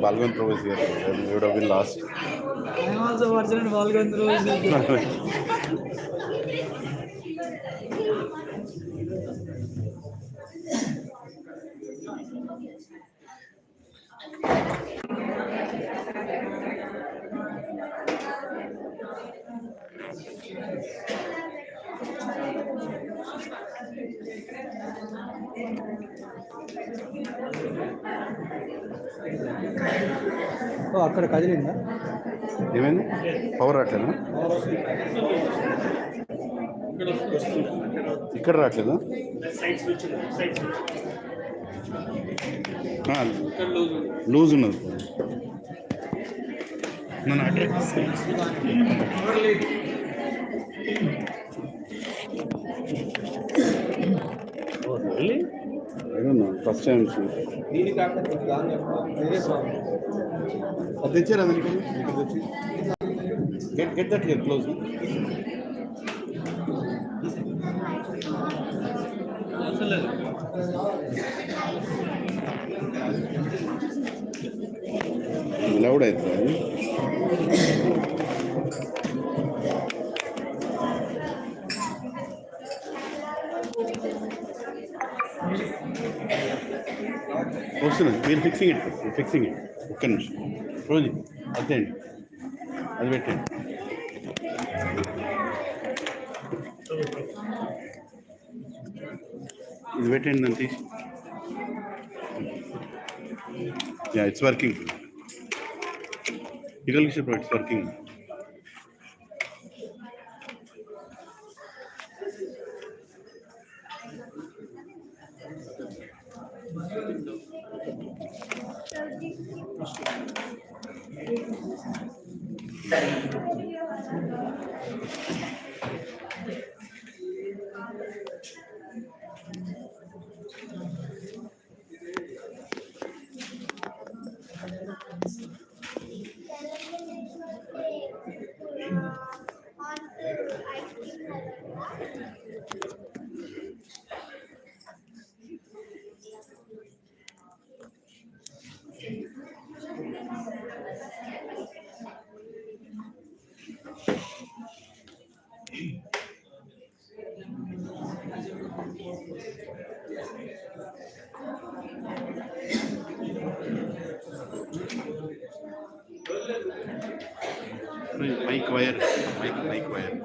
Balgam Prabhuji here. You would have been lost. I am also Varjan Balgam Prabhuji. అక్కడ కదిలిందా ఏమైంది power రావట్లేదా ఇక్కడ రావట్లేదా లూజ్ ఉన్నది నన్ను అడ్రస్ ఫస్ట్ టైం అది తెచ్చారా దానికి ఇక్కడ తెచ్చి get that here close loud అవుతుంది వస్తుంది మీరు ఫిక్సింగ్ ఇట్ ఒక్క నిమిషం రోజు అదేండి అది పెట్టండి ఇది పెట్టండి దాన్ని తీసి it's working Yugal Kishore, it's working. Mic wire.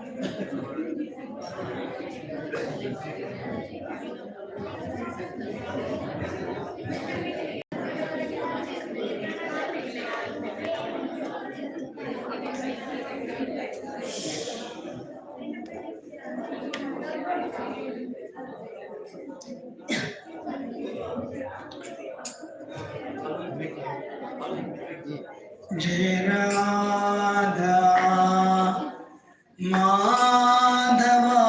Jai Radha Madhava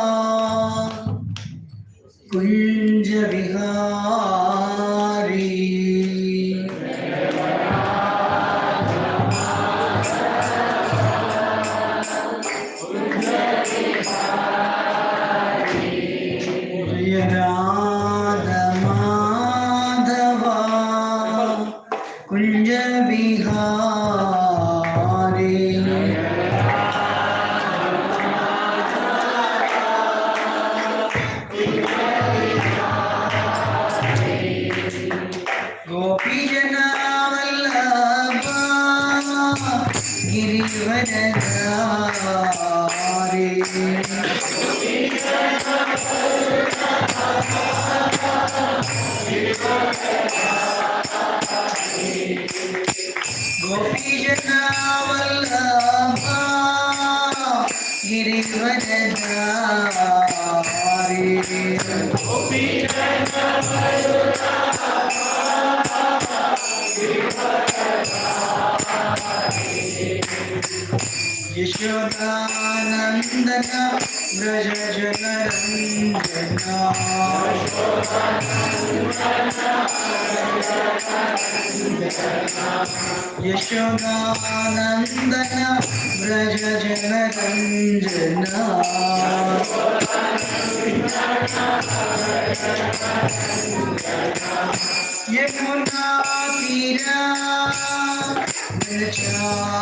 Kunja Vihari Jai Radha Madhava Kunja Vihari Gopijana Vallabha Girivardhari Gopijana Yashodanandana Braja Janaranjana Yashodanandana Braja Janaranjana Yamuna Meera बेचारी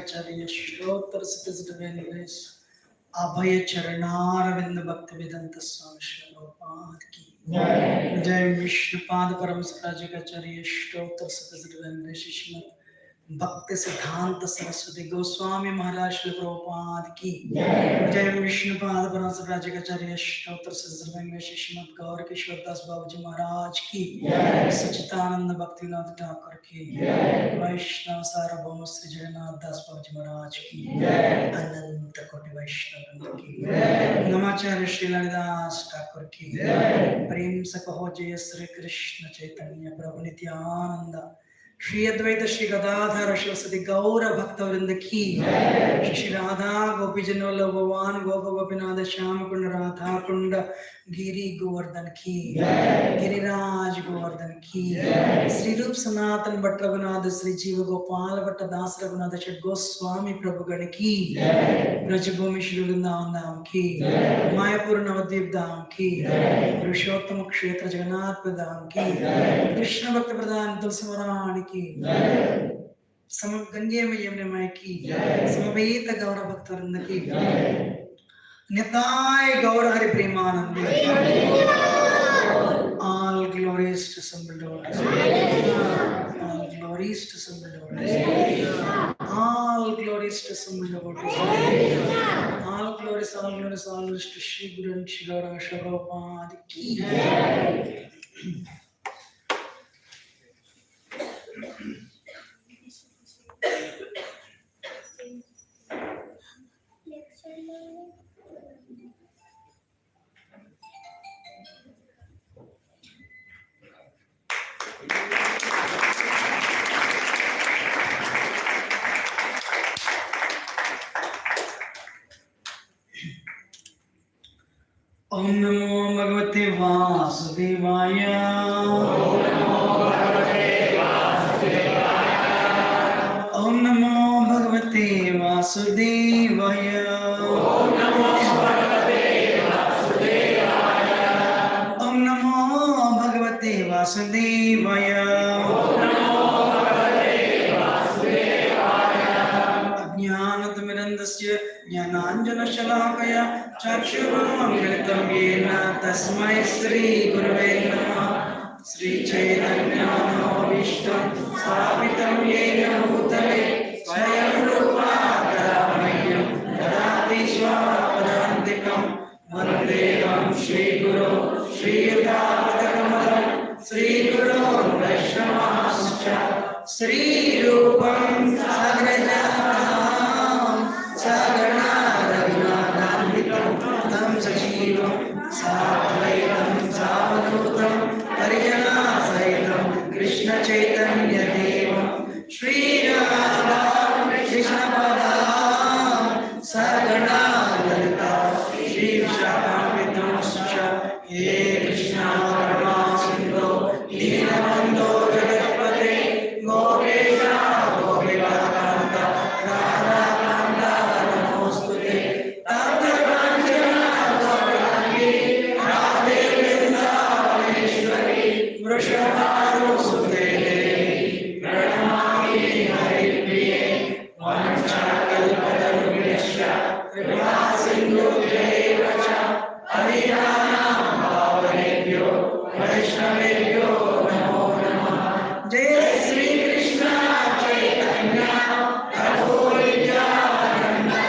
Acharya Shlotar Siddhasvani Grace Abhay Charanaravind Bhakti Vedanta Swami Shri Prabhupada ki Jai Vishnupad Param Sarajikacharya Shlotar Siddhasvani Grace Shrimad Bhakti Siddhanta Saraswati Goswami Maharaj Shri Prabhupada ki Jai Vishnupad Param Sarajikacharya Shlotar Siddhasvani Grace Shrimad Gaur Kishore Das Babaji Maharaj ki Sachitananda Bhaktivinoda Thakur ki Vaishnava Sarvabhauma Sri Jagannath Das Babaji Maharaj ki Ananta Koti Vaishnava ki Namacharya Shri Lalidas Thakur ki Prem se kaho Jai Sri Krishna Chaitanya Prabhu Nityananda Shri Advaita Shri Gadadhar शिवसति गौर भक्त वृंद की श्री राधा गोपी जनोल्लभ भगवान गोप गोपीनाथ श्याम कुंड राधा कुंड गिरी गोवर्धन की गिरिराज गोवर्धन की श्री रूप सनातन भट्ट रघुनाथ श्री जीव गोपाल भट्ट दास रघुनाथ षट गोस्वामी प्रभु गण की ब्रजभूमि श्री वृंदावन धाम की मायापुर नवद्वीप धाम की पुरुषोत्तम क्षेत्र जगन्नाथ धाम की कृष्ण भक्त प्रधान तुलसी महारानी की सम गंगे में यमुने माई की समवेत गौर भक्त वृंद की निताय गौर हरि प्रेमानंद all glories to Assembled Devotees. All glories to Assembled Devotees. All glories to Assembled Devotees. All glories to Shri Guru and Shri Gauranga Shri Prabhupada ki. Om Namo Bhagavate Vasudevaya. Om Namo Bhagavate Vasudevaya. Om Namo Bhagavate Vasudevaya. Om Namo Bhagavate Vasudevaya. Om Namo Bhagavate Vasudevaya. Om Namo Bhagavate Vasudevaya. Ajnanatamidandasya Jnananjanashalakaya Chakshuramitam Yena Tasmai Sri Gurave Namaha. Sri Chaitanya Mahavishtam Sthapitam Yena Bhutale Swayam Rupa Kadamahyam Dadati Swapadantikam Vandeham Shri Guru Shri Yudhapadakamalam Sri Guru Vaishnavascha Sri Rupam Sagrajatam Sagarna Tam Sachivam Sadvaitam Savadutam Parijana Sahitam Krishna Chaitanya Devam Shri Radha Krishna Padam Sagana Lalita Shri Vishakhamritam Scha Ye Krishna Karma Sindho Leelabandho Jagatpate Gopesha Gopika Kanta Radha Kanta Namostute Tata Kanchana Gaurani Radhe Vrindaveshwari Vrishabharusute Pranamami Haripriye Vanchakalpatarubhyasya Kripa Sindhu Jaivacha Adihanam Bhavanebhyo Vaishnavebhyo Namo Namah Jai Sri Krishna Chaitanya Prabhu Nityananda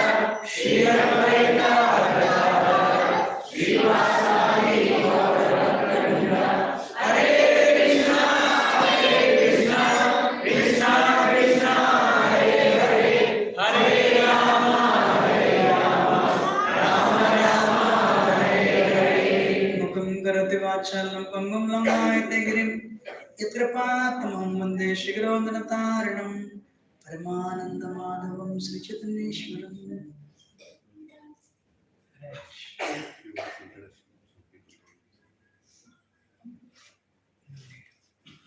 Shri Advaita Gadadhara Srivasadi Gaurabhakta Hare Krishna Krishna Krishna Hare Hare Hare Rama Rama Rama Hare Hare Mukam karati vachalam pangam lamayate girim Yatrapatamam Vande Shri Gurundanatarinam Paramananda Madhavam Sri Chaitanyeshwaram.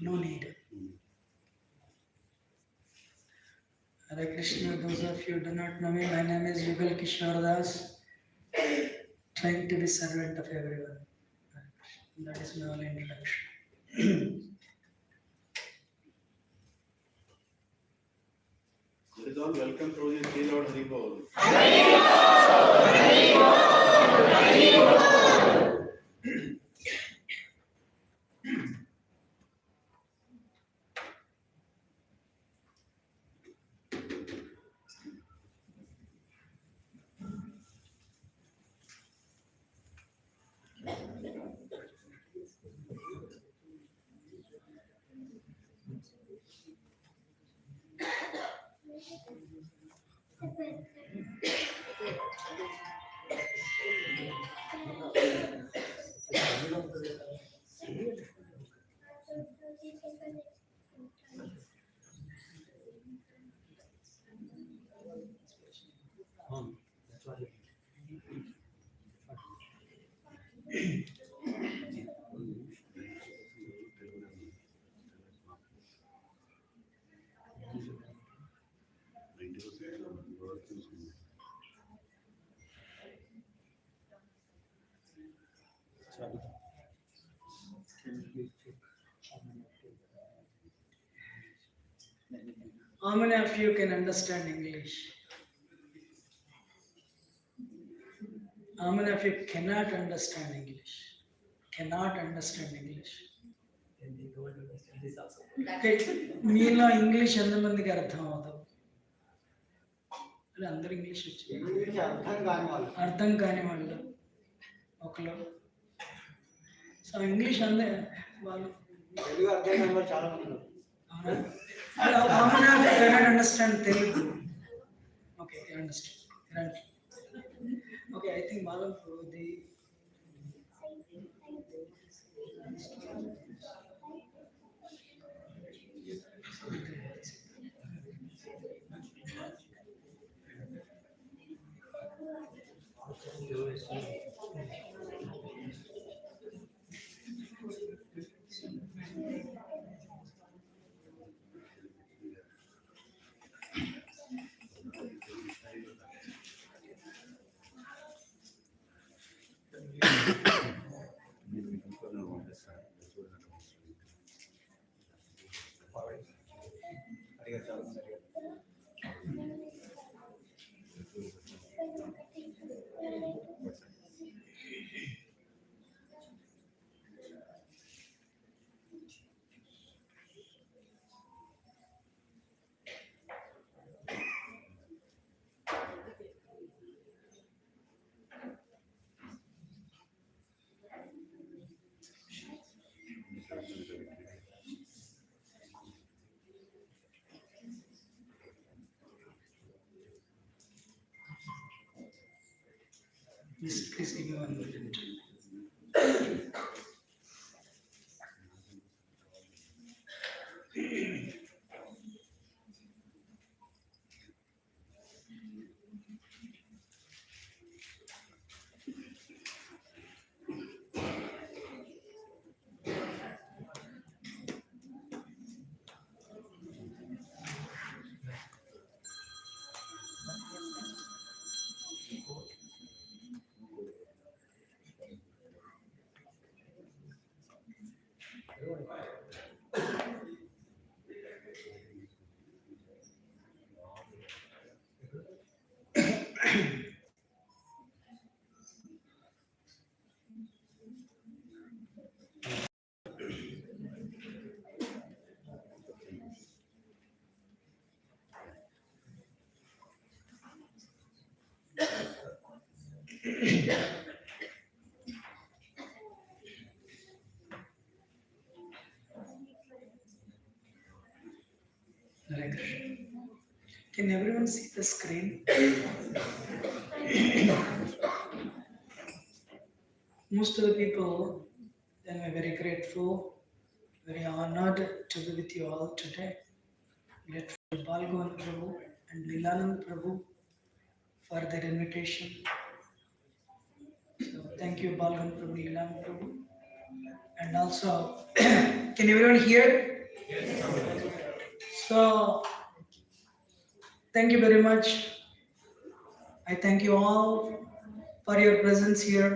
No need. Hare Krishna, those of you who do not know me, my name is Yugal Kishore, trying to be servant of everyone. That is my only introduction. It is all welcome through the Sri Lord Hari Bol. How many of you can understand English? How many of you cannot understand English? Cannot understand English. మీలో English ఎంతమందికి అర్థం అవుతావు? అందరు English వచ్చి అర్థం కాని వాళ్ళు ఒకరు. సో ఇంగ్లీష్ అందే వాళ్ళు చాలా మంది. How many of you cannot understand Telugu? Okay, you understand. Okay, I think Malam the please give me 1 minute. Hare Krishna. Can everyone see the screen? Most of the people, and I'm very grateful, very honored to be with you all today. Grateful to Balgovan Prabhu and Nilanand Prabhu for their invitation. So thank you, Balgovan Prabhu, Nilanand Prabhu. And also, can everyone hear? Yes. So, thank you very much. I thank you all for your presence here.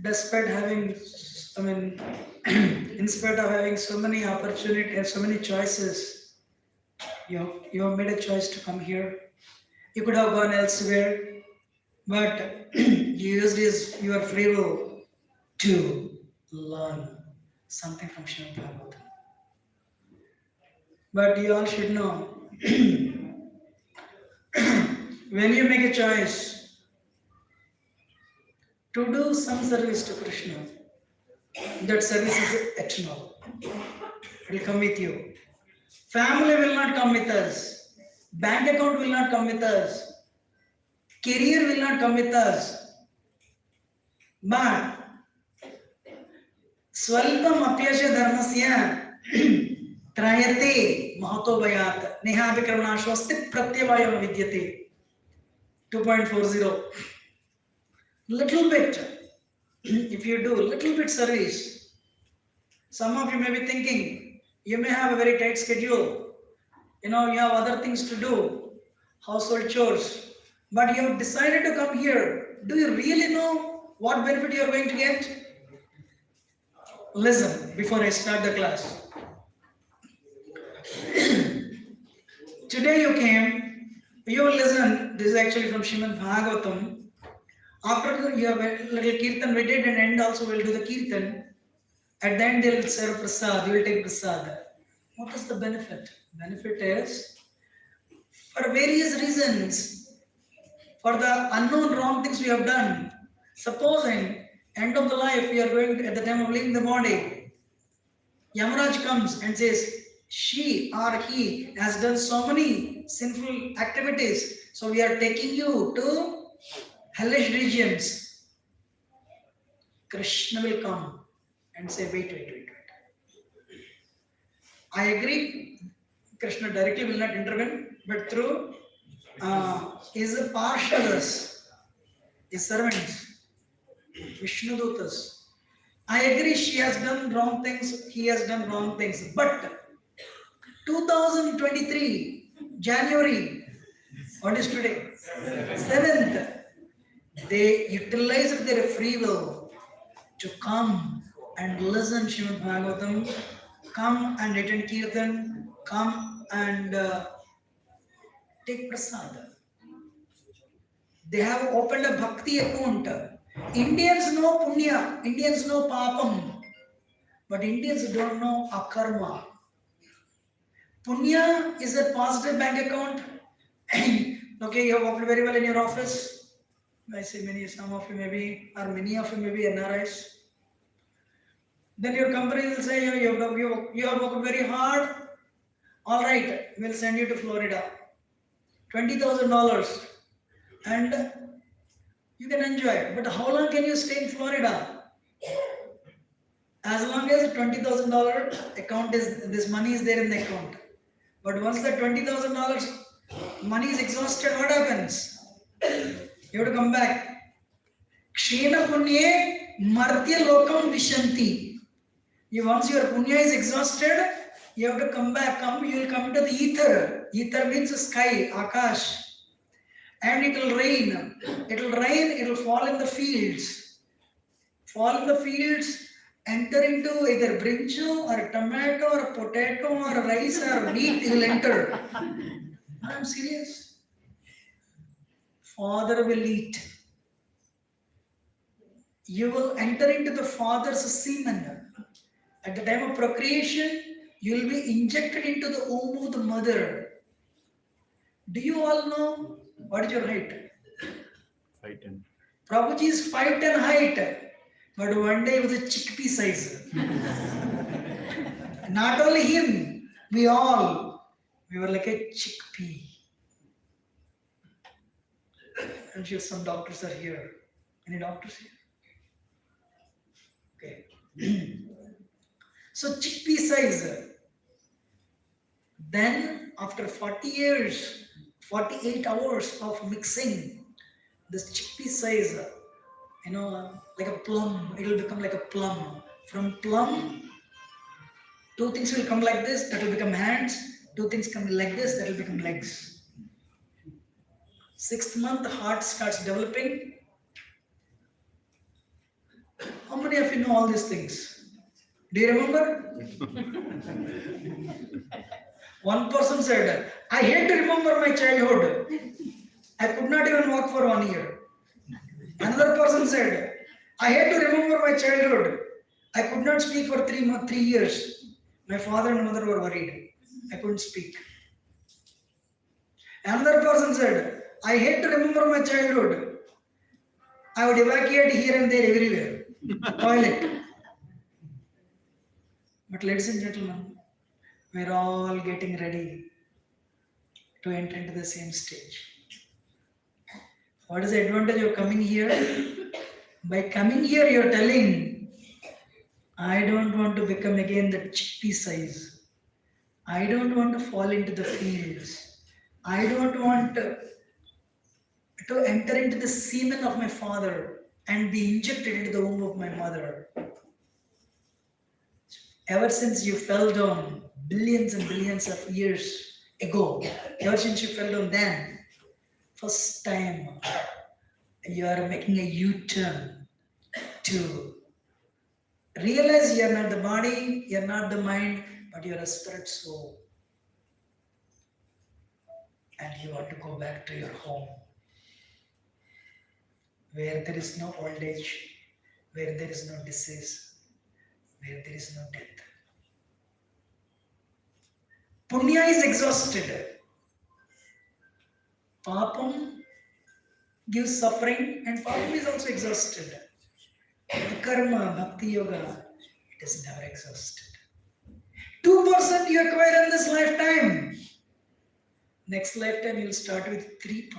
Despite having, in spite of having so many opportunities and so many choices, you have made a choice to come here. You could have gone elsewhere, but you used your free will to learn something from Srimad Bhagavatam. But you all should know, when you make a choice to do some service to Krishna, that service is eternal. It will come with you. Family will not come with us. Bank account will not come with us. Career will not come with us. But Swalpam apyasya dharmasya Trayate Mahato Bayat Nehavikarmanashwasti Pratyavayam Vidyate 2.40. Little bit, if you do little bit service, some of you may be thinking, you may have a very tight schedule, you have other things to do, household chores, but you have decided to come here. Do you really know what benefit you are going to get? Listen before I start the class. Today you came, you will listen. This is actually from Srimad Bhagavatam. After you have a little kirtan, we did, and end also we'll do the kirtan. At the end, they'll serve prasad, you will take prasad. What is the benefit? Benefit is, for various reasons, for the unknown wrong things we have done. Supposing, end of the life, we are going to, at the time of leaving the body, Yamaraj comes and says, she or he has done so many sinful activities, so we are taking you to hellish regions. Krishna will come and say, wait. I agree, Krishna directly will not intervene, but through his parshadas, his servants, Vishnudutas. I agree, she has done wrong things, he has done wrong things, but 2023, January, what is today? 7th, they utilized their free will to come and listen Srimad Bhagavatam, come and attend Kirtan, come and take prasad. They have opened a bhakti account. Indians know punya, Indians know papam, but Indians don't know akarma. Punya is a positive bank account. Okay, you have worked very well in your office. I say some of you maybe, or many of you may be NRIs. Then your company will say, you have worked very hard. All right, we'll send you to Florida. $20,000. And you can enjoy. But how long can you stay in Florida? As long as $20,000 account is, this money is there in the account. But once the $20,000 money is exhausted, what happens? You have to come back. Kshena punye martya lokam vishanti. Once your punya is exhausted, you have to come back. You will come to the ether. Ether means sky, akash. And it will rain. It will fall in the fields. Fall in the fields, enter into either brinjal or a tomato or a potato or a rice or wheat, it will enter. I'm serious. Father will eat. You will enter into the father's semen. At the time of procreation, you will be injected into the womb of the mother. Do you all know what is your height? 5'10". Prabhuji is 5'10" height, but one day he was a chickpea size. Not only him, we were like a chickpea. I'm sure some doctors are here. Any doctors here? Okay. So chickpea size. Then after 40 years, 48 hours of mixing, this chickpea size, like a plum, it will become like a plum. From plum, two things will come like this, that will become hands. Two things come like this, that will become legs. 6th month, the heart starts developing. How many of you know all these things? Do you remember? One person said, I hate to remember my childhood. I could not even walk for 1 year. Another person said, I hate to remember my childhood. I could not speak for 3 years. My father and mother were worried. I couldn't speak. Another person said, I hate to remember my childhood. I would evacuate here and there everywhere. Toilet. But ladies and gentlemen, we're all getting ready to enter into the same stage. What is the advantage of coming here? By coming here, you're telling, I don't want to become again the chickpea size. I don't want to fall into the fields. I don't want to enter into the semen of my father. and be injected into the womb of my mother. Ever since you fell down billions and billions of years ago, ever since you fell down then, first time you are making a U-turn to realize you are not the body, you are not the mind, but you are a spirit soul. And you want to go back to your home, where there is no old age, where there is no disease, where there is no death. Punya is exhausted. Papam gives suffering, and papam is also exhausted. Karma, bhakti yoga, it is never exhausted. 2% you acquire in this lifetime. Next lifetime you'll start with 3%.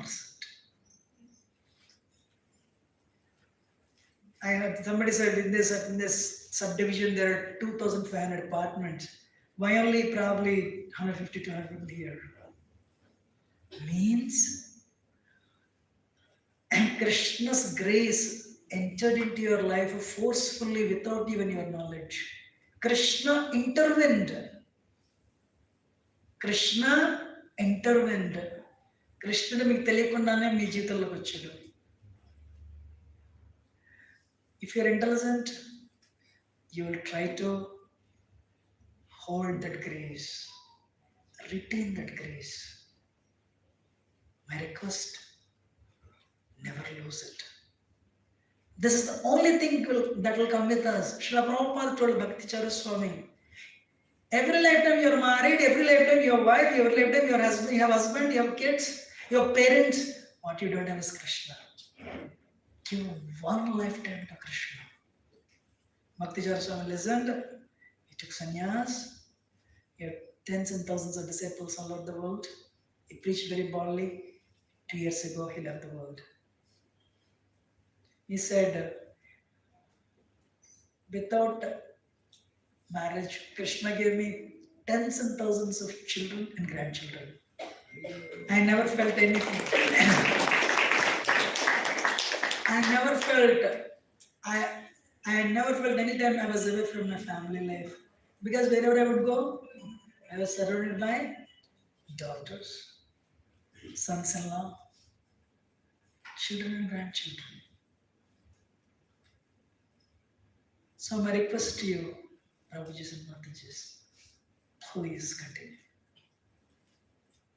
I heard somebody said in this subdivision there are 2,500 apartments. Why only probably 150 to 200 people here? Means Krishna's grace entered into your life forcefully without even your knowledge. Krishna intervened. Krishna intervened. Krishna మీకు తెలియకుండానే మీ జీవితంలోకి వచ్చాడు. If you're intelligent, you will try to hold that grace, retain that grace. My request, never lose it. This is the only thing that will come with us. Srila Prabhupada told Bhakti Swami, every lifetime you're married, every lifetime you have wife, every lifetime you have husband, you have kids, you have parents. What you don't have is Krishna. Give one lifetime to Krishna. Bhakti Swami listened. He took sannyas. He had tens and thousands of disciples all over the world. He preached very boldly. 2 years ago, he left the world. He said, without marriage, Krishna gave me tens and thousands of children and grandchildren. I never felt anything. I never felt any time I was away from my family life. Because wherever I would go, I was surrounded by daughters, sons-in-law, children and grandchildren. So my request to you, Prabhuji and Mataji, please continue.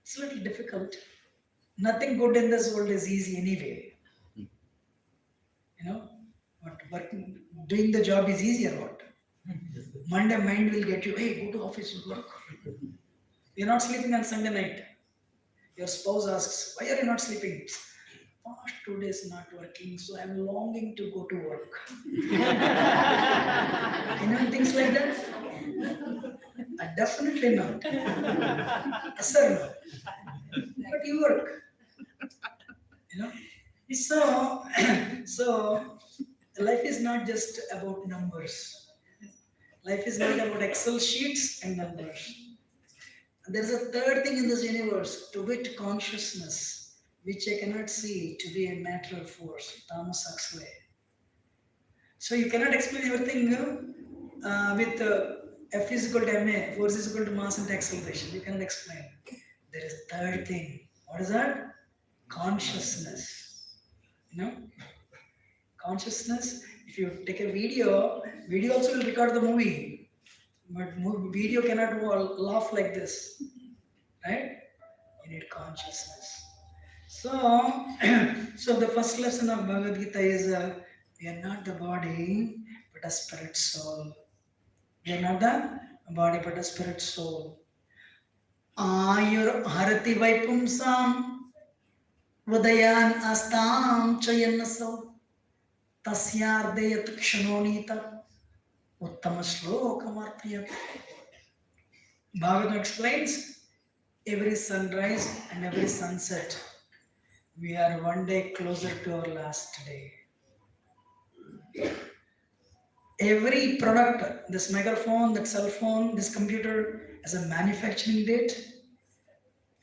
It's a little difficult. Nothing good in this world is easy anyway. You know, doing the job is easy or what? Monday mind will get you, hey, go to office and work. You're not sleeping on Sunday night. Your spouse asks, why are you not sleeping? Past 2 days not working, so I'm longing to go to work. You know things like that? Definitely not. Yes or no? But you work. You know? So life is not just about numbers. Life is not about Excel sheets and numbers. There is a third thing in this universe, to wit consciousness, which I cannot see to be a matter of force. Thomas Huxley. So you cannot explain everything with F is equal to ma, force is equal to mass and acceleration. You cannot explain. There is a third thing. What is that? Consciousness. You know? Consciousness. If you take a video also will record the movie. But video cannot laugh like this. Right? You need consciousness. So the first lesson of Bhagavad Gita is we are not the body, but a spirit soul. We are not the body, but a spirit soul. Ayur harati vaipumsam Vadayan astam chayanasau tasyardayat kshanonita uttama shlokamartayat. Bhagavatam explains, every sunrise and every sunset, we are one day closer to our last day. Every product, this microphone, that cell phone, this computer, has a manufacturing date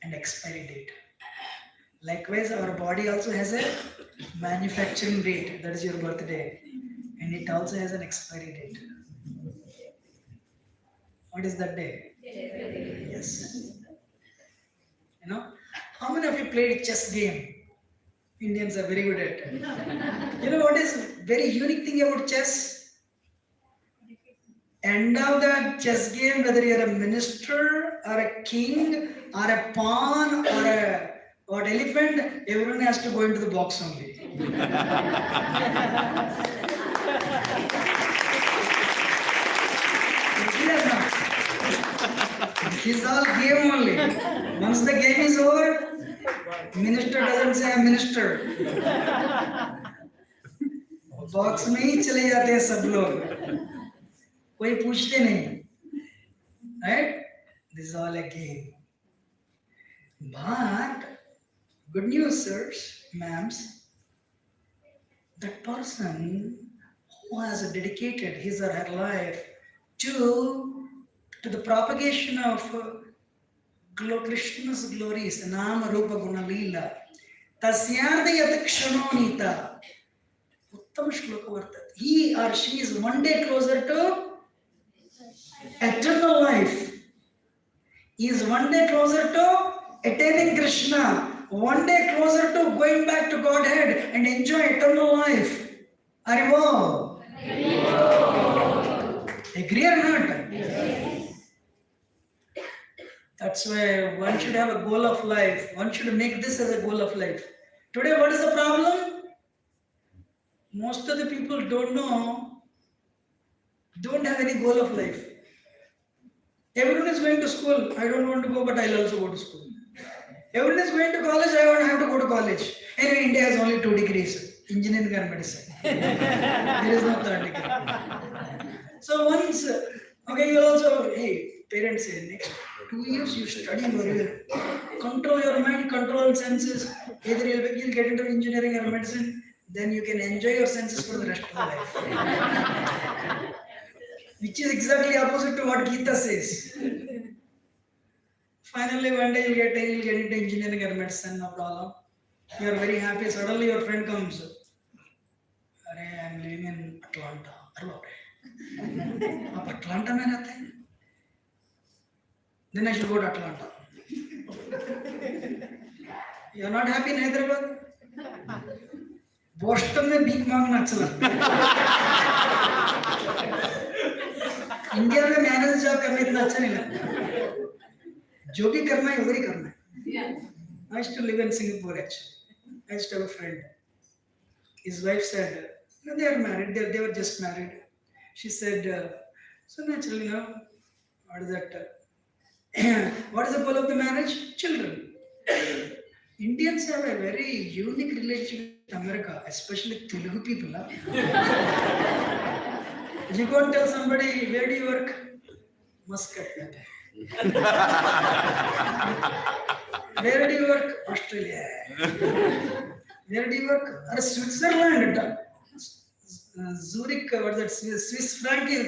and expiry date. Likewise, our body also has a manufacturing date, that is your birthday, and it also has an expiry date. What is that day? Yes. You know, how many of you played chess game? Indians are very good at it. You know what is very unique thing about chess? End of the chess game, whether you're a minister or a king or a pawn or a what elephant, everyone has to go into the box only. Clear now? This is all game only. Once the game is over, minister doesn't say I'm minister. Box में ही चले जाते हैं सब लोग, कोई पूछते नहीं, right? This is all a game. But good news, sirs, ma'ams, that person who has dedicated his or her life to the propagation of Krishna's glories, Nama Rupa Guna Leela, Tasyarda Yat Kshanonita. Uttama shloka vartat. He or she is one day closer to eternal life. He is one day closer to attaining Krishna. One day closer to going back to Godhead and enjoy eternal life. Haribol. Agree or not? That's why one should have a goal of life. One should make this as a goal of life. Today, what is the problem? Most of the people don't have any goal of life. Everyone is going to school. I don't want to go, but I'll also go to school. Everyone is going to college. I don't have to go to college. Anyway, India has only 2 degrees, engineering and medicine. There is no third degree. So once, okay, you also, hey, parents say, next 2 years you study very well. Control your mind, control senses. Either you'll get into engineering or medicine, then you can enjoy your senses for the rest of the life. Which is exactly opposite to what Gita says. Finally, one day you'll get into engineering or medicine, no problem. You are very happy. Suddenly your friend comes. I'm living in Atlanta. आप Atlanta में रहते हैं? Then I should go to Atlanta. You are not happy in Hyderabad? Boston में भीख मांगना अच्छा लगता है. इंडिया में मैनेजर जॉब करना इतना अच्छा नहीं लगता. जो भी करना है वही करना है. I used to live in Singapore actually. I used to have a friend. His wife said, no, they are married. They were just married. She said, so naturally, what is that? What is the goal of the marriage? Children. Indians have a very unique relationship with America, especially Telugu people. You go and tell somebody, where do you work? Muscat. Where do you work? Australia. Where do you work? Switzerland. Zurich, what is that? Swiss franc is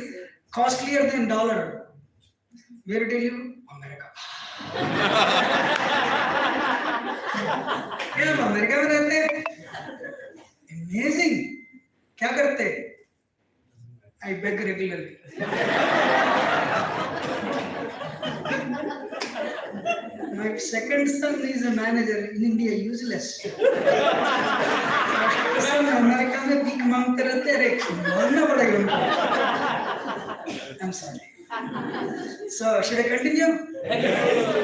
costlier than dollar. Where do you live? America. क्या हम America में रहते हैं? Amazing. क्या करते हैं? I beg regularly. My second son is a manager in India, useless. First son America में भीख मांगते रहते हैं, मारना पड़ेगा उनको. I'm sorry. So, should I continue?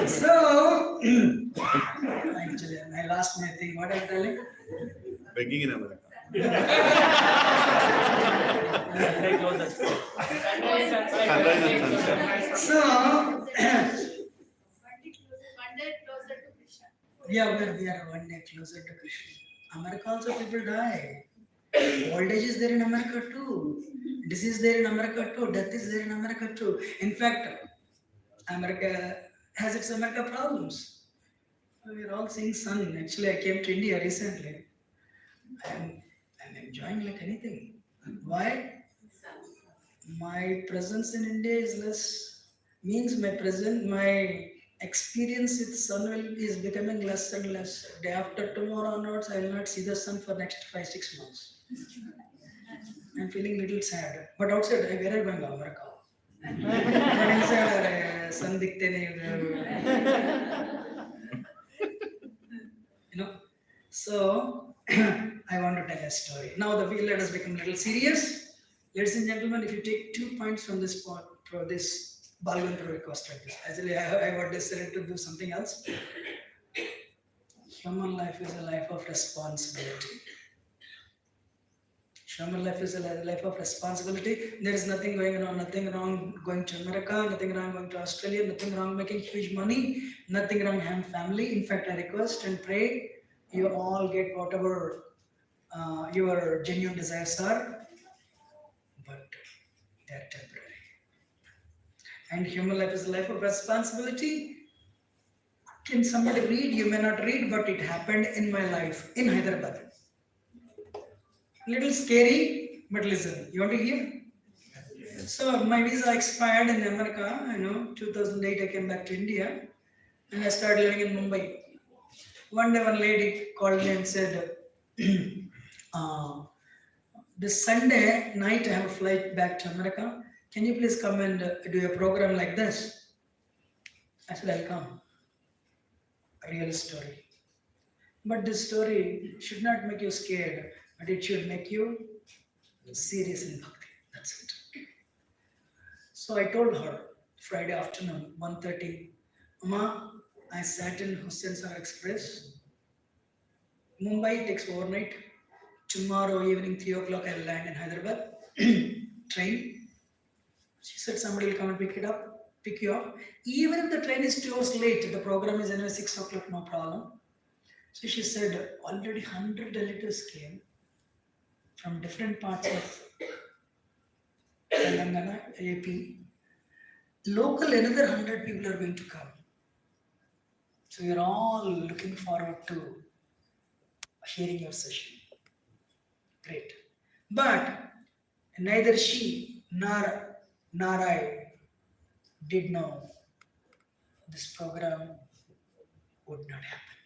So, actually, I lost my thing. What I'm telling? Begging in America. So, we are one day closer to Krishna. America also people die. Old age is there in America too. Disease there in America too. Death is there in America too. In fact, America has its America problems. We are all seeing sun. Actually, I came to India recently. I'm enjoying like anything. Why? My presence in India is less. Means my experience with sun is becoming less and less. Day after tomorrow onwards, I will not see the sun for next 5-6 months. I'm feeling little sad. But outside, where are you going? America. But inside, sun dikhte nahi. So I want to tell a story. Now the wheel let us become a little serious. Ladies and gentlemen, if you take 2 points from this point, for this Balgandra request like this. Actually, I was decided to do something else. Human life is a life of responsibility. Human life is a life of responsibility. There is nothing going on, nothing wrong going to America, nothing wrong going to Australia, nothing wrong making huge money, nothing wrong having family. In fact, I request and pray you all get whatever your genuine desires are, but they are temporary. And human life is a life of responsibility. Can somebody read? You may not read, but it happened in my life in Hyderabad. Little scary, but listen. You want to hear? So my visa expired in America. 2008 I came back to India, and I started living in Mumbai. One day, one lady called me and said, this Sunday night I have a flight back to America. Can you please come and do a program like this? I said, I'll come. A real story. But this story should not make you scared, but it should make you serious in bhakti. That's it. So I told her, Friday afternoon, 1:30, Amma, I sat in Hussain Sagar Express. Mumbai takes overnight. Tomorrow evening, 3 o'clock, I'll land in Hyderabad. Train. She said somebody will come and pick you up. Even if the train is 2 hours late, the program is anyway 6 o'clock, no problem. So she said, already 100 relatives came from different parts of Telangana, AP. Local, another 100 people are going to come. So we're all looking forward to hearing your session. Great. But neither she nor I did know this program would not happen.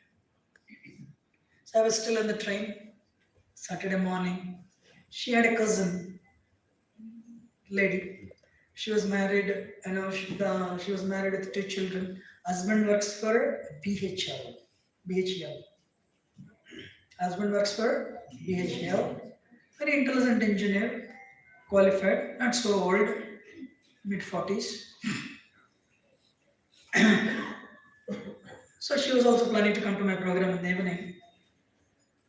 So I was still on the train, Saturday morning. She had a cousin, lady. She was married, she was married with 2 children. Husband works for BHL. Husband works for BHL. Very intelligent engineer, qualified, not so old, mid-40s. So she was also planning to come to my program in the evening.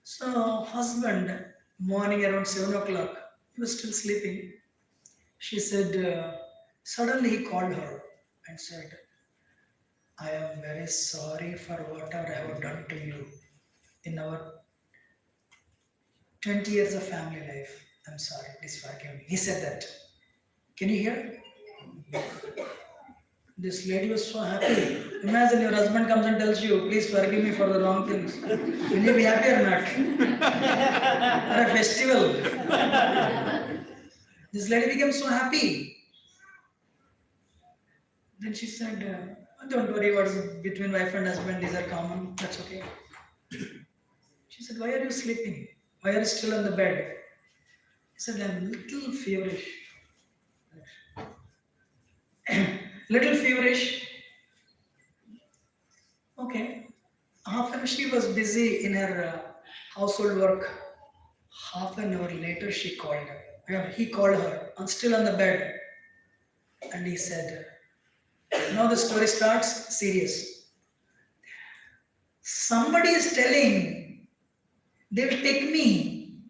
So husband, morning around 7 o'clock, he was still sleeping. She said, suddenly he called her and said, I am very sorry for whatever I have done to you in our 20 years of family life. I'm sorry, please forgive me. He said that. Can you hear? This lady was so happy. Imagine your husband comes and tells you, please forgive me for the wrong things. Will you be happy or not? Or a festival. This lady became so happy. Then she said, don't worry, what's between wife and husband, these are common, that's okay. She said, why are you sleeping? Why are you still on the bed? He said, I'm a little feverish. Little feverish. Okay. Half an hour she was busy in her household work. Half an hour later she called her. He called her, still on the bed. And he said, now the story starts serious. Somebody is telling, they will take me.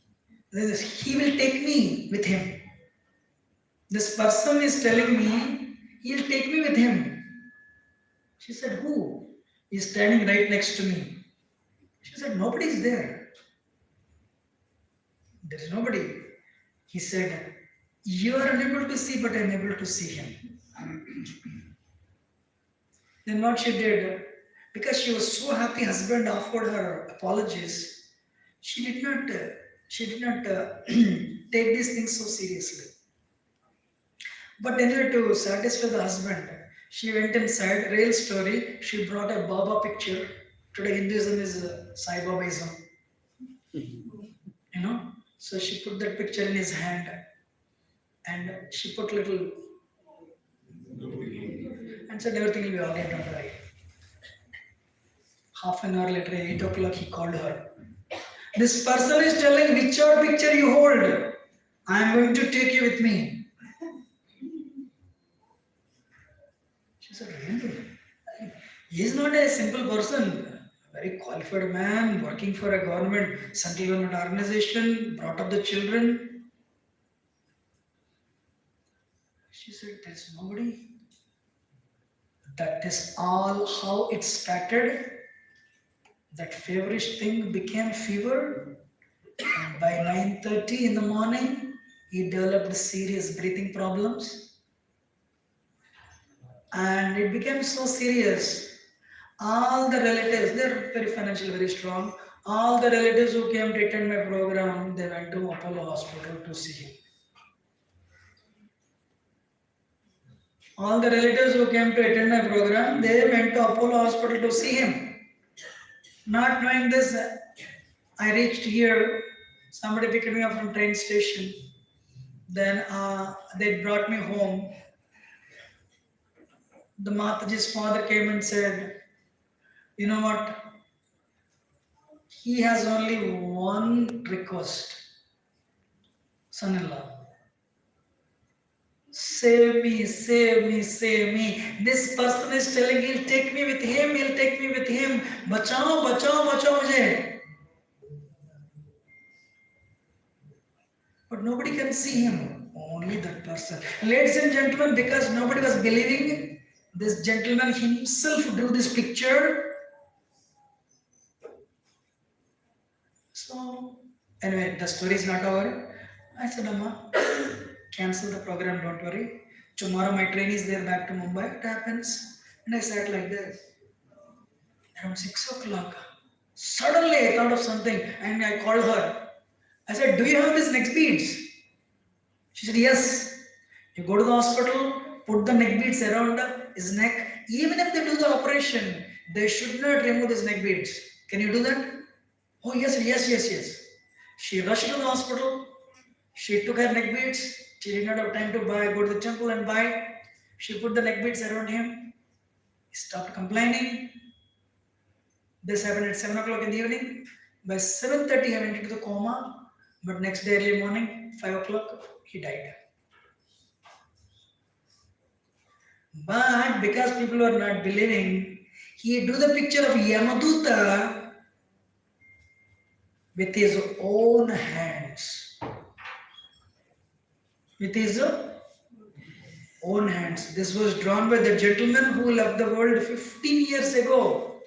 He will take me with him. This person is telling me, he'll take me with him. She said, who? He's standing right next to me. She said, nobody is there. There is nobody. He said, you are unable to see, but I'm able to see him. Then what she did, because she was so happy husband offered her apologies, she did not take these things so seriously. But anyway, to satisfy the husband, She went inside, real story. She brought a Baba picture. Today Hinduism is Sai Babaism. You know? So she put that picture in his hand and she put little and said everything will be alright, don't worry. Half an hour later, 8 o'clock, he called her. This person is telling whichever picture you hold, I am going to take you with me. She said, really? He is not a simple person, a very qualified man working for a government, central government organization, brought up the children. She said, there's nobody. That is all how it started. That feverish thing became fever. And by 9:30 in the morning, he developed serious breathing problems. And it became so serious. All the relatives, they're very financially very strong. All the relatives who came to attend my program, they went to Apollo Hospital to see him. All the relatives who came to attend my program, they went to Apollo Hospital to see him. Not knowing this, I reached here. Somebody picked me up from train station. Then they brought me home. The Mataji's father came and said, you know what? He has only one request. Son-in-law. Save me, save me, save me. This person is telling he'll take me with him, he'll take me with him. Bachao, bachao, bachao mujhe. But nobody can see him. Only that person. Ladies and gentlemen, because nobody was believing, this gentleman himself drew this picture. So, anyway, the story is not over. I said, Amma, cancel the program, don't worry. Tomorrow my train is there back to Mumbai. It happens. And I sat like this. Around 6 o'clock. Suddenly I thought of something and I called her. I said, do you have these neck beads? She said, yes. You go to the hospital, put the neck beads around his neck. Even if they do the operation, they should not remove these neck beads. Can you do that? Oh, yes, yes, yes, yes. She rushed to the hospital. She took her neck beads. She did not have time to go to the temple and buy. She put the neck beads around him. He stopped complaining. This happened at 7 o'clock in the evening. By 7:30, he went into the coma. But next day, early morning, 5 o'clock, he died. But because people were not believing, he drew the picture of Yamaduta with his own hands. With his own hands. This was drawn by the gentleman who left the world 15 years ago.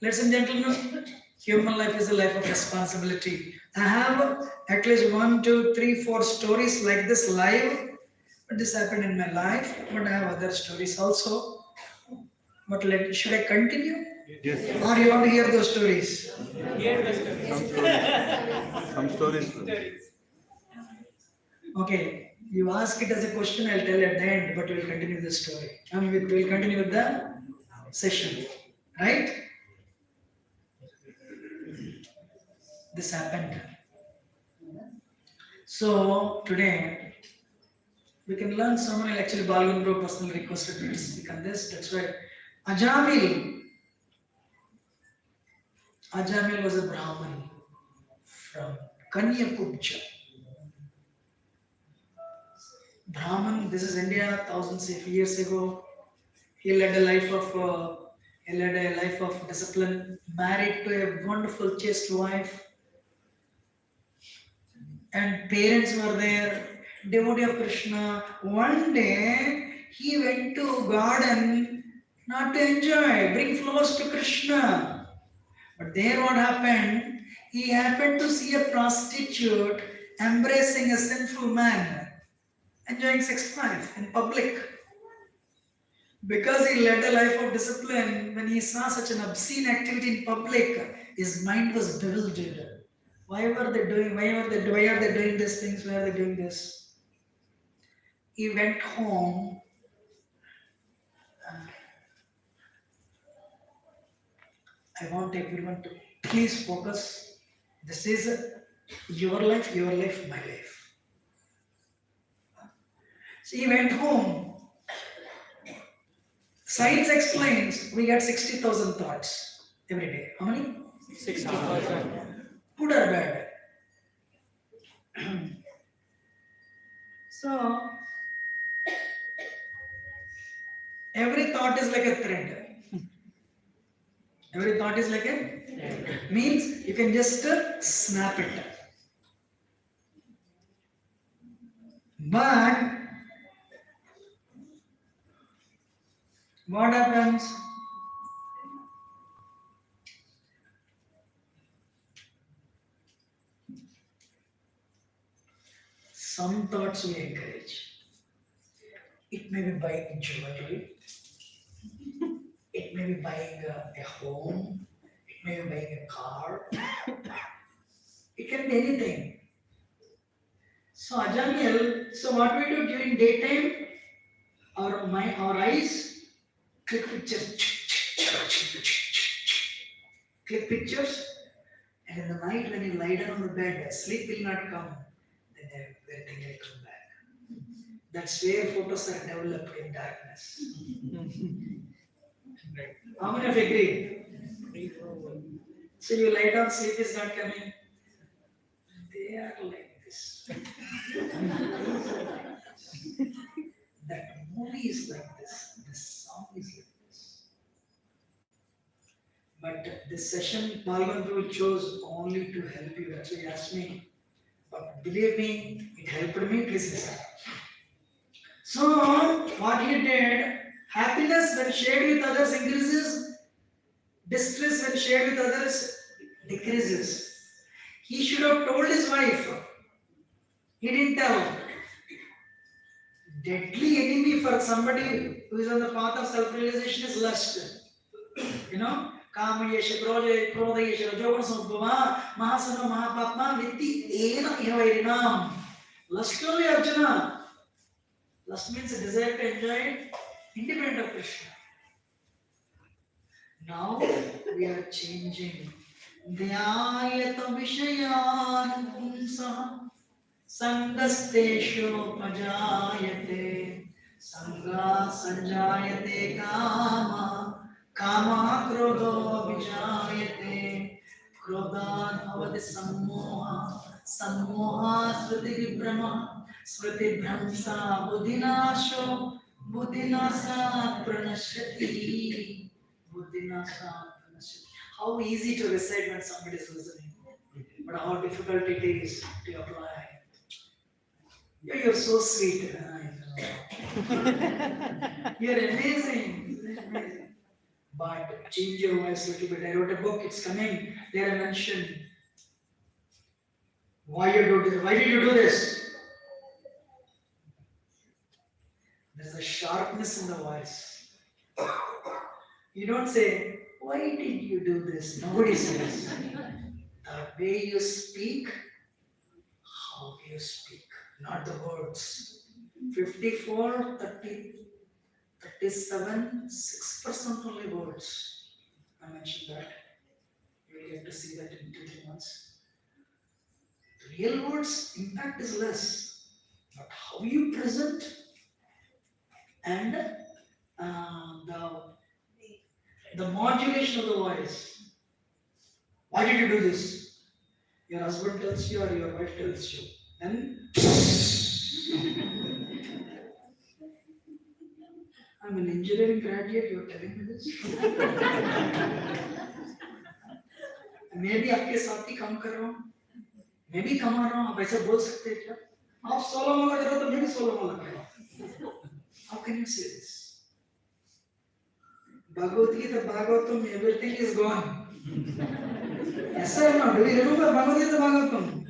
Ladies and gentlemen, human life is a life of responsibility. I have at least 1, 2, 3, 4 stories like this live. But this happened in my life. But I have other stories also. But should I continue? Yes. Or you want to hear those stories? Some stories. Okay, you ask it as a question, I'll tell you at the end, but we'll continue the story. We'll continue with the session, right? This happened. So today we can learn so many. Actually, Balgun Bro personally requested me to speak on this. That's why Ajamil was a Brahmin from Kanyakubja. Brahman, this is India, thousands of years ago. He led a life of discipline, married to a wonderful chaste wife, and parents were there, devotee of Krishna. One day he went to garden not to enjoy, bring flowers to Krishna. But there what happened? He happened to see a prostitute embracing a sinful man, enjoying sex life in public. Because he led a life of discipline, when he saw such an obscene activity in public, his mind was bewildered. Why are they doing these things? Why are they doing this? He went home I want everyone to please focus. This is your life, my life. So he went home. Science explains we get 60,000 thoughts every day. How many? 60,000. Good or bad? So every thought is like a thread. Every thought is like a means you can just snap it. But what happens? Some thoughts we encourage. It may be buying jewelry. It may be buying a home. It may be buying a car. It can be anything. So Ajamil, so what we do during daytime, our eyes click pictures, click pictures, and in the night when you lie down on the bed, sleep will not come. Then everything will come back. That's where photos are developed in darkness. How many of you agree? So you lie down, sleep is not coming. They are like this. That movie is like this. The song is like this. But this session, Bhagavan Prabhu chose only to help you. That's why he asked me. But believe me, it helped me. Please listen. So, what he did, happiness when shared with others increases, distress when shared with others decreases. He should have told his wife. He didn't tell. Deadly enemy for somebody who is on the path of self-realization is lust. You know? Kama yesha, krodha yesha, rajoguna samudbhava, mahasana mahapatma, vitti ena ihavairinam. Lust only Arjuna. Lust means a desire to enjoy it independent of Krishna. Now we are changing. Dhyayata vishayan punsah sangasteshu pajayate sanga sanjayate kama kama krodho vijayate krodhan avadi sammoha sammoha smriti vibrama smriti bhramsa buddhinasho buddhinasa pranashyati buddhinasa pranashyati. How easy to recite when somebody is listening, but how difficult it is to apply. Yeah, you're so sweet. I know. You're amazing. But change your voice a little bit. I wrote a book, it's coming. There I mentioned why you do this. Why did you do this? There's a sharpness in the voice. You don't say, why did you do this? Nobody says. The way you speak, how you speak, not the words. 54, 30, 37, 6% only words. I mentioned that. You will get to see that in 2-3 months. Real words, impact is less. But how you present and the modulation of the voice. Why did you do this? Your husband tells you or your wife tells you. Then I'm an engineering graduate, you're telling me this? Maybe आपके साथ ही काम कर रहा हूँ, मैं भी कमा रहा हूँ, आप ऐसे बोल सकते हैं क्या? आप 16 माला कर रहे हो तो मैं भी 16 माला कर रहा हूँ. How can you say this? Bhagavad Gita, Bhagavatam, everything is gone. Yes or no? Do you remember Bhagavad Gita, Bhagavatam?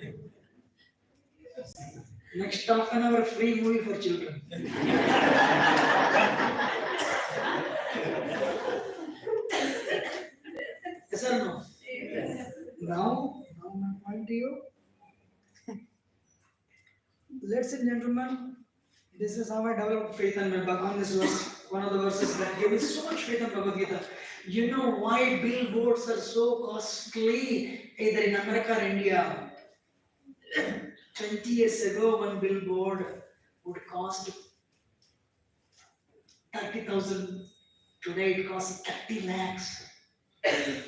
Next half an hour free movie for children. Yes or no? Now my point to you. Ladies and gentlemen, this is how I developed faith on this verse. One of the verses that gave me so much faith in Bhagavad Gita. You know why billboards are so costly, either in America or India? 20 years ago, one billboard would cost 30,000. Today it costs 30 lakhs.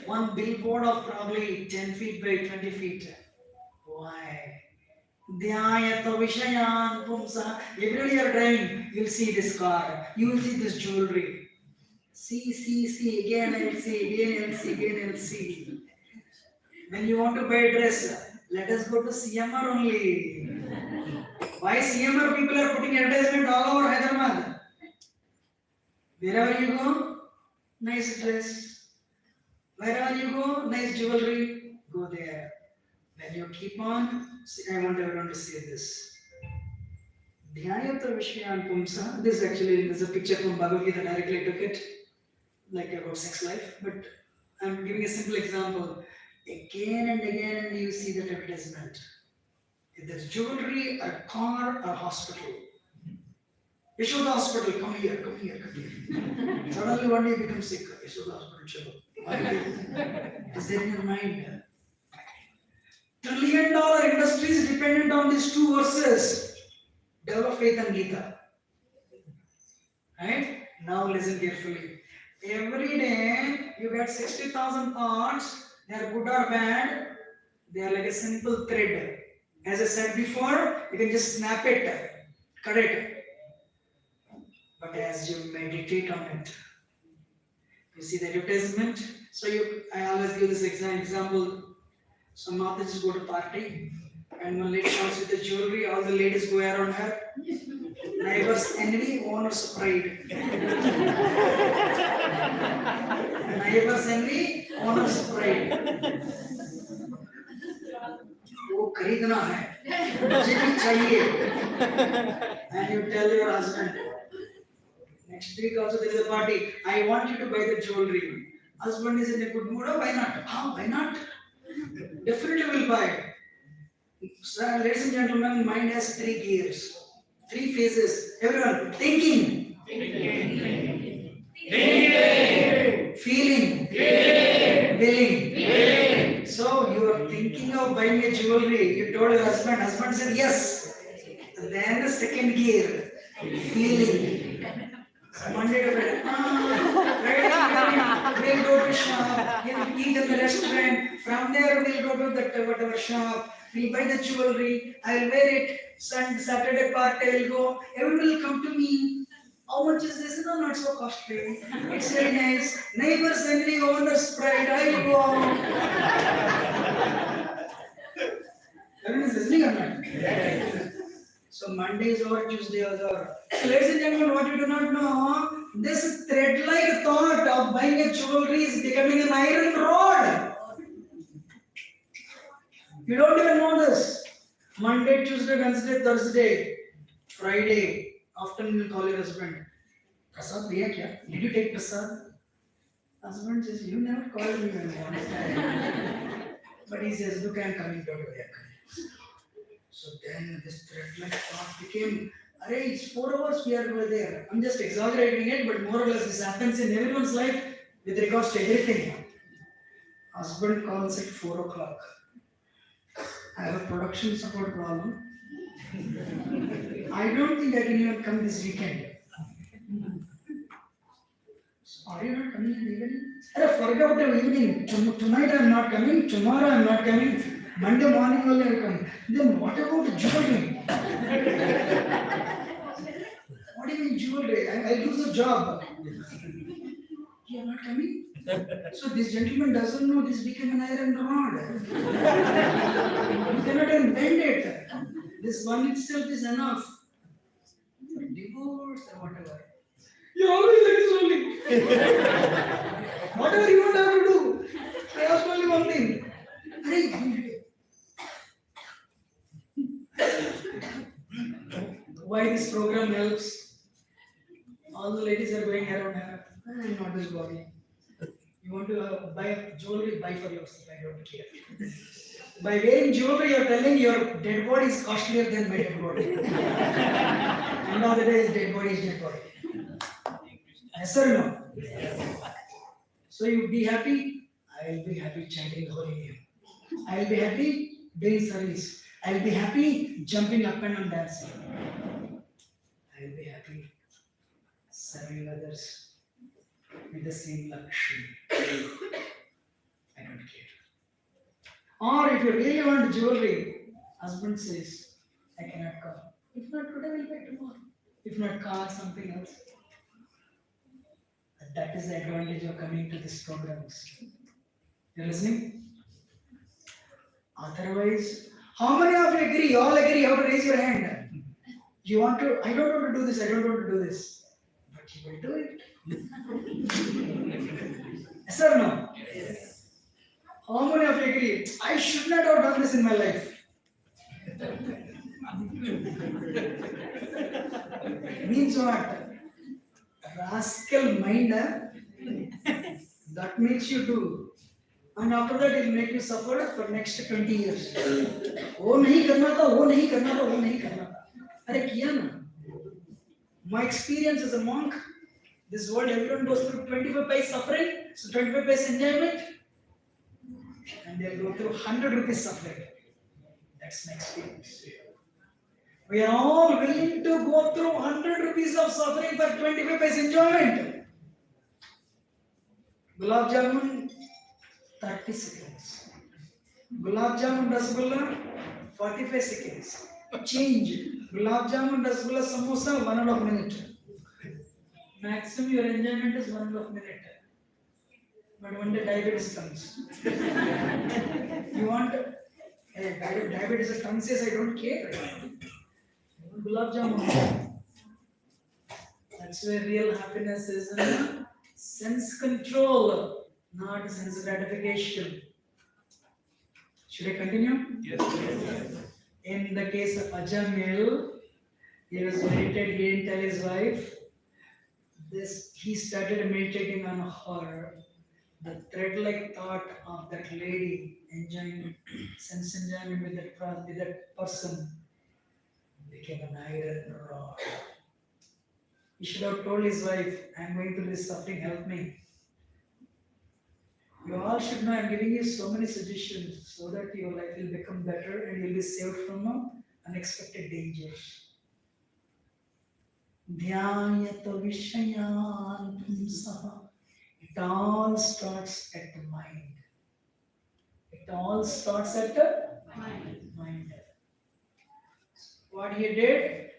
One billboard of probably 10 feet by 20 feet. Why? Dhyayata Vishayan Pumsa. Every day you're driving, you'll see this car, you will see this jewelry. See, again I'll see, again I'll see, again I'll see. When you want to buy a dress, let us go to CMR only. Why CMR people are putting advertisement all over Hyderabad? Wherever you go, nice dress. Wherever you go, nice jewelry. Go there. When you keep on, see, I want everyone to see this. Dhyayata Vishyan Pumsa. This actually is a picture from Bhagavad Gita, directly took it, like about sex life. But I'm giving a simple example. Again and again, you see that advertisement. If there's jewelry, a car, a hospital. Yashoda Hospital, come here, come here, come here. Suddenly one day you become sick. Yashoda Hospital, chalo. Why? Is there in your mind? $1 trillion industry is dependent on these two verses. Develop faith and Gita. Right? Now listen carefully. Every day you get 60,000 thoughts. They are good or bad. They are like a simple thread. As I said before, you can just snap it, cut it. But as you meditate on it, you see the advertisement. So I always give this example. So Mataji go to party, and one lady comes with the jewelry. All the ladies go around her. Neighbors envy, owners pride. Neighbors envy, owners pride. वो खरीदना है, मुझे भी चाहिए. And you tell your husband, next week also there is a party. I want you to buy the jewelry. Husband is in a good mood. Oh, why not? Why not? Definitely will buy. Sir, ladies and gentlemen, mind has 3 gears, 3 phases. Everyone, thinking, feeling, willing. So you are thinking of buying a jewelry. You told your husband. Husband said yes. Then the second gear, feeling. Monday to Friday. Friday, we'll go to shop. We'll eat in the restaurant. From there, we'll go to the whatever shop. We'll buy the jewelry. I'll wear it. Saturday party, I'll go. Everyone will come to me. How much is this? No, not so costly. It's very nice. Neighbors envy, owners pride. I'll go. Everyone is listening or not? So Monday is over, Tuesday is over. So ladies and gentlemen, what you do not know, this thread-like thought of buying a jewelry is becoming an iron rod. You don't even know this. Monday, Tuesday, Wednesday, Thursday, Friday, afternoon you call your husband. Prasad, diya kya? Did you take Prasad? Husband says, you never called me when you wanted. But he says, look, I'm coming, don't worry. So then this thread-like thought became, array, it's 4 hours we are there. I'm just exaggerating it, but more or less this happens in everyone's life with regards to everything. Husband calls at 4 o'clock. I have a production support problem. I don't think I can even come this weekend. Are you not coming in the evening? Forget about the evening. Tonight I am not coming. Tomorrow I am not coming. Monday morning only I will come. Then what about the jewelry? What do you mean jewelry? I lose a job. You are not coming? So this gentleman doesn't know this became an iron rod. You cannot invent it. This one itself is enough. Divorce or whatever. You always like this only. Whatever you want, I have to do. I ask only one thing. Why this program helps? All the ladies are going around here. I'm not this body. You want to buy jewelry, buy for yourself. I don't care. By wearing jewelry, you're telling your dead body is costlier than my dead body. End of the day, dead body is dead body. Yes or no? So you be happy, I will be happy chanting holy name. I will be happy doing service. I will be happy jumping up and down dancing. I will be happy serving others with the same luxury. I don't care. Or if you really want jewelry, husband says, I cannot come. If not today, we'll pay tomorrow. If not car, something else. And that is the advantage of coming to these programs. You listening? Otherwise, how many of you agree? All agree, you have to raise your hand. You want to, I don't want to do this, I don't want to do this. But you will do it. Yes or no? Yes. How many of you agree? I should not have done this in my life. Means what? Rascal mind, that makes you do. And after that it will make you suffer for next 20 years. वो नहीं करना था, वो नहीं करना था, वो नहीं करना था. अरे किया ना. My experience as a monk, this world everyone goes through 25 paise suffering, so 25 paise enjoyment, and they'll go through 100 rupees suffering. That's my experience. We are all willing to go through 100 rupees of suffering for 25 paise enjoyment. Gulab Jamun, 30 seconds. Gulab Jamun Rasgulla, 45 seconds. Change. Gulab Jamun Rasgulla Samosa, 1.5 minute. Maximum your enjoyment is 1.5 minute. But one day diabetes comes. You want, hey, diabetes comes, says I don't care. Gulab Jamun. That's where real happiness is in sense control, not sense gratification. Should I continue? Yes. In the case of Ajamil, he was meditating, he didn't tell his wife. He started meditating on her. The thread-like thought of that lady enjoying sense enjoyment with that person became an iron rod. He should have told his wife, I'm going through this suffering, help me. You all should know I'm giving you so many suggestions so that your life will become better and you'll be saved from unexpected dangers. Dhyayata Vishayan Pumsaha. It all starts at the mind. It all starts at the mind. What he did,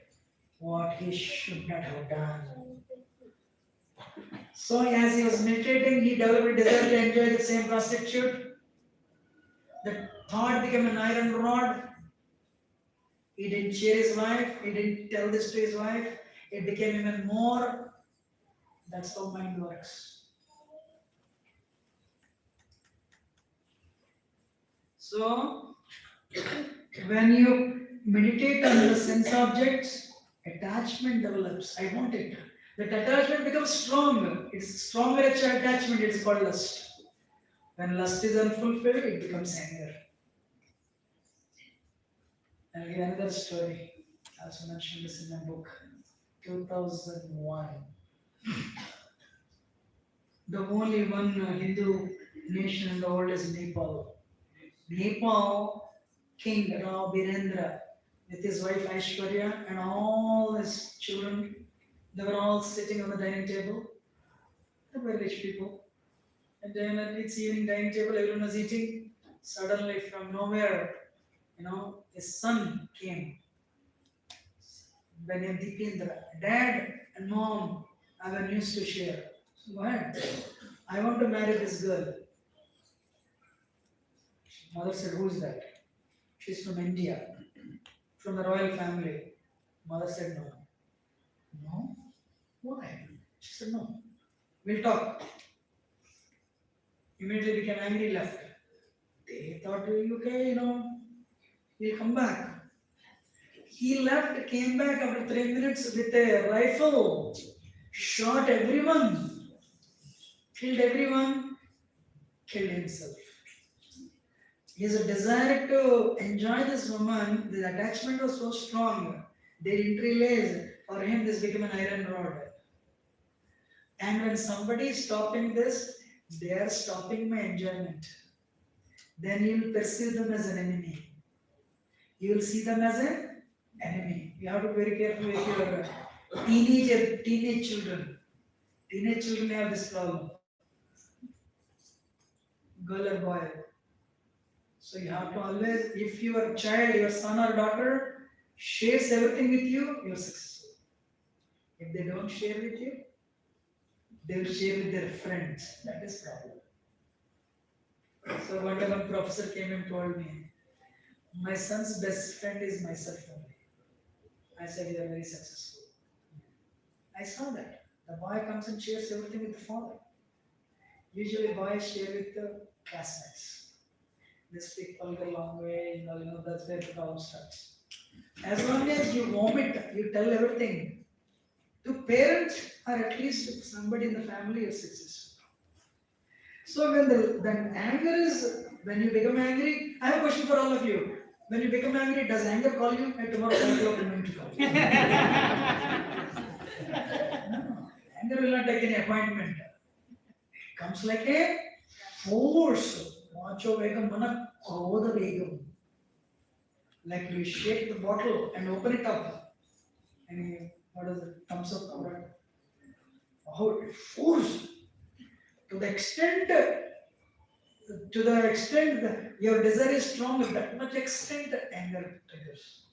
what he should not have done. So as he was meditating, he developed a desire to enjoy the same prostitute. The thought became an iron rod. He didn't cheer his wife, he didn't tell this to his wife. It became even more. That's how mind works. So, when you meditate on the sense objects, attachment develops. I want it. That attachment becomes strong. It's stronger attachment. It's called lust. When lust is unfulfilled, it becomes anger. I'll give another story. I also mentioned this in my book. 2001. The only one Hindu nation in the world is Nepal. Nepal king Rao Birendra with his wife Aishwarya and all his children, they were all sitting on the dining table. They were rich people. And then at its evening dining table, everyone was eating. Suddenly from nowhere, his son came. Dipendra, dad and mom, I have a news to share. So go ahead. I want to marry this girl. Mother said, who is that? She's from India, from the royal family. Mother said, no. No? Why? She said, no. We'll talk. Immediately became angry, left. They thought, okay, we'll come back. He left, came back after 3 minutes with a rifle, shot everyone, killed everyone, killed himself. His desire to enjoy this woman, the attachment was so strong, they didn't realize for him this became an iron rod. And when somebody is stopping this, They are stopping my enjoyment. Then you will perceive them as an enemy. You will see them as an enemy. You have to be very careful with your teenage children. Teenage children have this problem. Girl or boy. So you have to always, if your child, your son or daughter shares everything with you, you're successful. If they don't share with you, they will share with their friends. That is problem. So one time one professor came and told me, my son's best friend is myself only. I said, you are very successful. I saw that. The boy comes and shares everything with the father. Usually boys share with the classmates. They speak vulgar language, that's where the problem starts. As long as you vomit, you tell everything to parents or at least somebody in the family is successful. So when anger is, when you become angry, I have a question for all of you. When you become angry, does anger call you? Hey, tomorrow 5 o'clock I'm going to call you. No, anger will not take any appointment. It comes like a force. Vacho vegam mana krodha vegam. Like you shake the bottle and open it up. And what is it? Thumbs up. Oh, it force. To the extent that your desire is strong, that much extent anger triggers.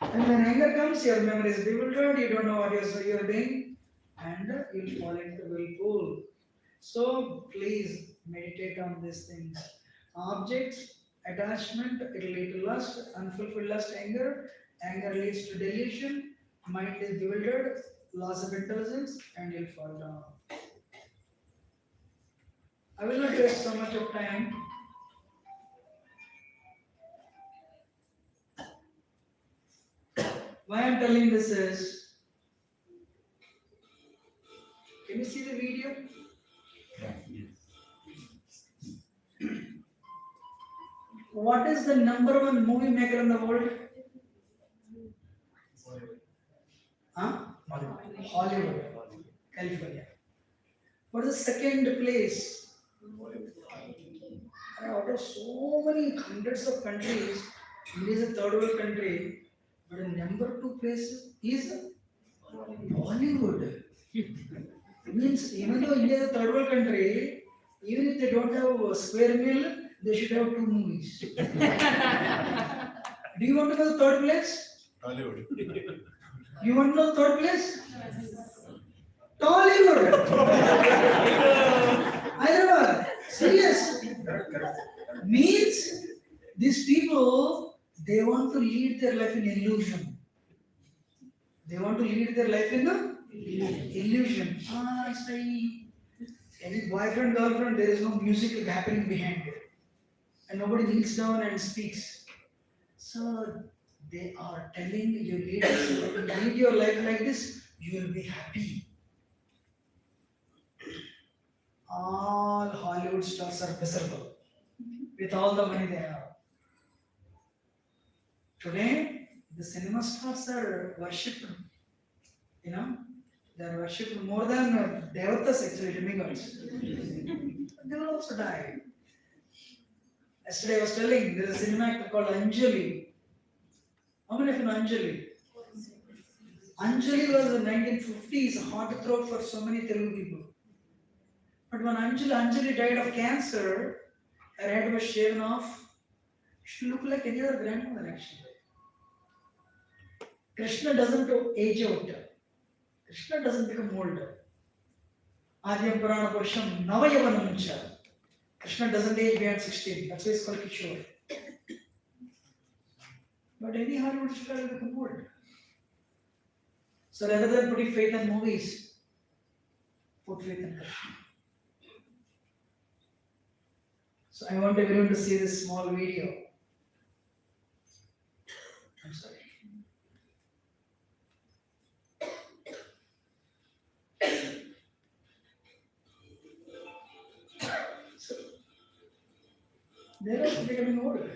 And when anger comes, your memory is bewildered, you don't know what you're doing, and you'll fall into the whirlpool. So please meditate on these things. Objects, attachment, it will lead to lust, unfulfilled lust, anger. Anger leads to delusion, mind is bewildered, loss of intelligence, and you'll fall down. I will not waste so much of time. Why I'm telling this is, can you see the video? What is the number one movie maker in the world? Huh? Hollywood, California. What is the second place? Out of so many hundreds of countries, India is a third world country, but the number two place is Bollywood. Means even though India is a third world country, even if they don't have a square meal, they should have two movies. Do you want to know the third place? Hollywood. You want to know the third place? Tollywood. Hyderabad. Serious. Means these people, they want to lead their life in illusion. They want to lead their life in the illusion. Say, any boyfriend, girlfriend, there is no music happening behind it. And nobody kneels down and speaks. So they are telling you, lead your life like this, you will be happy. All Hollywood stars are miserable with all the money they have. Today, the cinema stars are worshipped. They are worshipped more than devatas, actually, demigods. They will also die. Yesterday I was telling, there is a cinema actor called Anjali. How many of you know Anjali? Anjali was in 1950s a heartthrob for so many Telugu people. But when Anjali died of cancer, her head was shaven off. She looked like any other grandmother actually. Krishna doesn't age out. Krishna doesn't become older. Adyam Purana Purusham Navayavanamcha. Krishna doesn't age beyond 16. That's why it's called Kishore. But any Hollywood star will become old. So rather than putting faith in movies, put faith in Krishna. So I want everyone to see this small video. I'm sorry. So they're also becoming older.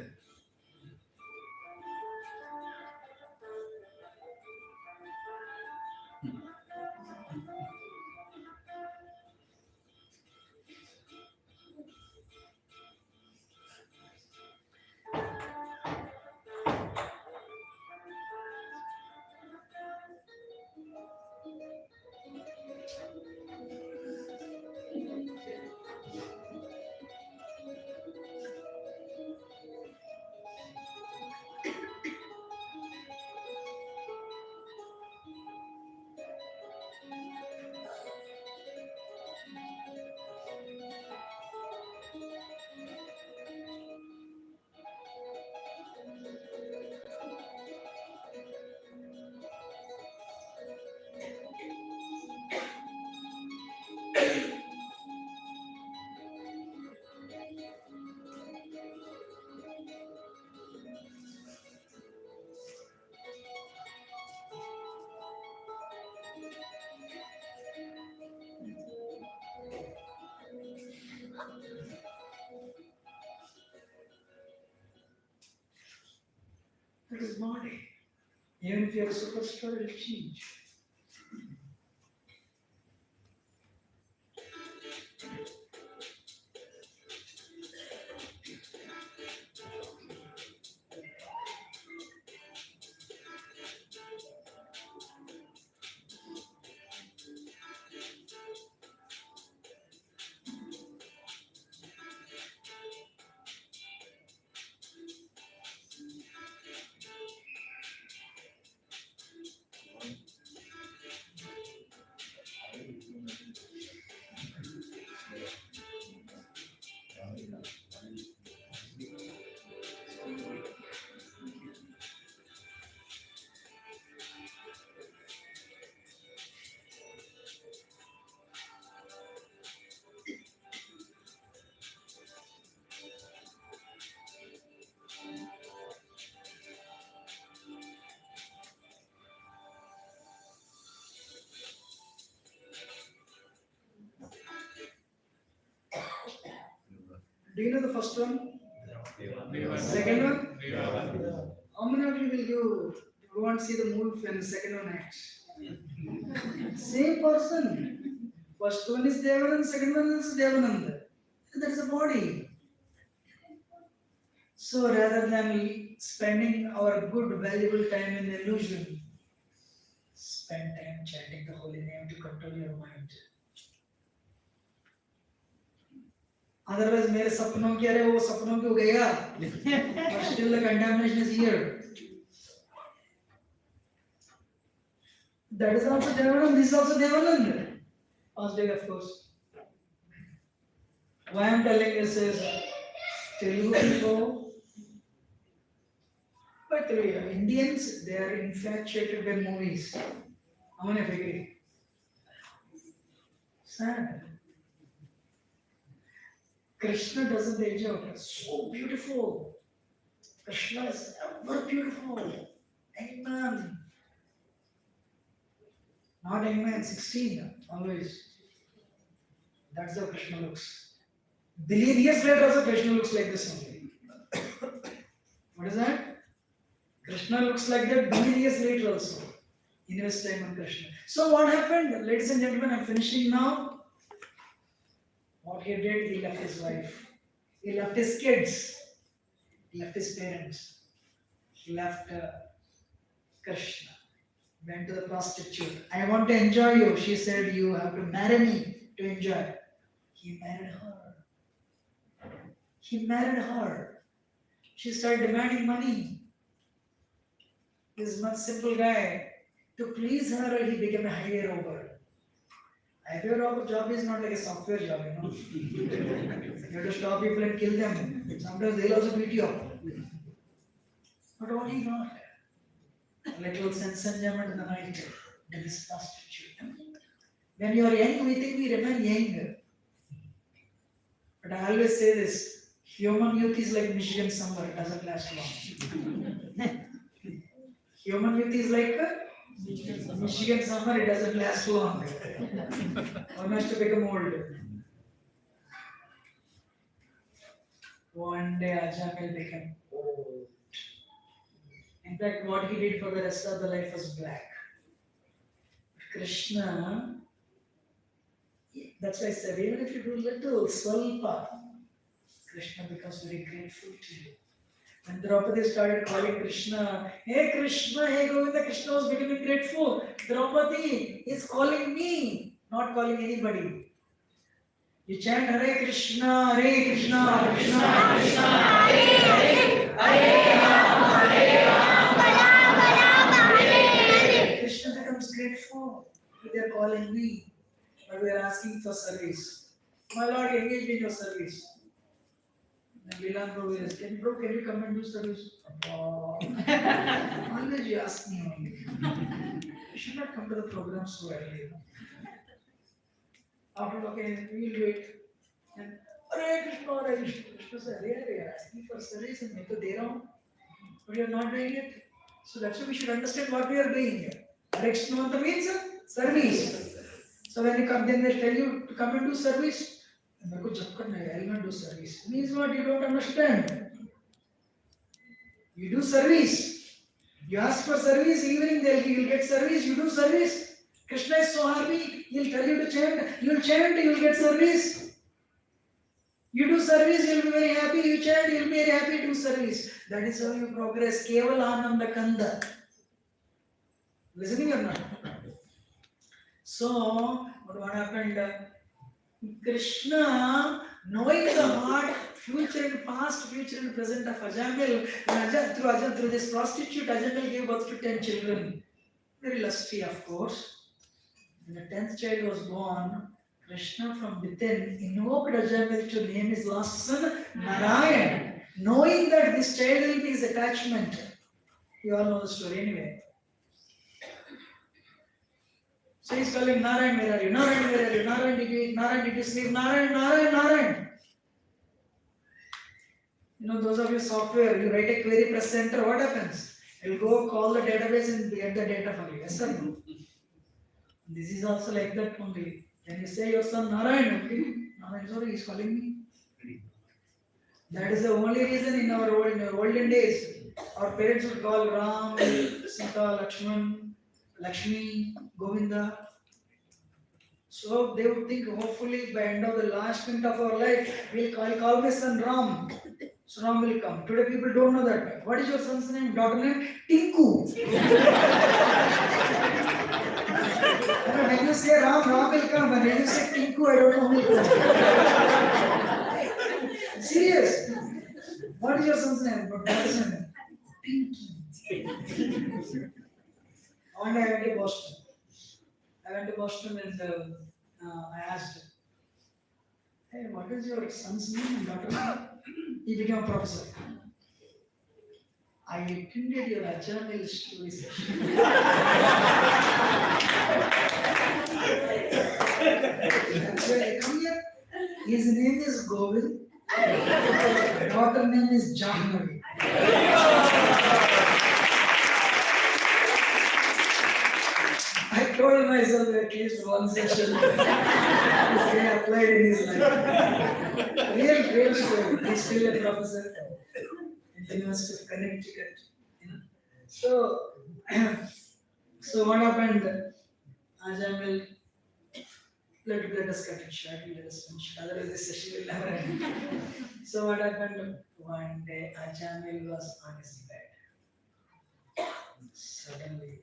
That is body. Even if you are a superstar, it will change. Do you know the first one? Second one? How many of you will go and see the movie when the second one acts? Same person. First one is Devanand, second one is Devanand. That is a body. So rather than spending our good, valuable time in illusion, spend time chanting the holy name to control your mind. Otherwise, मेरे सपनों के अरे वो सपनों क्यों गया? But still the contamination is here. That is also Devanand. This is also Devanand. First day, of course. Why I am telling this is Telugu people. But Indians, they are infatuated by movies. How many of you agree? Sad. Krishna doesn't age out. So beautiful. Krishna is ever beautiful. Young man. Not young man, 16, always. That's how Krishna looks. Billion years later also Krishna looks like this only. What is that? Krishna looks like that billion years later also. Invest time on Krishna. So what happened? Ladies and gentlemen, I'm finishing now. What he did, he left his wife. He left his kids. He left his parents. He left Krishna. Went to the prostitute. I want to enjoy you. She said, you have to marry me to enjoy. He married her. He married her. She started demanding money. This much simple guy. To please her, he became a highway robber. Highway robber job is not like a software job, you know. You have to stop people and kill them. Sometimes they'll also beat you up. But what he got? A little sense enjoyment in the night. That is prostitute. When you are young, we think we remain young. But I always say this, human youth is like Michigan summer, it doesn't last long. Human youth is like Michigan summer, it doesn't last long. One has to become old. One day Ajahn will become old. In fact, what he did for the rest of the life was black. Krishna, that's why I said, even if you do little, swalpa, Krishna becomes very grateful to you. When Draupadi started calling Krishna, hey Govinda, Krishna was becoming grateful. Draupadi is calling me, not calling anybody. You chant Hare Krishna, Krishna Krishna, Hare Hare. Krishna becomes grateful. They are calling me, but we are asking for service. My Lord, engage in your service. And Leela Prabhu is, can you come and do service? Always you ask me only. You should not come to the program so early. After okay, we will wait. And Hare Krishna, Krishna said, Hare, asking for service and make a day round. But you are not doing it. So that's why we should understand what we are doing here. Hare Krishna means service. So when you come, then they tell you to come and do service. I will not do service. Means what? You don't understand. You do service. You ask for service, evening you'll get service, you do service. Krishna is so happy, he'll tell you to chant, you'll get service. You do service, you'll be very happy, you chant, you'll be very happy, do service. That is how you progress. Keval Ananda Kanda. Listening or not? So, what happened? Krishna, knowing the heart, future and past, future and present of Ajamil, through this prostitute, Ajamil gave birth to 10 children. Very lusty, of course. When the 10th child was born, Krishna from within invoked Ajamil to name his last son Narayan, knowing that this child will be his attachment. You all know the story anyway. So he's calling Narayan, where are you? Narayan, where are you? Narayan, did you eat? Narayan, did you sleep? Narayan, Narayan, Narayan. You know, those of you software, you write a query, press enter, what happens? You'll go call the database and get the data for you. Yes or no? This is also like that only. When you say your son Narayan, okay? Narayan, sorry, he's calling me. That is the only reason in our olden days, our parents would call Ram, Sita, Lakshman, Lakshmi, Govinda. So they would think hopefully by end of the last minute of our life, we'll call my son Ram. So Ram will come. Today people don't know that. What is your son's name? Daughter name? Tinku. When you say Ram, Ram will come. When you say Tinku, I don't know who will come. Serious. What is your son's name? Daughter's name? Pinky. One day I went to Boston. And I asked, hey, what is your son's name and daughter's name? He became a professor. I attended your Ajamil story session. That's why I come here. His name is Govind. Daughter name is Jahnavi. I told myself at least one session this guy applied in his life. Real story. He's still a professor at the University of Connecticut. You know? So what happened? Ajamil, let us cut it short, let us finish. Otherwise this session will never end. So what happened? One day Ajamil was on his bed. Suddenly,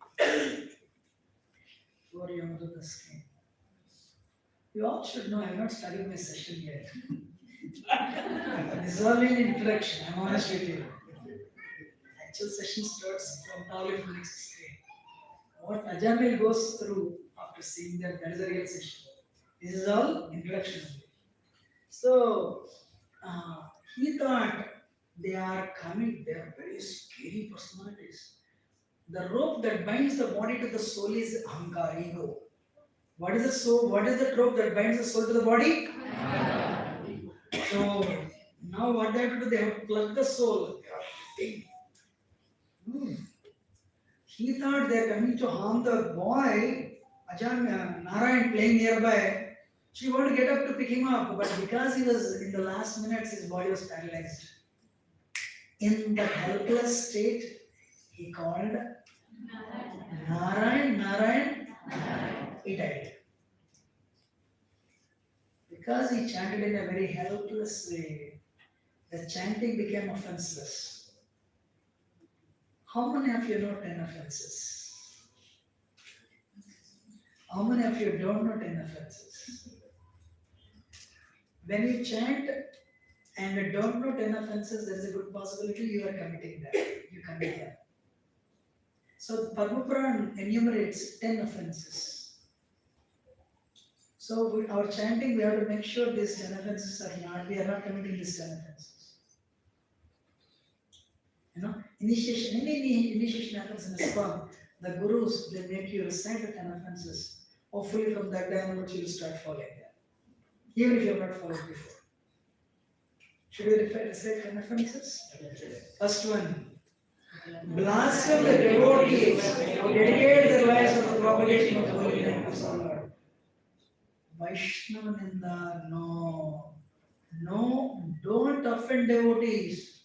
for Yamruda's came. You all should know I have not studied my session yet. This is only an introduction, I'm honest with you. Actual session starts from probably from next day. What Ajamil goes through after seeing that is a real session. This is all introduction. So he thought they are coming, they are very scary personalities. The rope that binds the body to the soul is ahankara, ego. What is the soul? What is the rope that binds the soul to the body? So now what they have to do? They have to plug the soul. He thought they are coming to harm the boy. Narayan playing nearby. She wanted to get up to pick him up, but because he was in the last minutes, his body was paralyzed. In that helpless state, he called Narayan, Narayan, he died. Because he chanted in a very helpless way, the chanting became offenseless. How many of you know 10 offenses? How many of you don't know 10 offenses? When you chant and don't know 10 offenses, there is a good possibility you are committing that. You commit them. So Padma Puran enumerates 10 offenses. So our chanting, we have to make sure these 10 offenses we are not committing these 10 offenses. You know, initiation, any initiation happens in a sperm, the gurus, they make you recite the 10 offenses. Hopefully from that day onwards you will start following them. Even if you have not followed before. Should we recite 10 offenses? First one. Blaspheme the devotees who dedicate their lives to the propagation of the holy name of our Lord. Vaishnava Ninda, no. No, don't offend devotees.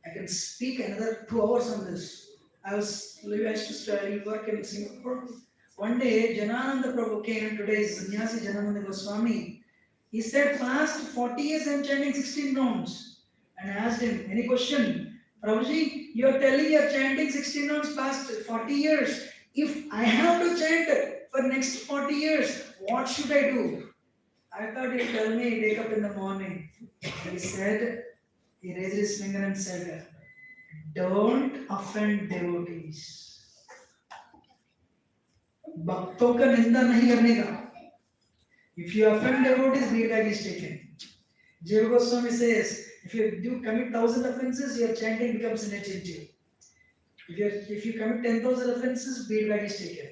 I can speak another 2 hours on this. I used to study, work in Singapore. One day, Janananda Prabhu came, today's sannyasi Janananda Goswami. He said, past 40 years I'm chanting 16 rounds. And I asked him, any question? Prabhuji, you're telling you're chanting 16 rounds past 40 years. If I have to chant for next 40 years, what should I do? I thought he'd tell me, wake up in the morning. He said, he raised his finger and said, don't offend devotees. भक्तों का निंदा नहीं करने का. If you offend devotees, feedback is taken. Jiva Goswami says, if you do commit 1,000 offenses, your chanting becomes inattentive. If you commit 10,000 offenses, feedback is taken.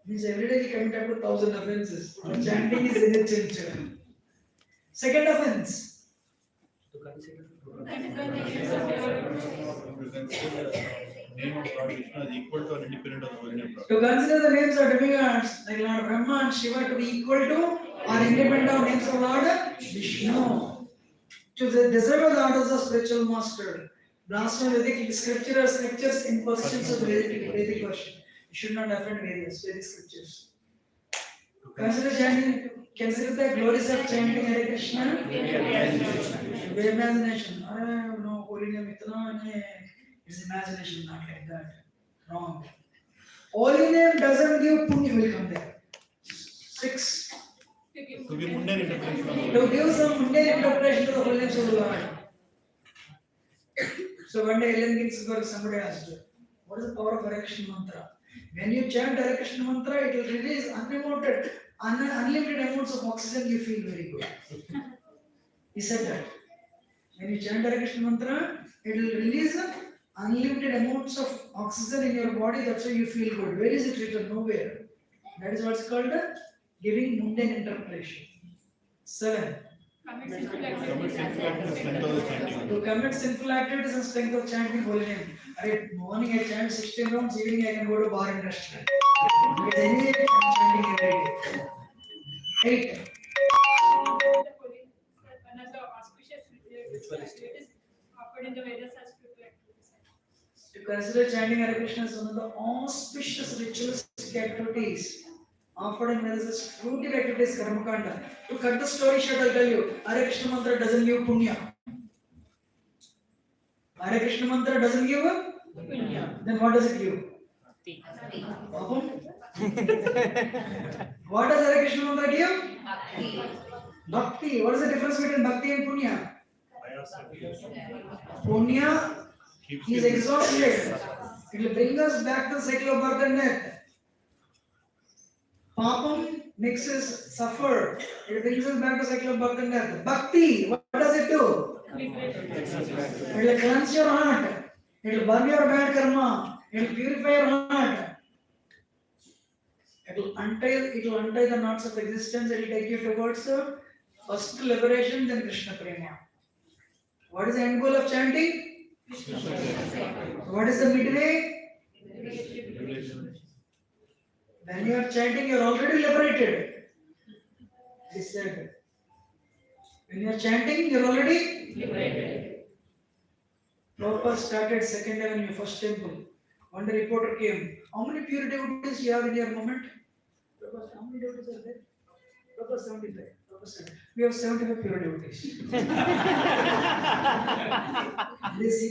Means every day you commit up to 1,000 offenses. Your chanting is inattentive. Second offense. To consider name of Lord Vishnu as equal to or independent of the holy name of To consider the names of demigods like Lord Brahma and Shiva to be equal to or independent of names of Lord Vishnu. To deserve the orders of spiritual master. Blasphemy Vedic scriptures in positions of Vedic version. You should not offend various Vedic scriptures. Consider the glories of chanting Hare Krishna. Imagination. No, holy name it's imagination, not like that. Wrong. Holy name doesn't give punya. Will come there. 6. To give mundane interpretation. To give some mundane interpretation to the holy names of the Lord. So one day Ellen Ginsberg, somebody asked her, what is the power of Hare Krishna mantra? When you chant Hare Krishna mantra, it will release unlimited amounts of oxygen. You feel very good. He said that. When you chant Hare Krishna mantra, it will release unlimited amounts of oxygen in your body. That's why you feel good. Where is it written? Nowhere. That is what's called giving mundane interpretation. 7. To commit sinful activities and strength of chanting holy name. Right, morning I chant 16 rounds, evening I can go to bar and restaurant. Because anyway I'm chanting every day. 8. Another auspicious ritual offered in the Vedas as spiritual activities. To consider chanting Hare Krishna as one of the auspicious ritualistic activities offered in Vedas as fruitive activities, Karmakanda. To cut the story short, I'll tell you, Hare Krishna mantra doesn't give punya. Hare Krishna mantra doesn't give punya. Then what does it give? What does Hare Krishna mantra give? Bhakti. What is the difference between bhakti and punya? Punya is exhausted. It will bring us back to the cycle of birth and death. Papam makes us suffer. It brings us back to the cycle of birth and death. Bhakti, what does it do? It will cleanse your heart. It will burn your bad karma. It will purify your heart. It will untie the knots of existence. It will take you towards first liberation, then Krishna Prema. What is the end goal of chanting? What is the midway? When you are chanting, you are already liberated. He said. When you are chanting, you are already liberated. Prabhupada started Second Avenue, first temple. One day reporter came. How many pure devotees you have in your moment? Prabhupada, how many devotees are there? Prabhupada 75. Prabhupada said, we have 75 pure devotees.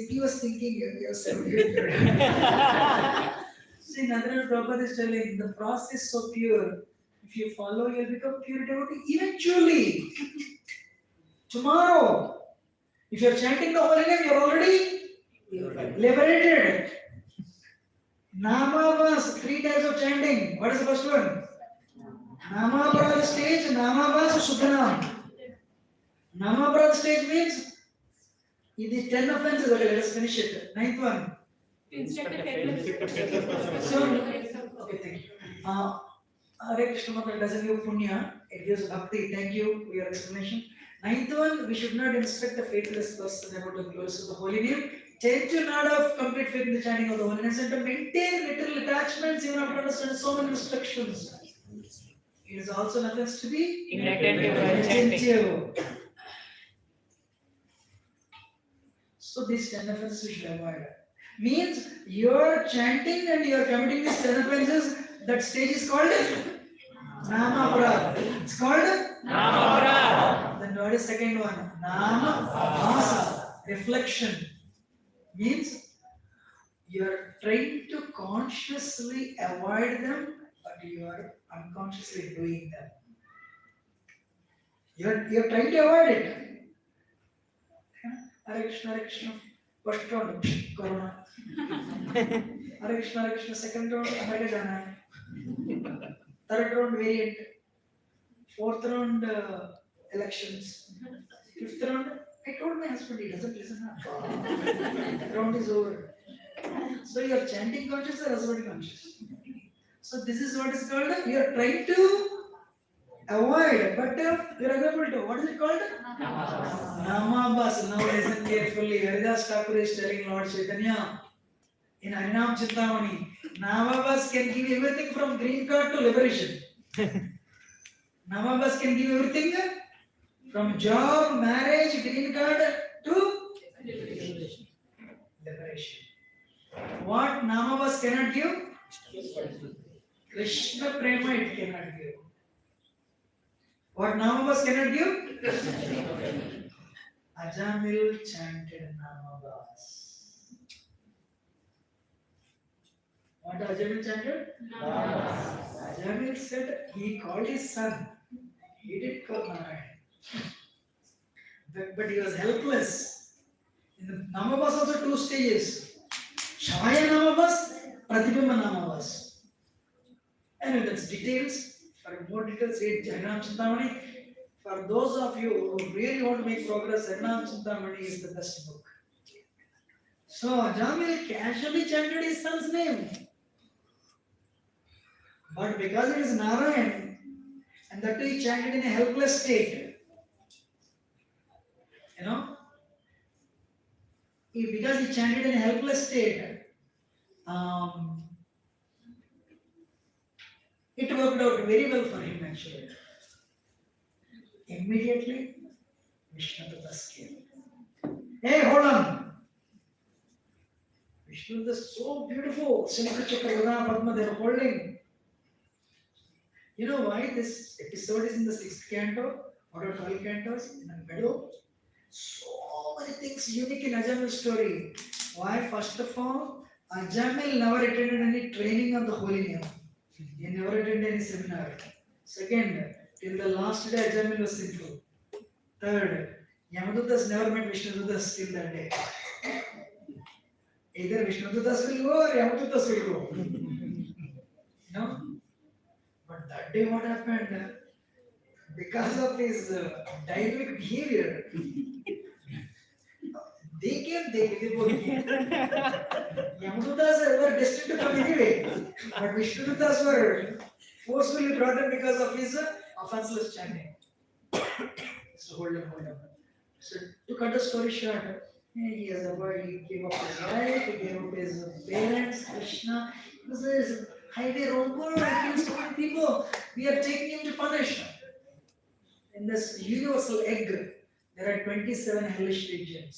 He was thinking, we have 75 pure devotees. See, Nathanath Prabhupada is telling, the process is so pure. If you follow, you will become pure devotee eventually. Tomorrow. If you are chanting the holy name, you are already liberated. Namavas, 3 types of chanting. What is the first one? Namaparad stage, Namavas, Shuddhanam. Namaparad stage means it is 10 offenses. Okay, let us finish it. 9th one. So, okay, thank you. Hare Krishna mantra doesn't give punya, it gives bhakti. Thank you for your explanation. 9th one, we should not instruct the faithless person about the glories of the holy name. Tend to not have complete faith in the chanting of the holy names and to maintain little attachments even after understanding so many instructions. It is also an offense to be inattentive. So these 10 offenses we should avoid. Means you're chanting and you're committing these 10 offenses. That stage is called Nama. It's called Nama. Then what is second one? Nama Bhasa. Reflection. Means you're trying to consciously avoid them, but you are unconsciously doing them. You're trying to avoid it. Hare Krishna, Hare Krishna. First round, Corona. Hare Krishna, Hare Krishna. Second round, Haridana. Third round, variant. Fourth round, elections. Fifth round, I told my husband, he doesn't listen. Round is over. So you are chanting conscious or husband conscious. So this is what is called, you are trying to avoid, but you are unable to. What is it called? Namabhas. Now listen carefully. Haridas Thakur is telling Lord Chaitanya in Harinam Chintamani, Namabhas can give everything from green card to liberation. Namabhas can give everything from job, marriage, green card to liberation. What Namabhas cannot give? Krishna Prema it cannot give. What Namabhas cannot give? Ajamil chanted Namabhas. What Ajamil chanted? Namabhas. Ajamil said he called his son. He did call Narayan. But he was helpless. In the Namabhas also two stages. Chaya Namabhas, Pratibimba Namabhas. Anyway, that's details. For more details, read Harinam Chintamani. For those of you who really want to make progress, Harinam Chintamani is the best book. So, Ajamil casually chanted his son's name. But because it is Narayan, and that too he chanted in a helpless state, because he chanted in a helpless state, it worked out very well for him actually. Immediately, Vishnudutas came. Hey, hold on! Vishnudutas is so beautiful. Sinikha Chakra Gada Padma they are holding. You know why this episode is in the 6th canto? Out of 12 cantos in the middle? So many things unique in Ajamil's story. Why? First of all, Ajamil never attended any training on the holy name. He never attended any seminar. Second, till the last day Ajamil was sinful. Third, Yamadutas never met Vishnudutas till that day. Either Vishnudutas will go or Yamadutas will go. But that day what happened? Because of his dynamic behavior, they both came. Yamadutas were destined to come anyway, but Vishnudutas were forcefully brought in because of his offenseless chanting. So hold on. So to cut the story short, he has he gave up his wife, he gave up his parents, Krishna. This is highway robber, he killed so many people. We are taking him to punish. In this universal egg, there are 27 hellish regions.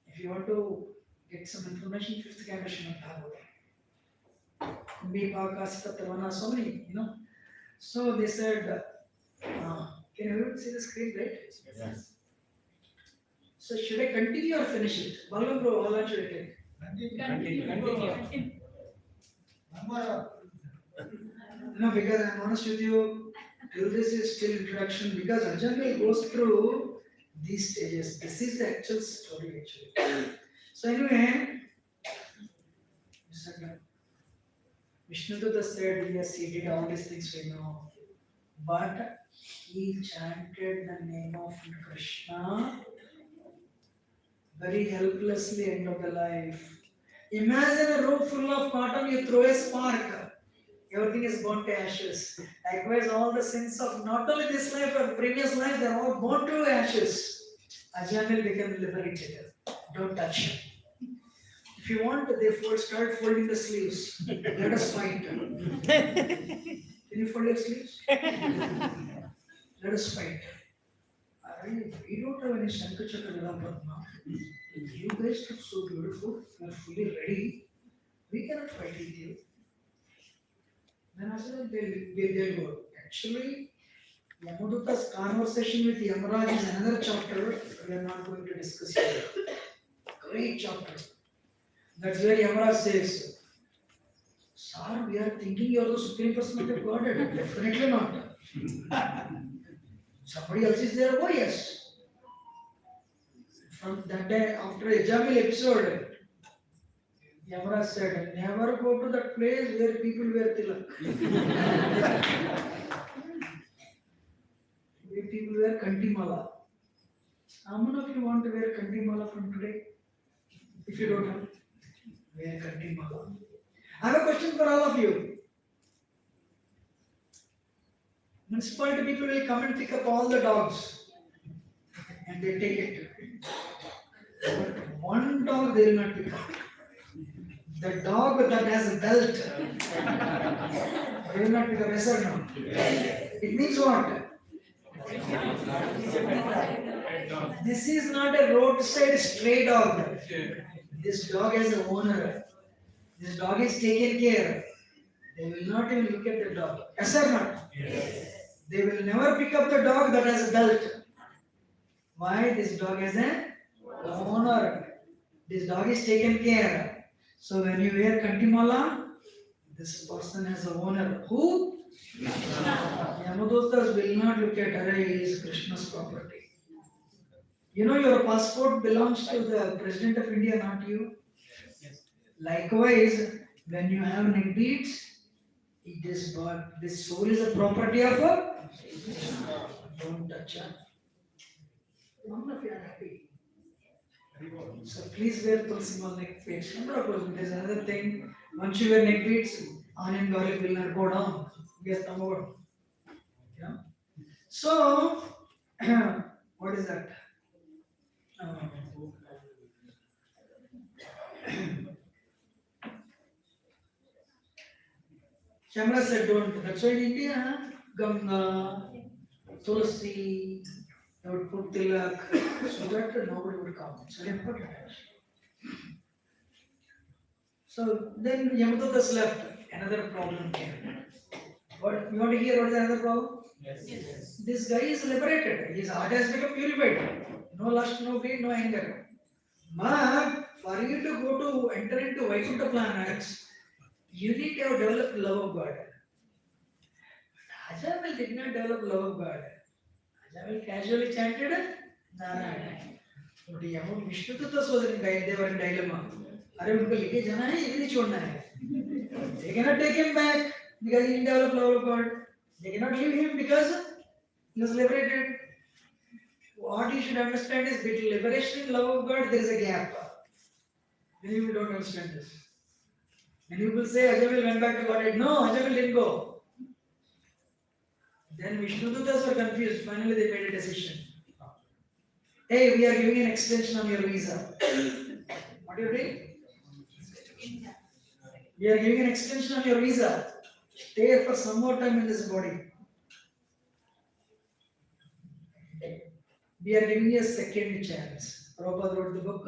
If you want to get some information, 5th canto Srimad Bhagavatam. So many, So they said, can you see the screen, right? Yes. So should I continue or finish it? Balaram bro, how long should I take? Continue. No, because I'm honest with you, till this is still introduction, because Ajamil goes through these stages. This is the actual story actually. So anyway, Vishnuduta said, yes, he did all these things we know. But he chanted the name of Krishna very helplessly end of the life. Imagine a room full of cotton, you throw a spark, everything is burnt to ashes. Likewise, all the sins of not only this life but previous life, they are all burnt to ashes. Ajamil became liberated. Don't touch him. If you want, they start folding the sleeves. Let us fight. Can you fold your sleeves? Let us fight. We don't have any Shankachakra Padma. You guys look so beautiful. You are fully ready. We cannot fight with you. Then I said, they'll go. Actually, Yamaduta's conversation with Yamaraj is another chapter we are not going to discuss here. Great chapter. That's where Yamaraj says, Sir, we are thinking you are the Supreme Personality of Godhead. Definitely not. Somebody else is there? Oh, yes. From that day, after a Jamil episode, Yamaraj said, never go to that place where people wear tilak. Where people wear kantimala. How many of you want to wear kantimala from today? If you don't have, wear kantimala. I have a question for all of you. Municipality people will come and pick up all the dogs and they take it. But one dog they will not pick up. The dog that has a belt, they will not pick up. Yes or no? It means what? This is not a roadside stray dog. This dog has an owner. This dog is taken care. They will not even look at the dog. Yes or not? They will never pick up the dog that has a belt. Why? This dog has an owner. This dog is taken care. So when you wear kantimala, this person has an owner. Who? Yamadotas will not look at, Hare, he is Krishna's property. You know your passport belongs to the President of India, not you. Likewise, when you have neck beads, it is but this soul is a property of a. Don't touch her. None of you are happy. So please wear small neck beads. There's another thing. Once you wear neck beads, onion garlic will not go down. Get them over. Yeah. So, what is that? Shamla said don't. That's why in India, Ganga, Tulsi, they would put tilak so that nobody would come. It's very important. So then Yamadotas left. Another problem came. What you want to hear? What is another problem? Yes. This guy is liberated. His heart has become purified. No lust, no greed, no anger. But for you to go to enter into Vaikuntha planets, you need to have developed love of God. But Ajamil did not develop love of God. Ajamil casually chanted Narayana. But Vishnudutas was in they were in dilemma. Are you going to jana hai? Ye chhodna hai. They cannot take him back because he didn't develop love of God. They cannot leave him because he was liberated. What you should understand is between liberation and love of God, there is a gap. Many people don't understand this. Many people say Ajamil went back to God. No, Ajamil didn't go. Then Vishnudutas were confused. Finally, they made a decision. Hey, we are giving an extension on your visa. What are you doing? We are giving an extension on your visa. Stay for some more time in this body. We are giving you a second chance. Prabhupada wrote the book,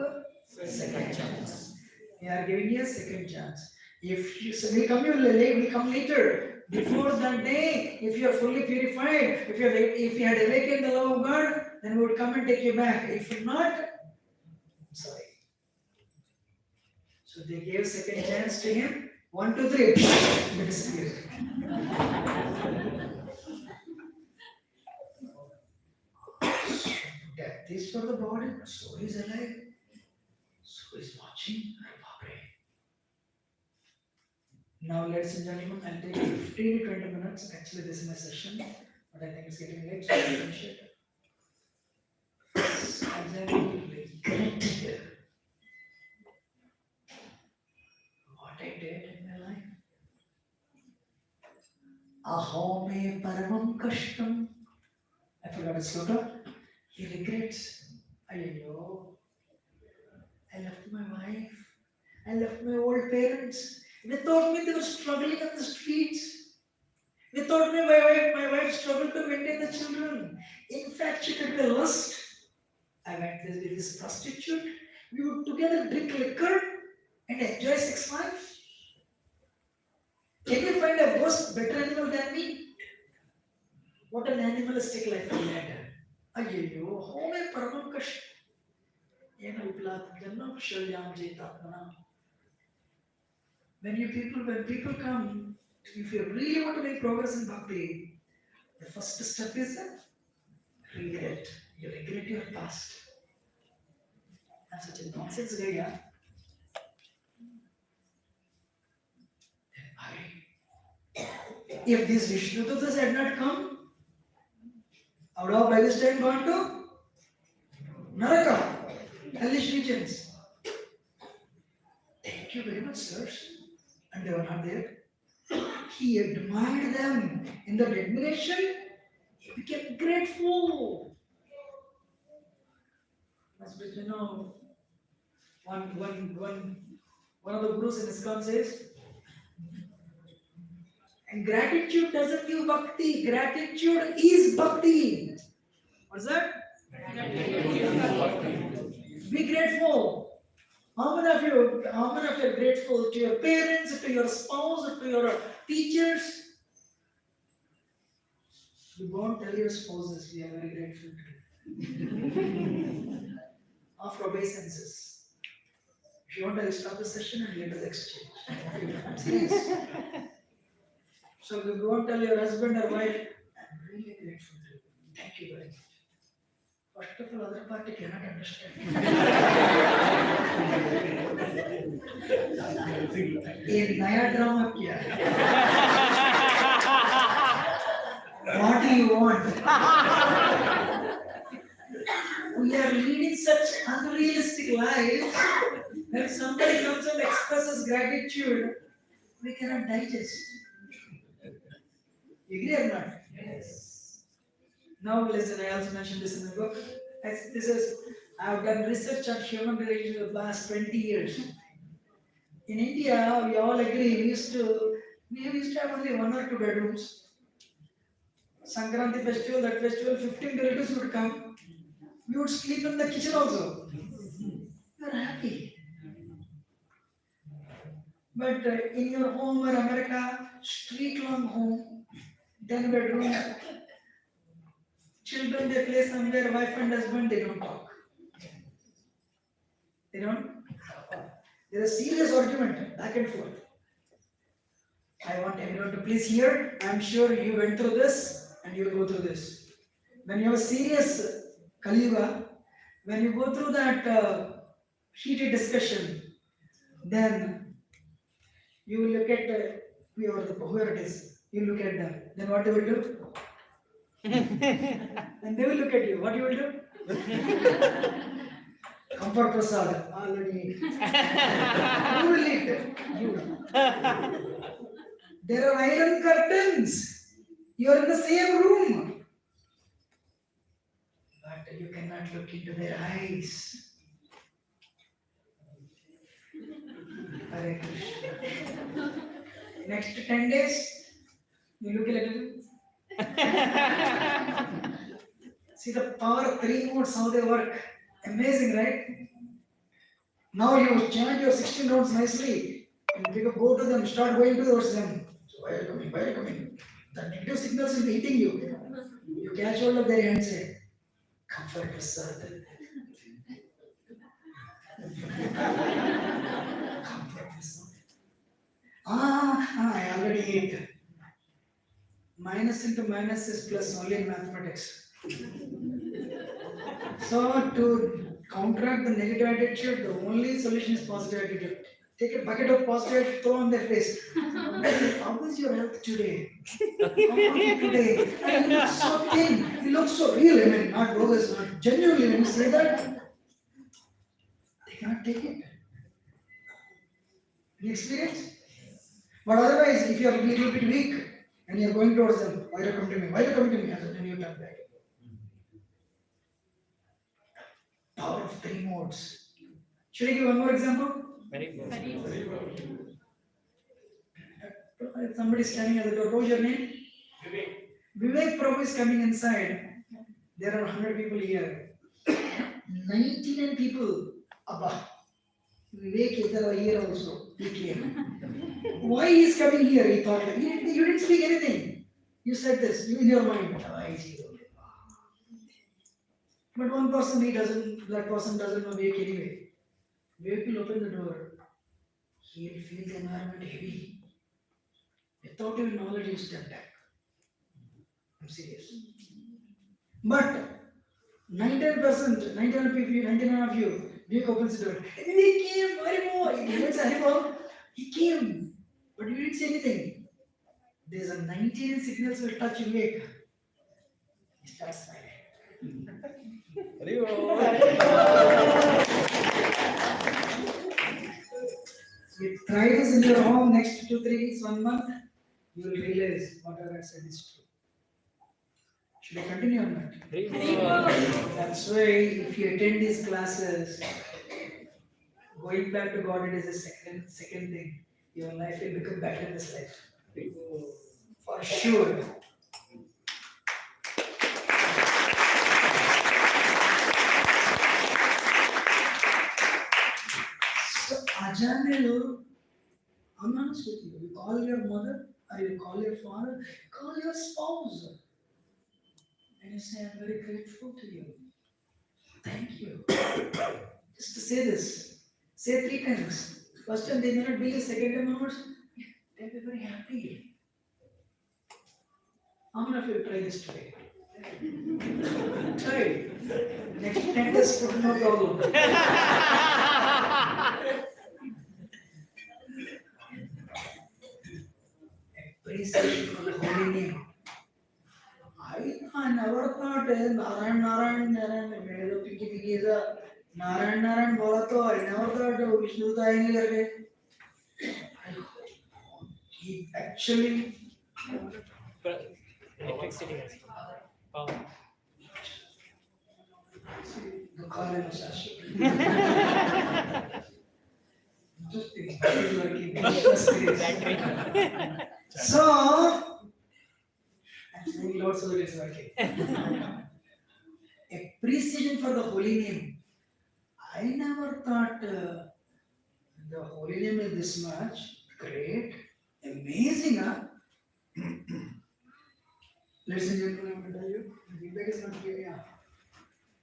Second Chance. We are giving you a second chance. If you we come later. Before that day, if you are fully purified, if you had awakened the love of God, then we would come and take you back. If not, sorry. So they gave second chance to him. 1, 2, 3. He disappeared. Death is for the body, soul is alive. Soul is watching. Now, ladies and gentlemen, I'll take 15 to 20 minutes. Actually, this is my session, but I think it's getting late, so I'll finish it. What I did in my life. Aho me paramam kashtam. I forgot his sloka. He regrets. Ayyo. I left my wife. I left my old parents. Without me, they were struggling on the streets. Without me, my wife struggled to maintain the children. Infatuated with lust. I went with this prostitute. We would together drink liquor and enjoy sex life. Can you find a worse, better animal than me? What an animalistic life we led. Ayyo, home paramam kash. Yena viplat janna shalyam jetatmana. When people come, if you really want to make progress in bhakti, the first step is regret. You regret your past. I'm such a nonsense guy, yeah. If these Vishnudutas had not come, I would have by this time gone to Naraka, hellish regions. Thank you very much, sirs. And they were not there. He admired them. In the admiration, he became grateful. But you know, one of the gurus in ISKCON says, and gratitude doesn't give bhakti, gratitude is bhakti. What's that? Be grateful. How many of you are grateful to your parents, to your spouse, or to your teachers? You won't tell your spouses we are very grateful to. After obeisances. If you want to stop the session and let us exchange. I'm serious. So you go and tell your husband or wife, I'm really grateful to you. Thank you very much. First of all, other party cannot understand. ये नया drama क्या है? What do you want? We are leading such unrealistic lives. When somebody comes and expresses gratitude, we cannot digest. You agree or not? Yes. Now listen, I also mentioned this in the book. I have done research on human relations for the last 20 years. In India, we all agree we used to have only 1 or 2 bedrooms. Sankranti festival, that festival, 15 relatives would come. We would sleep in the kitchen also. We are happy. But in your home or America, street-long home, 10 bedroom, children they play somewhere, wife and husband they don't talk. They don't. There's a serious argument back and forth. I want everyone to please hear. I'm sure you went through this and you'll go through this. When you have a serious Kali Yuga, when you go through that heated discussion, then you will look at whoever it is. You look at them. Then what they will do? And they will look at you. What you will do? Comfort prasad. Already. Who will eat? You. There are iron curtains. You are in the same room. But you cannot look into their eyes. Hare Krishna. Next 10 days, you look a little. See the power of 3 modes, how they work. Amazing, right? Now you chant your 16 notes nicely. And you go to them, start going towards them. So why are you coming? Why are you coming? The negative signals will be hitting you. You catch hold of their hand and say, comfort prasad. Comfort prasad. I already ate. Minus into minus is plus only in mathematics. So to counteract the negative attitude, the only solution is positive attitude. Take a bucket of positive attitude, throw on their face. How is your health today? How are you today? You look so thin. You look so real. I mean, not bogus, not genuinely. When you say that, they cannot take it. Any experience? But otherwise, if you are a little bit weak and you are going towards them, why do you come to me? Why do you come to me? And then you turn back. Power of 3 modes. Should I give one more example? Very good. Somebody standing at the door. What's your name? Vivek Prabhu is coming inside. There are 100 people here. 99 people. Abba. Vivek is here also. He came. Why he is coming here? He thought, you didn't speak anything. You said this in your mind. But one person, that person doesn't know Vivek anyway. Vivek will open the door. He will feel the environment heavy. Without even knowledge, you step back. I'm serious. But 99%, 99 people, 99 of you, Vivek opens the door. Vivek came, Harimo. He came, but you didn't say anything. There's a 99 signals will touch Vivek. He starts smiling. If try this in your home next 2-3 weeks, 1 month, you will realize whatever I said is true. Should I continue or not? That's why if you attend these classes, going back to God, it is a second thing. Your life will become better in this life. For sure. So, Ajanelu, I'm honest with you. You call your mother or you call your father, call your spouse. And you say, I'm very grateful to you. Thank you. Just to say this. Say 3 times. First time they may not believe, second time onwards, they'll be very happy. How many of you try this today? Try it. Next 10 days, no problem. Appreciation for the holy name. I never thought Narayan, मेरे तो पिकी ऐसा Narayan बोला तो I never thought Vishnu तो आएंगे करके. He actually electricity has power. So, I'm saying Lord so that it's working. Appreciation for the holy name. I never thought the holy name is this much. Great. Amazing, huh? Ladies and gentlemen, I want to tell you, the feedback is not clear. Yeah.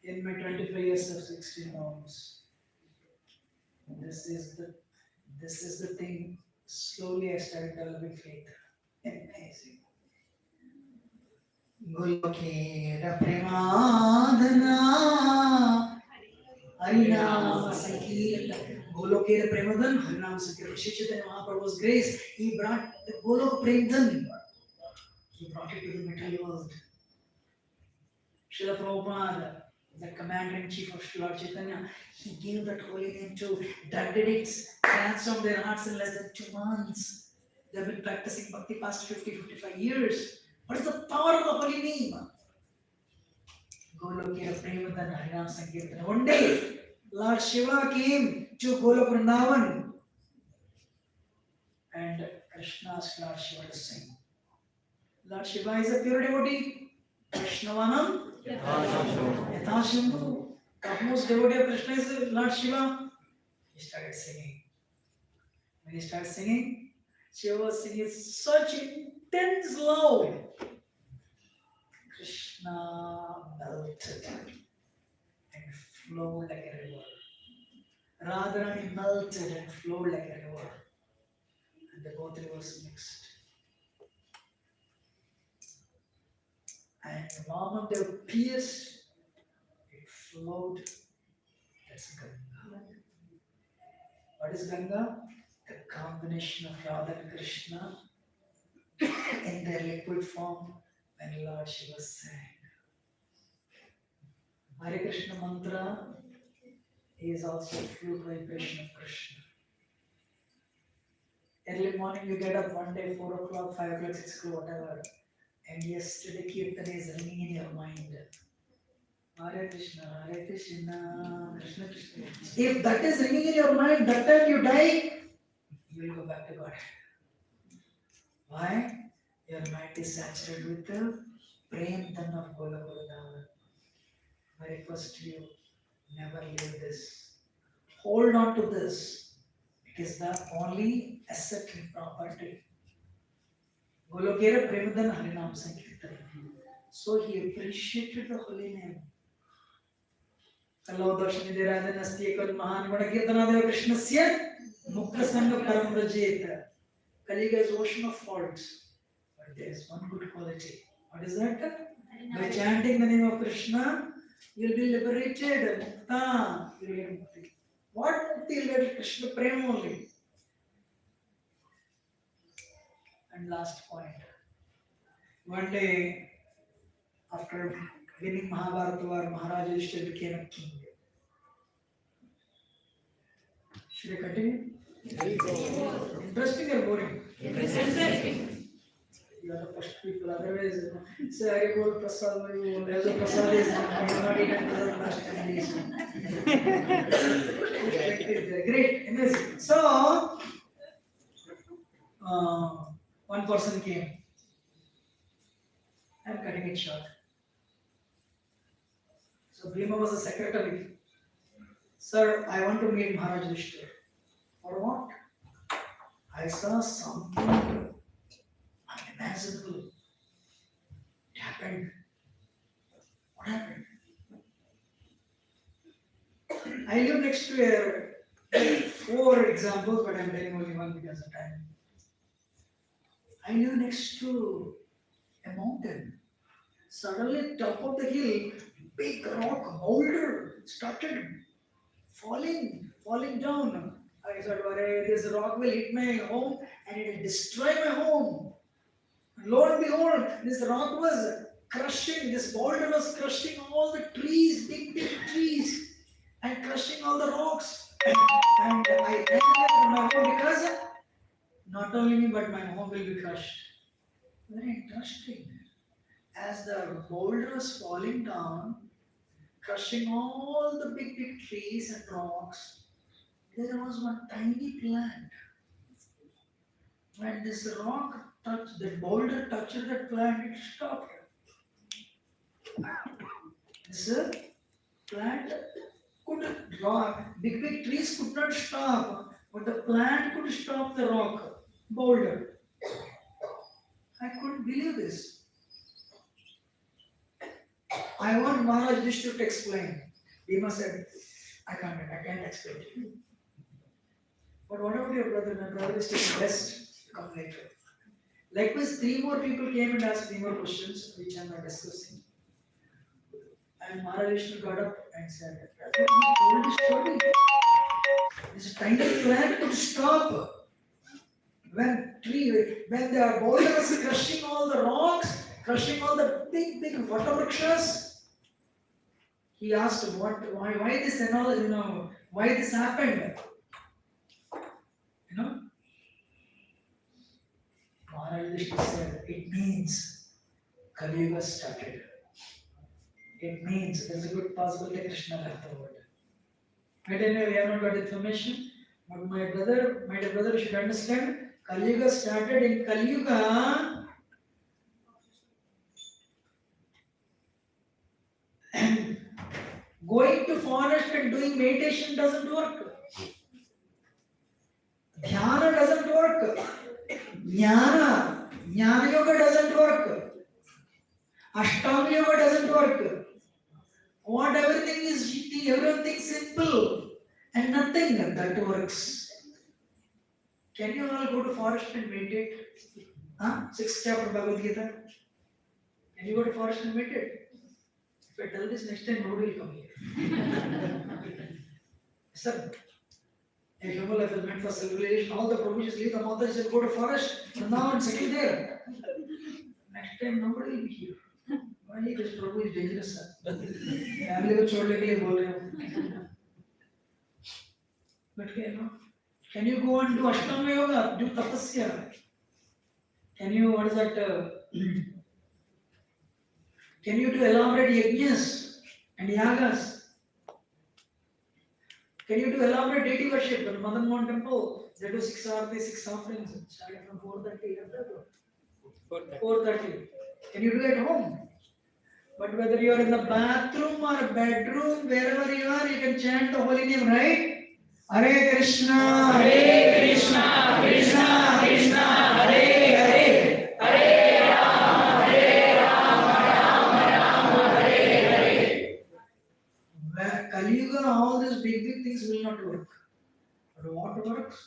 In my 25 years of 16 hours, this is the thing. Slowly I started developing faith. Amazing. Golokera Premadana Harinam Sankirtan. Golokera Premadana Harinam Sankirtan. Shri Chaitanya Mahaprabhu's grace, he brought the Golok Premadana. He brought it to the material world. Srila Prabhupada, the commander-in-chief of Lord Chaitanya, he gave that holy name to drug addicts, transformed their hearts in less than 2 months. They have been practicing bhakti past 50-55 years. What is the power of the holy name? Golokera Premadana Harinam Sankirtan. One day, Lord Shiva came to Golok Vrindavan and Krishna asked Lord Shiva to sing. Lord Shiva is a pure devotee. Krishnavanam Yathashambhu. Topmost devotee of Krishna is Lord Shiva. He started singing. When he started singing, Shiva was singing such intense love. Krishna melted and flowed like a river. Radharani melted and flowed like a river. And the both rivers mixed. And the moment they were pierced, it flowed. That's Ganga. What is Ganga? The combination of Radha and Krishna in their liquid form when Lord Shiva sang. Hare Krishna mantra is also flute vibration of Krishna. Early morning you get up one day, 4 o'clock, 5 o'clock, 6 o'clock, whatever. And yesterday Kirtan is ringing in your mind. Hare Krishna, Krishna Krishna. If that is ringing in your mind, that time you die, you will go back to God. Why? Your mind is saturated with the Prem Dhan of Gola Gola. I request you, never leave this. Hold on to this. It is the only asset and property. Golokera Premadhan Harinam Sankirtan. So he appreciated the holy name. Hello, Darshani Derajan Astiyakal Mahan Vadakirtanadeva Krishna Sya Mukta Sangha Param Rajeta. Kaliga is ocean of faults. But there is one good quality. What is that? By chanting the name of Krishna, you will be liberated. Mukta. You will get mukti. What mukti you will get? Krishna Prem only. And last point. One day, after winning Mahabharata war, Maharaj Yudhishthira became a king. Should I continue? Interesting or boring? Interesting. You are the first people, otherwise, say I go to Prasad, you will have the Prasad is not eaten for the last 10 days. Great, amazing. So, one person came. I'm cutting it short. So Bhima was a secretary. Sir, I want to meet Maharaj Yudhishthira. For what? I saw something unimaginable. It happened. What happened? I live next to four examples, but I'm telling only one because of time. I live next to a mountain. Suddenly, top of the hill, big rock boulder started falling down. I said, this rock will hit my home and it will destroy my home. Lo and behold, this rock was crushing, this boulder was crushing all the trees, big trees, and crushing all the rocks. And I ran away from my home because not only me, but my home will be crushed. Very interesting. As the boulder was falling down, crushing all the big trees and rocks, there was one tiny plant. When this rock touched, the boulder touched that plant, it stopped. This plant could rock, big trees could not stop, but the plant could stop the rock, boulder. I couldn't believe this. I want Maharaj Yudhishthira to explain. Bhima said, I can't explain to you. But what about your brother? My brother is taking rest. Come later. Likewise, 3 more people came and asked 3 more questions, which I am not discussing. And Maharaj Yudhishthira got up and said, Brother, you told this story. This tiny plant could stop. When the boulder was crushing all the rocks, crushing all the big Vatavrakshas, he asked why this and all, why this happened. Maharaj Yudhishthira said, it means Kali Yuga started. It means there's a good possibility Krishna left the world. But anyway, we have not got information. But my dear brother should understand, Kali Yuga started in Kali Yuga. And going to forest and doing meditation doesn't work. Dhyana doesn't work. Jnana Yoga doesn't work. Ashtanga Yoga doesn't work. What everything simple and nothing that works. Can you all go to forest and meditate? 6th chapter Bhagavad Gita. Can you go to forest and meditate? If I tell this next time, nobody will come here. Sir, a human life is meant for civilization. All the Prabhuji leave the mountains and go to forest. And now and settle there. Next time, nobody will be here. Why? This Prabhu is dangerous, sir. Family को छोड़ने के लिए बोल रहे हो. But can you go and do Ashtanga Yoga? Do tapasya? Can you, what is that? Can you do elaborate yajnas and yagas? Can you do elaborate deity worship? In Madan Mohan temple, they do 6 offerings, starting from 4:30. 4:30. Can you do at home? But whether you are in the bathroom or bedroom, wherever you are, you can chant the holy name, right? Hare Krishna, Hare Krishna, Krishna Krishna, Hare Hare, Hare Rama, Hare Rama, Rama Rama, Hare Hare. Where Kali Yuga, all these big things will not work. But what works?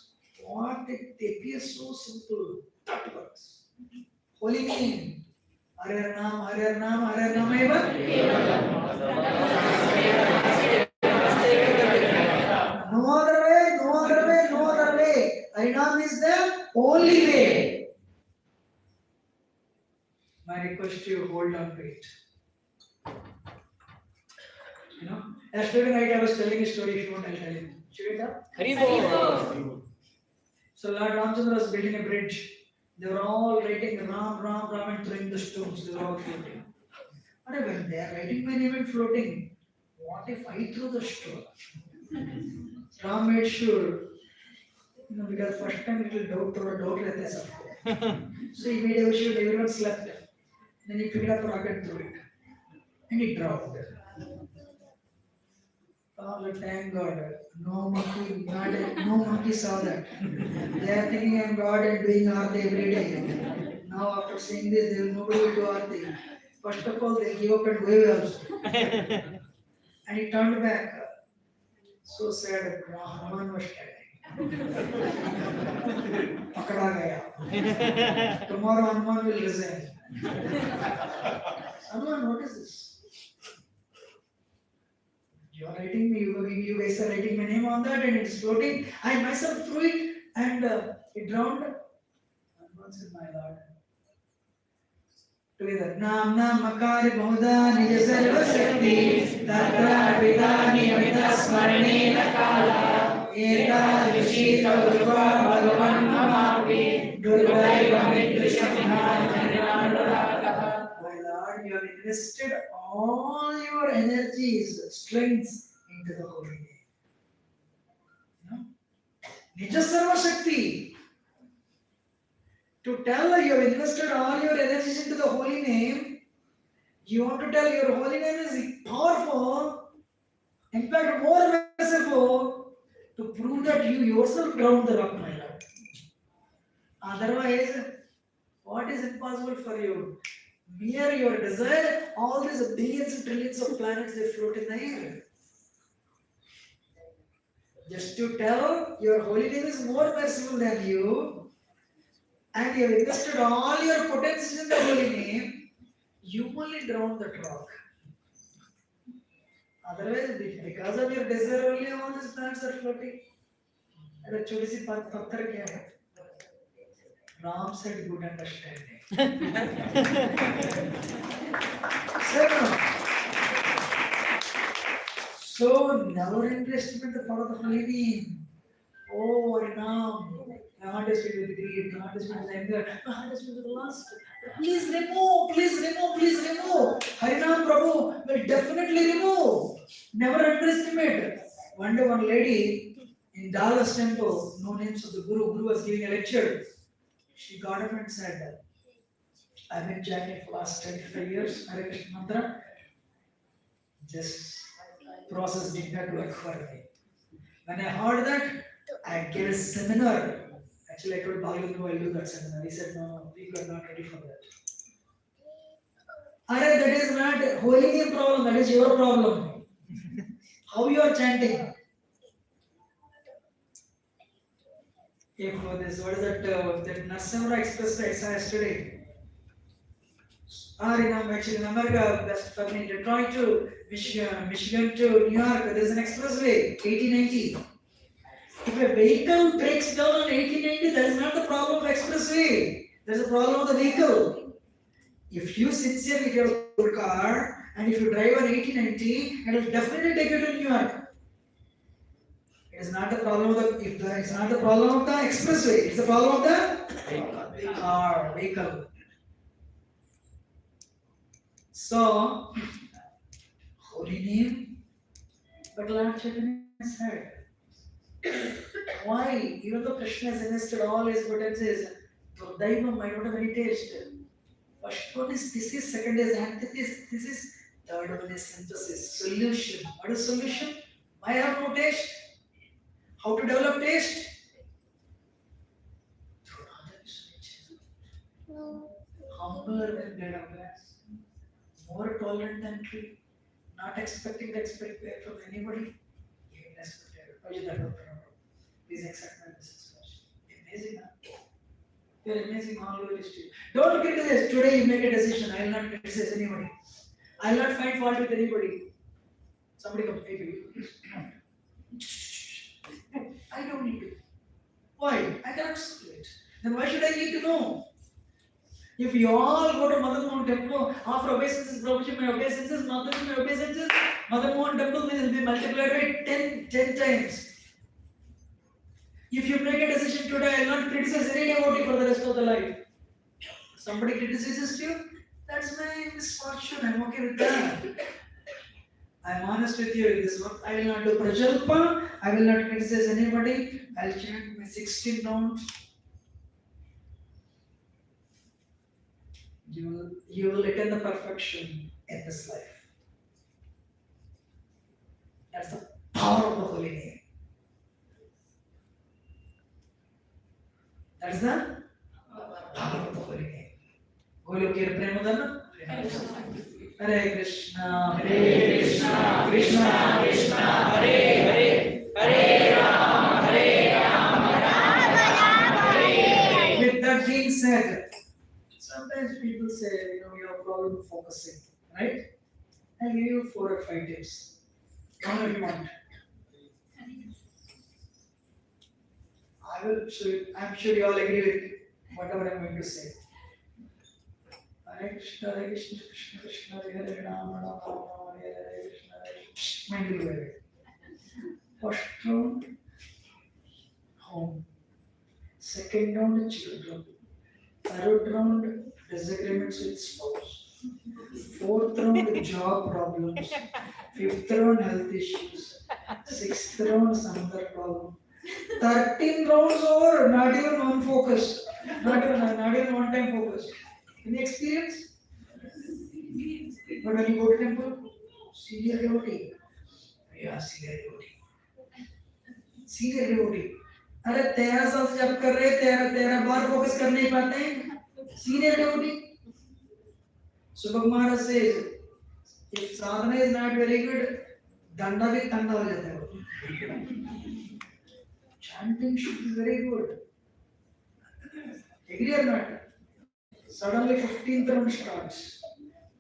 What it appears so simple, that works. Holy name. Hare Nam, Hare Nam, Hare Nam, no other way, no other way, no other way. Harinam is the only way. My request to you, hold on to it. You know, yesterday night I was telling a story. If you want, I'll tell you. Should I tell? Haribo. So Lord Ramchandra was building a bridge. They were all writing Ram, Ram, Ram and throwing the stones. They were all floating. But when they are writing my name and floating, what if I threw the stone? Ram made sure, because first time it will doubt रहता है सबको. So he made sure everyone slept. Then he picked up a rock and threw it. And it dropped. Oh, thank God. No monkey saw that. They are thinking I am God and doing Aarti every day. Now after seeing this, nobody will do Aarti. First of all, they give up and go away also. And he turned back. So sad. Hanuman was standing. Pakada gaya. Tomorrow Hanuman will resign. Hanuman, what is this? You are writing me, you guys are writing my name on that and it's floating. I myself threw it and it drowned. Hanuman said, my Lord. Together. Nam Nam Makari Bhuda Nija Sarva Shakti Tatra Vidani Amita Smarane Nakala Eta Vishita Durva Bhagavan Namavi Durvaiva Mitrishakha Jananuragaha. My Lord, you have invested all your energies, strengths into the holy name. Nija Sarva Shakti. To tell you have invested all your energies into the holy name, you want to tell your holy name is powerful, in fact more merciful, to prove that you yourself drowned the rock, my Lord. Otherwise, what is impossible for you? Mere your desire, all these billions and trillions of planets, they float in the air. Just to tell your holy name is more merciful than you, and you have invested all your potencies in the holy name, you only drown that rock. Otherwise, because of your desire only, all these plants are floating. And a छोटी सी पत्थर क्या है? Ram said good understanding. So never underestimate the power of the holy name. Oh, Ram. My heart is filled with greed, my heart is filled with anger, my heart is filled with lust. Please remove, please remove, please remove. Harinam Prabhu will definitely remove. Never underestimate. One day one lady in Dallas temple, no names of the Guru was giving a lecture. She got up and said, I've been chanting for the last 25 years, Hare Krishna mantra. This process did not work for me. When I heard that, I gave a seminar. Actually, I told Bhagavan, I'll do that seminar. He said, no, people are not ready for that. Arey, that is not holy name problem, that is your problem. How you are chanting? If this, what is that, that Narsamara Express I saw yesterday. Actually in America, that's for me, Detroit to Michigan to New York, there's an expressway, 1890. If a vehicle breaks down on 1890, that is not the problem of expressway. There's a problem of the vehicle. If you sit with your car and if you drive on 1890, it will definitely take you to New York. It is not the problem of it's not the problem of the expressway. It's the problem of the car, vehicle. So, holy name, but Lord Chaitanya said, why? Even though Krishna has invested all his potencies, Daivam, I don't have any taste. First one is this is, second is antithesis, this is Third one is synthesis, solution. What is solution? Why have no taste? How to develop taste? Through knowledge. Humbler than blade of grass, more tolerant than tree, not expecting to expect back from anybody. Giving respect to everybody. Please accept my business question. Amazing, huh? You're amazing always. Don't criticize. Today you make a decision. I will not criticize anybody. I will not find fault with anybody. Somebody comes, hey, baby. I don't need to. Why? I cannot do it. Then why should I need to know? If you all go to Mother Mohan Temple, after obeisances, Prabhuji may obeisances, Mataji may obeisances, Mother Mohan Temple will be multiplied by 10 times. If you make a decision today, I will not criticize any devotee for the rest of the life. Somebody criticizes you, that's my misfortune. I'm okay with that. I'm honest with you in this work. I will not do prajalpa. I will not criticize anybody. I'll chant my 16 rounds. You will attain the perfection in this life. That's the power of the holy name. That is the power of the holy name. Golokir Premadana. Hare Krishna, Krishna Krishna, Hare Hare, Hare Rama, Rama Hare. With that being said, sometimes people say, you have problem focusing, right? I'll give you 4 or 5 tips. How many you want? I'm sure you all agree with whatever I'm going to say. Hare Krishna, Krishna Krishna, Hare Rama, Rama Hare Krishna, mind will vary. First round, home. Second round, children. Third round, disagreements with spouse. Fourth round, job problems. Fifth round, health issues. Sixth round, some other problem. 13 rounds over, not even one focus. Not even one time focus. Any experience? But when you go to temple, senior devotee. Yeah, senior devotee. Senior devotee. अरे 13 साल से जब कर रहे 13 बार focus कर नहीं पाते हैं सीनियर डिवोटी सुबह महाराज से if sadhana is not very good danda भी तंगा हो जाता है chanting should be very good agree or not suddenly 15th round starts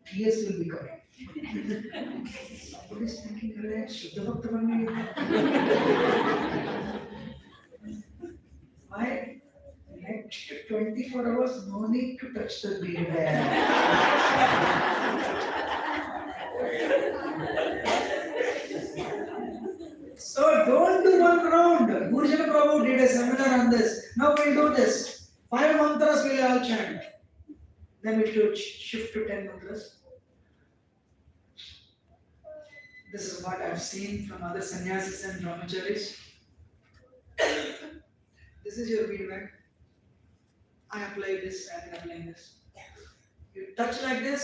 tears will be coming somebody is thinking अरे शुद्ध भक्त बन गए Why? Next 24 hours, no need to touch the bead there. So don't do one round. Gurujana Prabhu did a seminar on this. Now we'll do this. 5 mantras we'll all chant. Then we'll shift to 10 mantras. This is what I've seen from other sannyasis and brahmacharis. This is your feedback. I apply this and apply this. You touch like this.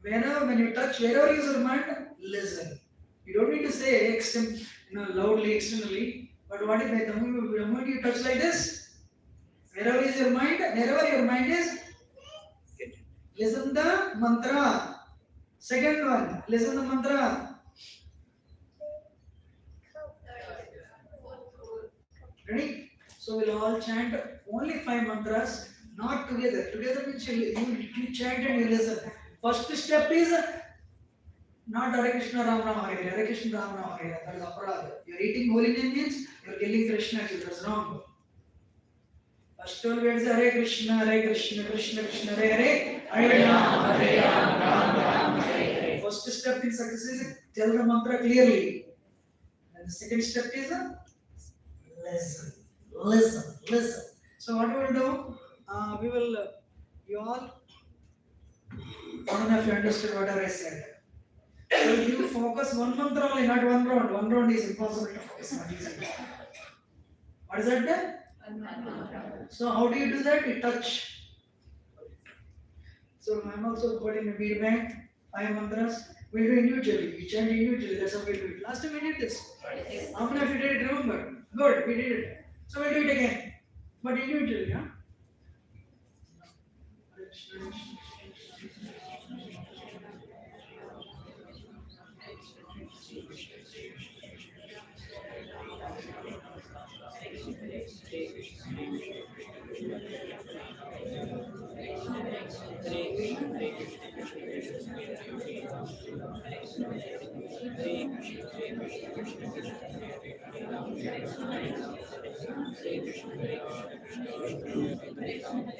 When you touch, wherever is your mind, listen. You don't need to say loudly externally. But what if the moment you touch like this, wherever is your mind, wherever your mind is, listen the mantra. Second one, listen the mantra. Ready? So we'll all chant only 5 mantras, not together. Together means you chant and you listen. First step is not Hare Krishna Ram Ram Hare Hare, Hare Krishna Ram Ram Hare Hare. That is aparadha. You're eating holy name means you're killing Krishna. That's wrong. First one words Hare Krishna, Krishna Krishna, Hare Hare, Hare Rama, Ram Ram, Hare Hare. First step in success is tell the mantra clearly. And the second step is listen. So what we will do? You all, I don't know if you understood whatever I said. So you focus one mantra only, not one round. One round is impossible to focus. Not easy. What is that then? So how do you do that? You touch. So I'm also putting a feedback, 5 mantras. We'll do individually. You chant individually. That's how we do it. Last time we did this. How many of you did it? Remember? Good. We did it. So we'll do it again. But individually, huh?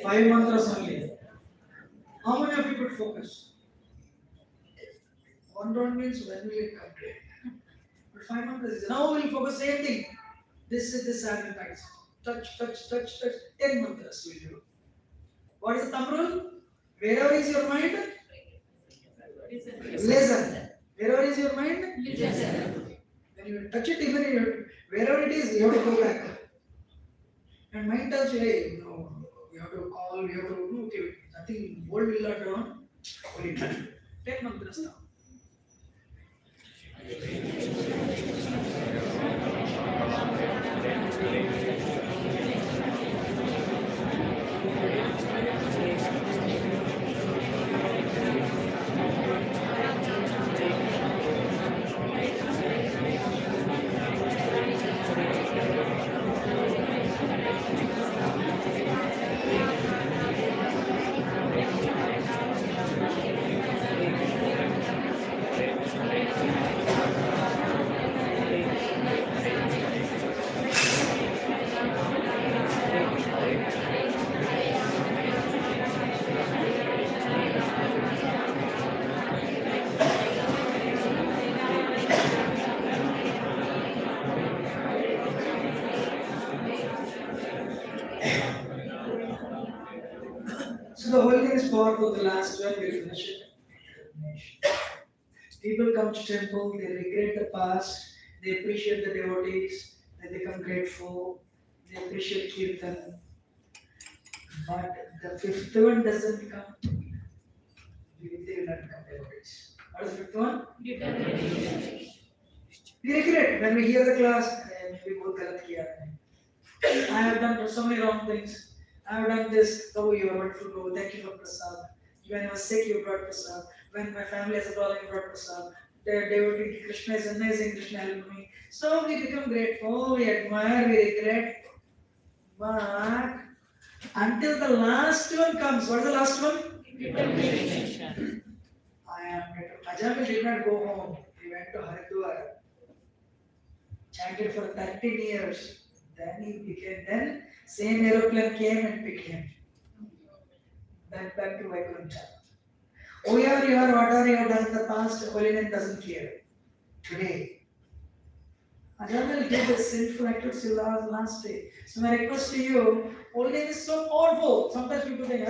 5 mantras only. How many of you could focus? One round means when will it complete? But 5 mantras is now we'll focus same thing. This is this advertise. Touch, touch, touch, touch. 10 mantras we do. What is the thumb rule? Wherever is your mind, listen. Wherever is your mind, listen. When you touch it, even wherever it is, you have to go back. And mind tells you, hey, no, you have to call, you have to, okay, nothing, world will not down, only touch. 10 mantras now. So the whole thing is powerful. The last one will finish it. People come to temple, they regret the past, they appreciate the devotees, they become grateful, they appreciate kirtan. But the fifth one doesn't come. They will not come devotees. What is the fifth one? We regret when we hear the class, maybe both galat kiya. I have done so many wrong things. I have done this. Oh, you are wonderful. Go. Thank you for prasad. When I was sick, you brought prasad. When my family has a problem, you brought prasad. The devotee Krishna is amazing. Krishna helped me. So we become grateful. We admire. We regret. But until the last one comes, what is the last one? I am grateful. Ajamil did not go home. He went to Haridwar. Chanted for 13 years. Then he became. Then same aeroplane came and picked him. Went back to Vaikuntha. Whoever you are, whatever you have done in the past, holiness doesn't care. Today, Ajamil did the sinful activity last day. So my request to you, holiness is so powerful. Sometimes people think,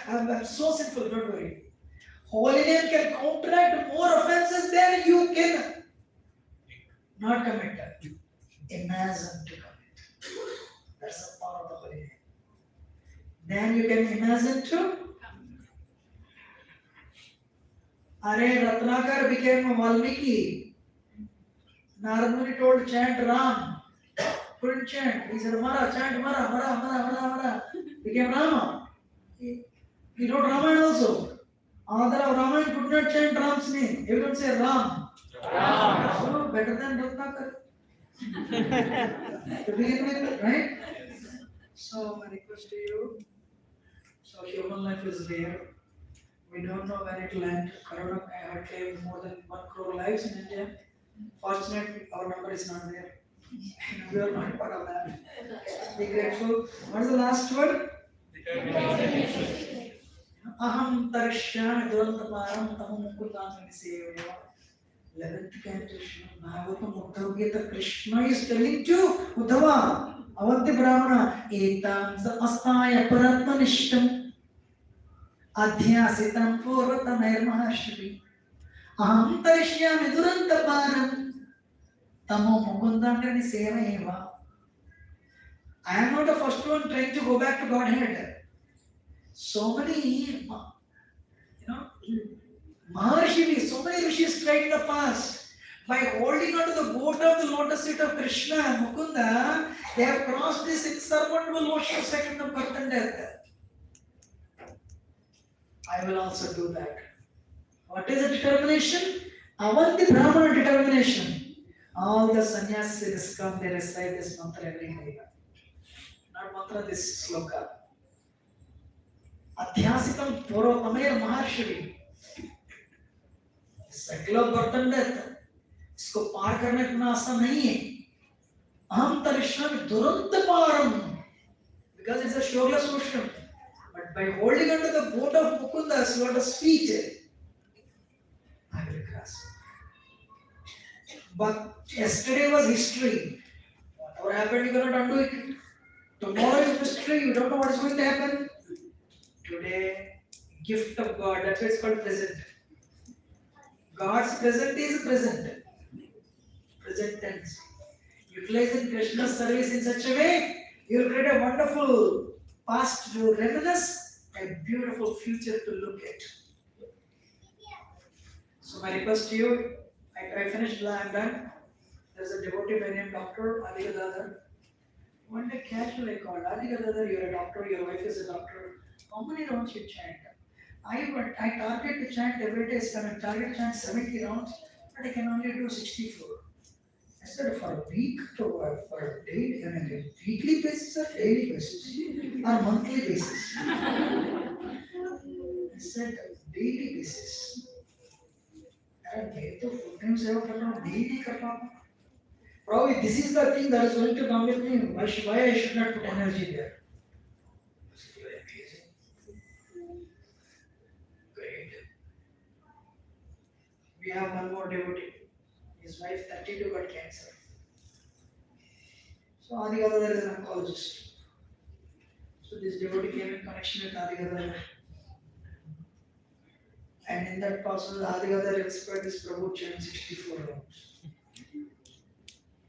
I'm so sinful, don't worry. Holiness can counteract more offenses than you can not commit. Imagine to commit. That's the power of the holy name. Then you can imagine too. Are Ratnakar became a Valmiki. Narad Muni told chant Ram. Couldn't chant. He said Mara, chant Mara, Mara, Mara, Mara, Mara. Became Rama. He wrote Ramayana also. Author of Ramayana could not chant Ram's name. Everyone say Ram. Ram. So better than Ratnakar. To begin with, right? So my request to you, so human life is there. We don't know when it will end. Corona had claimed more than 1 crore lives in India. Fortunately, our number is not there. We are not part of that. Be grateful. What is the last word? Aham tarishyami durantaparam tamam mukundam nisevaya. 11th canto Bhagavatam Uddhava Gita. Krishna is telling to Uddhava, Avanti Brahmana, Etam Astaya Paratmanishtam Adhyasitam Purvatamair Mahashri Aham Tarishyami Durantaparam Tamo Mukundam Nisevayeva. I am not the first one trying to go back to Godhead. So many, Maharshi, so many rishis tried in the past. By holding on to the boat of the lotus feet of Krishna and Mukunda, they have crossed this insurmountable ocean of second of birth and death. I will also do that. What is the determination? Avanti Brahmana determination. All the sannyasis come, they recite this mantra every day. Not mantra, this sloka. Adhyasitam Puravatamaya Maharshi. Cycle of birth and death. इसको पार करना इतना आसान नहीं है अहम तरिष्यामि दुरंत पारम because it's a shoreless ocean but by holding onto the boat of Mukunda's lotus feet I will cross. But yesterday was history. Whatever happened you cannot undo it. Tomorrow is mystery, you don't know what is going to happen. Today, gift of God, that's why it's called present. God's present is present. Present tense. Utilizing Krishna's service in such a way, you will create a wonderful past to reminisce, a beautiful future to look at. So my request to you, I finished, I'm done. There's a devotee by name Dr. Adhika Dadar. One day casually I called, Adhika Dadar, you're a doctor, your wife is a doctor. How many rounds you chant? I target to chant every day, so I target to chant 70 rounds, but I can only do 64. I said for a week, for a day, I mean, weekly basis or daily basis, or monthly basis. I said daily basis. And full time seva karna daily karna. Probably this is the thing that is going to come with me. Why I should not put energy there? Great. We have one more devotee. His wife 32 got cancer. So Adigadadar is an oncologist. So this devotee came in connection with Adigadadar. And in that process, Adigadadar inspired this Prabhu chant 64 rounds.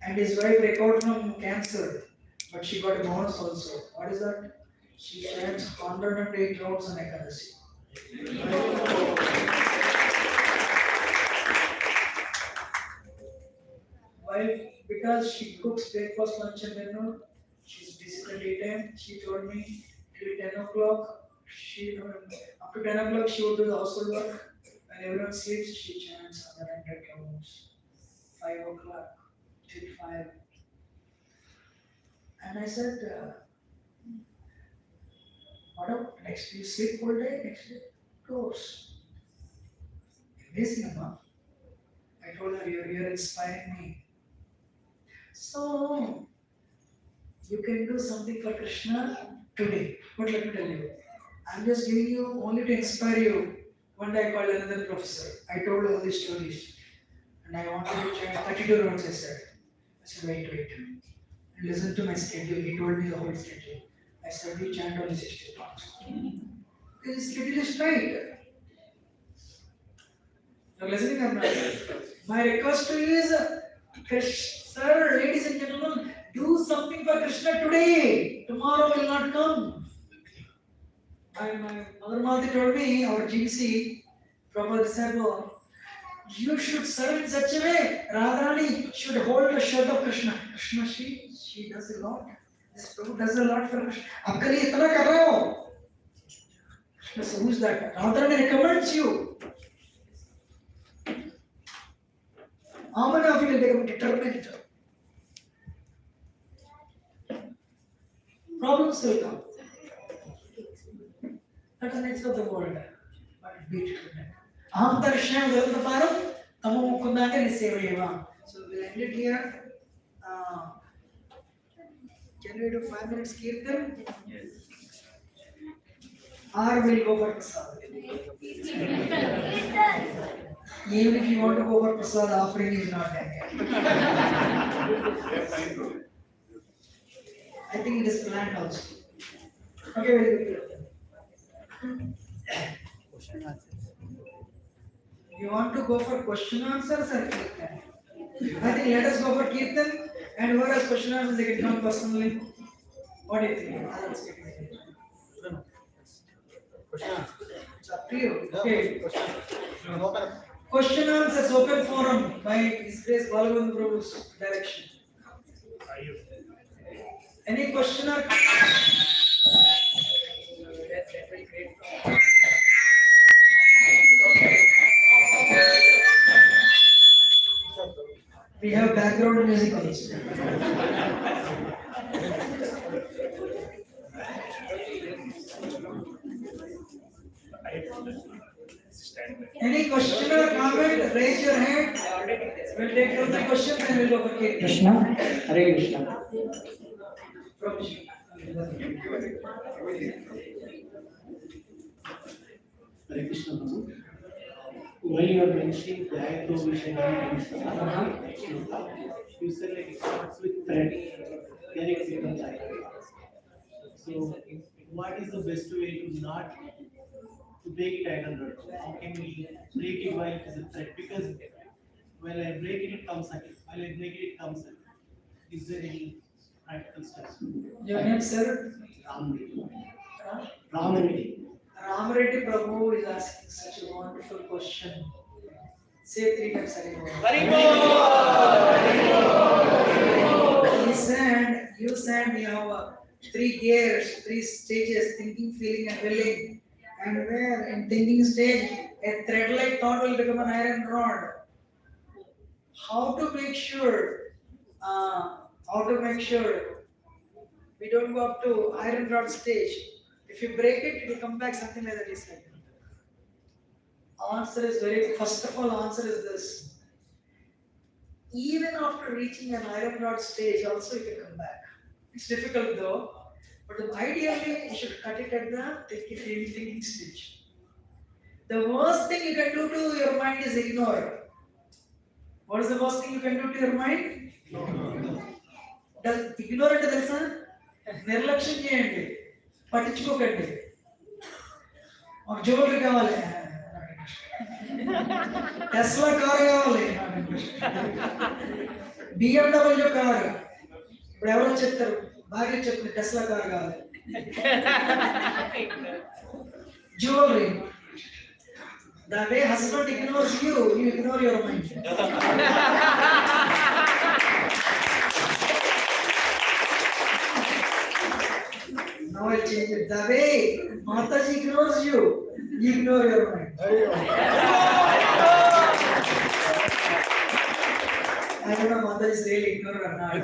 And his wife recovered from cancer, but she got a bonus also. What is that? She chants 108 rounds on Ekadasi. Wife, because she cooks breakfast, lunch, and dinner, she's busy till daytime. She told me till 10 o'clock. Up to 10 o'clock, she would do the household work. When everyone sleeps, she chants 100 rounds. 5 o'clock till 5. And I said, what up? Next day, you sleep all day? Next day, of course. Amazing, Amma. I told her, you're inspiring me. So, you can do something for Krishna today. But let me tell you, I'm just giving you only to inspire you. One day I called another professor. I told all these stories. And I wanted to chant 32 rounds, I said. I said, wait. And listen to my schedule. He told me the whole schedule. I said, we chant only 60 rounds. His schedule is right. You're listening or not? My request to you is, sir, ladies and gentlemen, do something for Krishna today. Tomorrow will not come. My mother Malti told me, our GC, Prabhupada disciple, you should serve in such a way. Radharani should hold the shirt of Krishna. Krishna, she does a lot. This Prabhu does a lot for Krishna. Aapka liye itna kar rahe ho? Krishna says, who's that? Radharani recommends you. How many of you will become determined? Problems will come. That's the nature of the world. But be determined. Aham tarishayam virantaparam tamo mukundanga nisevayeva. So we'll end it here. Can we do 5 minutes kirtan? Yes. Or we'll go for prasad. Even if you want to go for prasad, offering is not done yet. I think it is planned also. Okay, very good. You want to go for question answers or kirtan? I think let us go for kirtan, and whoever has question answers, they can come personally. What do you think? It's up to you. Okay. Question answers open forum by His Grace Balagand Prabhu's direction. Any question or we have background music also. Any question or comment? Raise your hand. We'll take 2-3 questions and we'll go for K. Krishna, Hare Krishna. Prabhuji. Hare Krishna. While you are mentioning flag provision, you said like it starts with thread, then it becomes iron. So, what is the best way to not to break it iron rod? How can we break it while it is a thread? Because when I break it, it comes again. While I break it, it comes again. Is there any practical steps? Your name, sir? Ramaniti. Ramreddy Prabhu is asking such a wonderful question. Say 3 times Haribol. He said, you said you have 3 gears, 3 stages, thinking, feeling and willing. And where in thinking stage, a thread-like thought will become an iron rod. How to make sure we don't go up to iron rod stage? If you break it, it will come back something like that. He said. Answer is first of all, answer is this. Even after reaching an iron rod stage, also it can come back. It's difficult though, but ideally you should cut it at the thinking stage. The worst thing you can do to your mind is ignore. What is the worst thing you can do to your mind? Ignore it, నిర్లక్ష్యం చేయండి, పట్టించుకోకండి. మాకు jewellery కావాలి, Tesla car కావాలి, BMW car. ఇప్పుడు ఎవరో చెప్తారు, భార్య చెప్తుంది టెస్లా కారు కావాలి, jewellery. The way husband ignores you, you ignore your mind. Now I'll change it. The way Mataji ignores you, you ignore your mind. I don't know Mataji is really ignorant or not.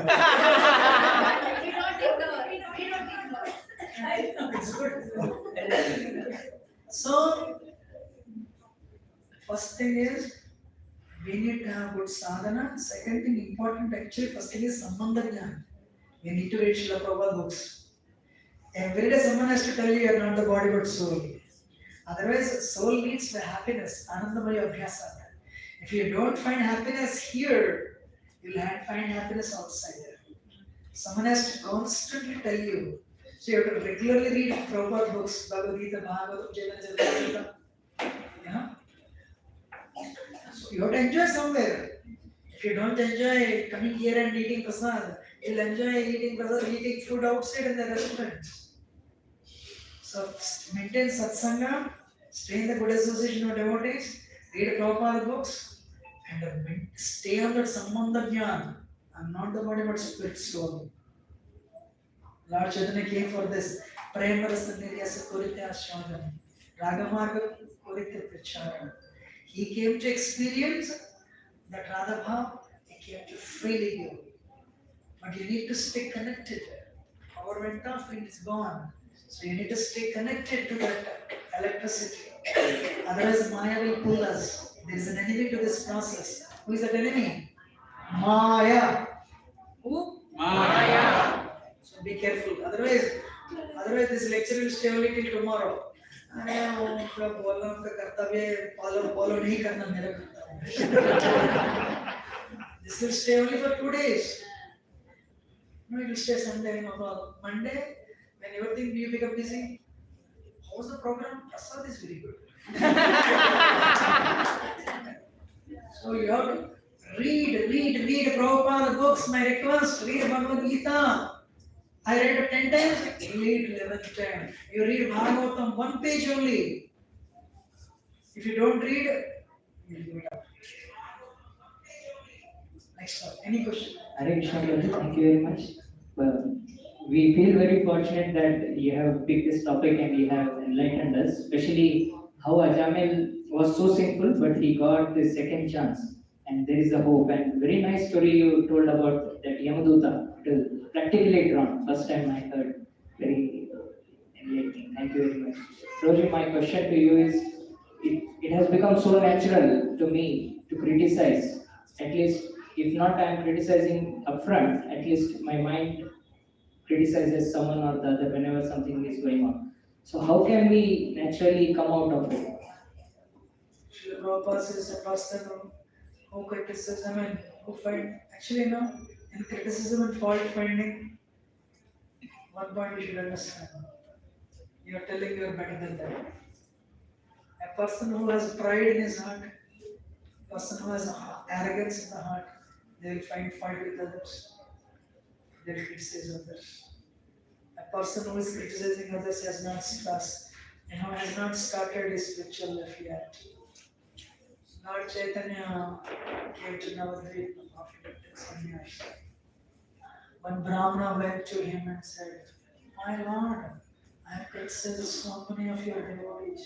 We don't ignore. It's good. So, first thing is, we need to have good sadhana. Second thing important actually, first thing is sambandha jnana. We need to read Srila Prabhupada books. Every day someone has to tell you are not the body but soul. Otherwise, soul needs the happiness. Anandamaya abhyasa. If you don't find happiness here, you'll find happiness outside. Someone has to constantly tell you. So you have to regularly read Prabhupada books, Bhagavad Gita, Bhagavatam, Chaitanya. Yeah? So you have to enjoy somewhere. If you don't enjoy coming here and eating prasad, you'll enjoy eating food outside in the restaurant. So maintain satsanga, stay in the good association of devotees, read Prabhupada books, and stay on that sambandha jnana. I'm not the body but spirit soul. Lord Chaitanya came for this. Prema rasa niryasa kuritya shodham. Ragamarga kuritya pracharam. He came to experience that Radha Bhav. He came to freely give. But you need to stay connected. Power went off and it's gone. So you need to stay connected to that electricity. Otherwise Maya will pull us. There is an enemy to this process. Who is that enemy? Maya. Who? Maya. So be careful. Otherwise this lecture will stay only till tomorrow. बोलना का कर्तव्य follow नहीं करना मेरा कर्तव्य. This will stay only for 2 days. No, it will stay Sunday, no problem. Monday, when everything you become busy, how's the program? Prasad is very good. So you have to read Prabhupada books. My request, read Bhagavad Gita. I read it 10 times, read 11th time. You read Bhagavatam 1 page only. If you don't read, we'll give it up. Next one. Any question? Hare Krishna, Prabhuji, thank you very much. Well, we feel very fortunate that you have picked this topic and you have enlightened us, especially how Ajamil was so sinful, but he got the second chance, and there is a hope. And very nice story you told about that Yamaduta. It is practically drawn. First time I heard. Very enlightening. Thank you very much. Prabhuji, my question to you is: it has become so natural to me to criticize. At least, if not I am criticizing upfront, at least my mind criticizes someone or the other whenever something is going on. So how can we naturally come out of it? Srila Prabhupada says a person who criticizes, who find, actually no, in criticism and fault finding, one point you should understand. You are telling you are better than them. A person who has pride in his heart, a person who has arrogance in the heart, they will find fault with others. They will criticize others. A person who is criticizing others has not started his spiritual life yet. Lord Chaitanya came to Navadvip after 10 years. One Brahmana went to him and said, "My Lord, I have criticized so many of your devotees."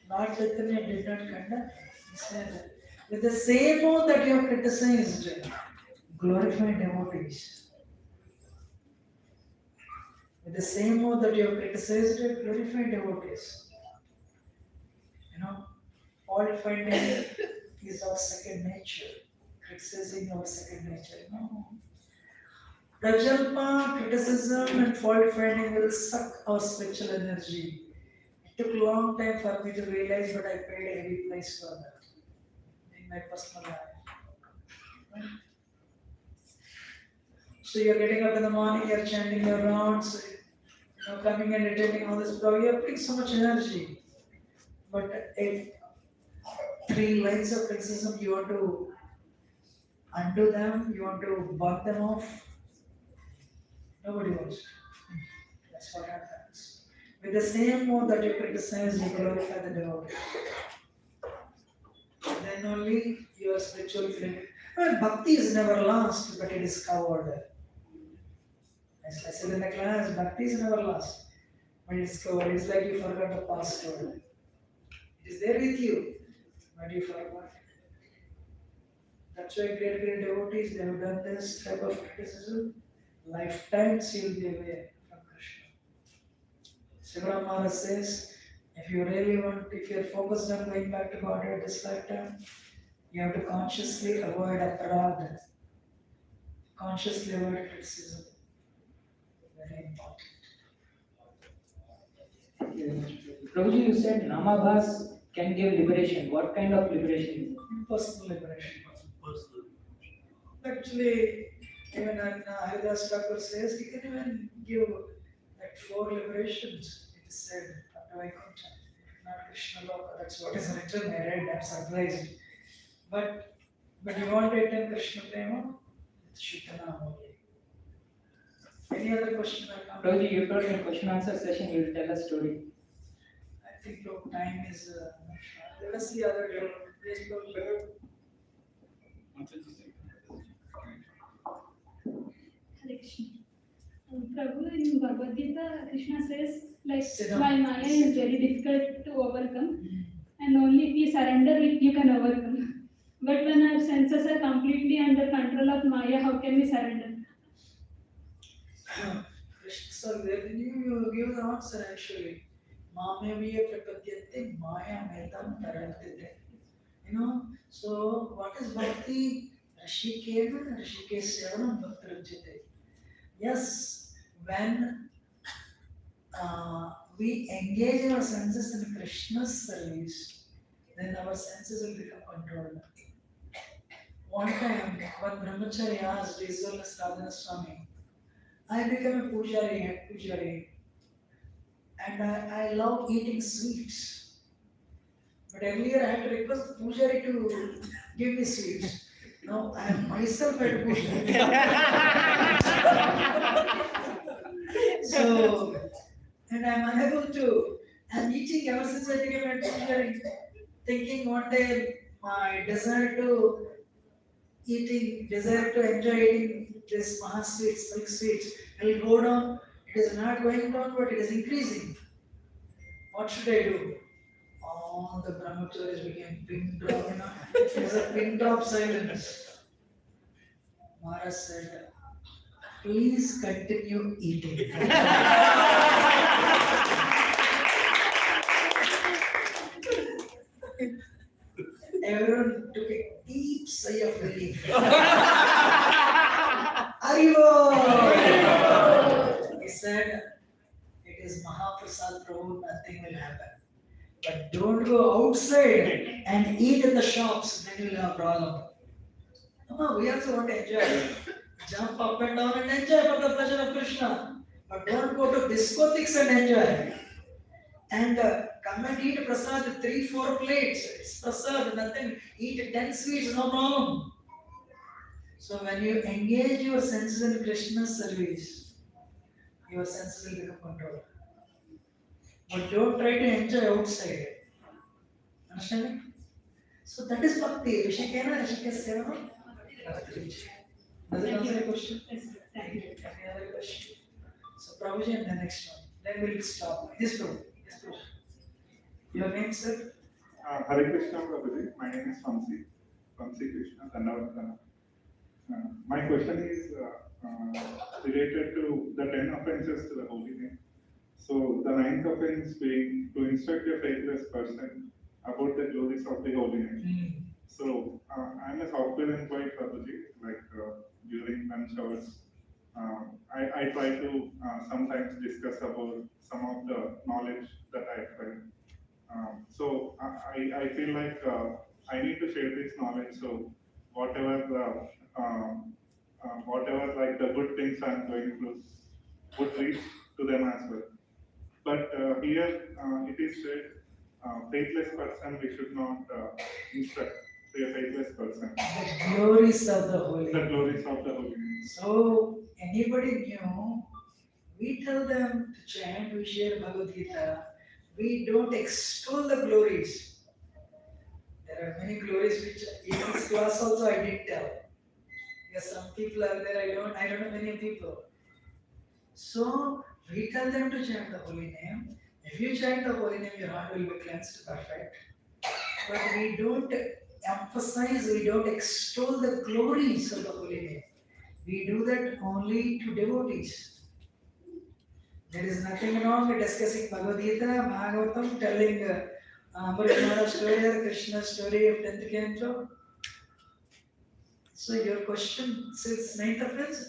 Lord Chaitanya did not condemn. He said, "With the same mouth that you have criticized, glorify devotees. With the same mouth that you have criticized, glorify devotees." Fault finding is our second nature. Criticizing our second nature. No. Prajalpa, criticism and fault finding will suck our spiritual energy. It took a long time for me to realize, but I paid a heavy price for that in my personal life. Right? So you're getting up in the morning, you're chanting your rounds, coming and attending all this program, you're putting so much energy. But if 3 lines of criticism, you want to undo them, you want to burn them off, nobody wants to. That's what happens. With the same mode that you criticize, you glorify the devotee. Then only your spiritual feeling. Bhakti is never lost, but it is covered. As I said in the class, bhakti is never lost, but it is covered. It's like you forgot the password. It is there with you, but you forgot. That's why great devotees, they have done this type of criticism. Lifetimes you will be away from Krishna. Sivaram Maharaj says, if you're focused on going back to Godhead this lifetime, you have to consciously avoid aparadha. Consciously avoid criticism. Very important. Prabhuji, you said Namabhas can give liberation. What kind of liberation is it? Personal liberation. Actually, even Haridas Thakur says, he can even give like 4 liberations. It is said, up to Vaikuntha, not Krishna Loka. That's what is written. I read, I'm surprised. But you want to attend Krishna Prema? It's Shitana only. Any other question? Prabhuji, you told in question answer session, you will tell a story. I think time is let us see other development. Yes, Prabhuji. Hare Krishna. Prabhu, in Bhagavad Gita, Krishna says, like, Sit down. while Maya is very difficult to overcome, and only if we surrender it, you can overcome. But when our senses are completely under control of Maya, how can we surrender? So where did you give the answer actually? Mamyaviya prapadyate maya metam tarantite. So what is bhakti? Rashikesh sevanam bhaktarajite. Yes, when we engage our senses in Krishna's service, then our senses will become controlled. One time, one brahmachari asked His Holiness Radhana Swami, I became a pujari, and I love eating sweets. But earlier I had to request the pujari to give me sweets. Now I am myself at pujari. So, and I am unable to. I am eating ever since I became a pujari. thinking one day my desire to enjoy eating this Maha sweets, milk sweets will go down. It is not going down, but it is increasing. What should I do? All the brahmacharis became pin drop, It was a pin drop silence. Maharaj said, please continue eating. Everyone took a deep sigh of relief. Arivo! He said, it is Mahaprasad Prabhu, nothing will happen. But don't go outside and eat in the shops, then you'll have a problem. No, we also want to enjoy. Jump up and down and enjoy for the pleasure of Krishna. But don't go to discotheques and enjoy. And come and eat prasad, 3-4 plates. It's prasad, nothing. Eat 10 sweets, no problem. So when you engage your senses in Krishna's service, your senses will become controlled. But don't try to enjoy outside. Understand me? So that is bhakti. Rishikena, Rishikesena. Does it answer your question? Yes, thank you. Any other question? So Prabhuji and the next one. Then we'll stop. Yes, Prabhu. Yes, Prabhu. Your name, sir? Hare Krishna Prabhuji, my name is Vamsi Krishna, Dandavad. My question is related to the 10 offenses to the holy name. So the 9th offense being to instruct a faithless person about the glories of the holy name. So I'm a software employee, Prabhuji, like during lunch hours. I try to sometimes discuss about some of the knowledge that I acquired. So I feel like I need to share this knowledge. So whatever like the good things I'm going through would reach to them as well. But here it is said, faithless person we should not instruct to a faithless person. The glories of the holy. The glories of the holy name. So anybody new, we tell them to chant, we share Bhagavad Gita. We don't extol the glories. There are many glories which in this class also I did tell. Because some people are there, I don't know many people. So we tell them to chant the holy name. If you chant the holy name, your heart will be cleansed, perfect. But we don't emphasize, we don't extol the glories of the holy name. We do that only to devotees. There is nothing wrong with discussing Bhagavad Gita, Bhagavatam, telling Amrit story or Krishna story of 10th canto. So your question says 9th offense,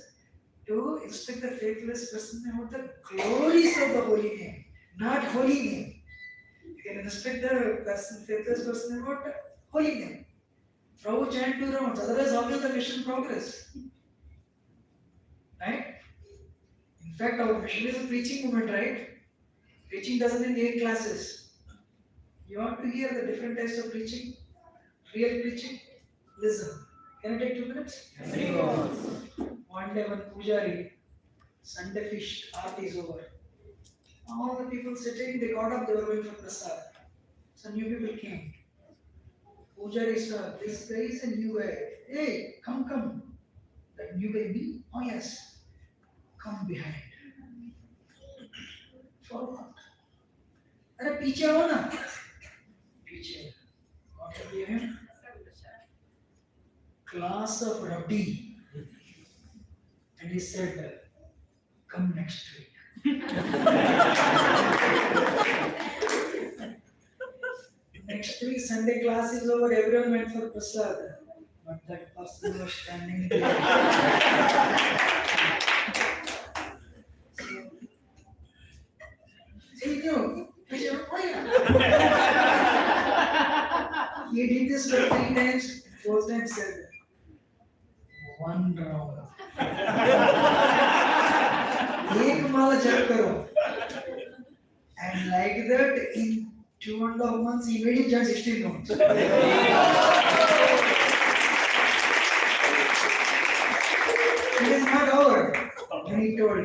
to instruct the faithless person about the glories of the holy name, not holy name. You can instruct the faithless person about the holy name. Prabhu chant 2 rounds, otherwise how will the mission progress? Right? In fact, our mission is a preaching movement, right? Preaching doesn't mean 8 classes. You want to hear the different types of preaching? Real preaching? Listen. Can I take 2 minutes? Yes. One day when Pujari, Sunday feast, art is over. All the people sitting, they got up, they were going for prasad. Some new people came. Pujari said, this guy is a new guy. Hey, come. That new guy, me? Oh yes. Come behind. For what? अरे पीछे आओ ना. पीछे. What have you heard? Class of Rabbi. And he said, come next week. Next week Sunday class is over, everyone went for prasad. But that person was standing there. He did this for 3 times, 4th time said, 1 round. एक माला जप करो. And like that, in 2.5 months, he made it just 16 rounds. It is not over. And he told,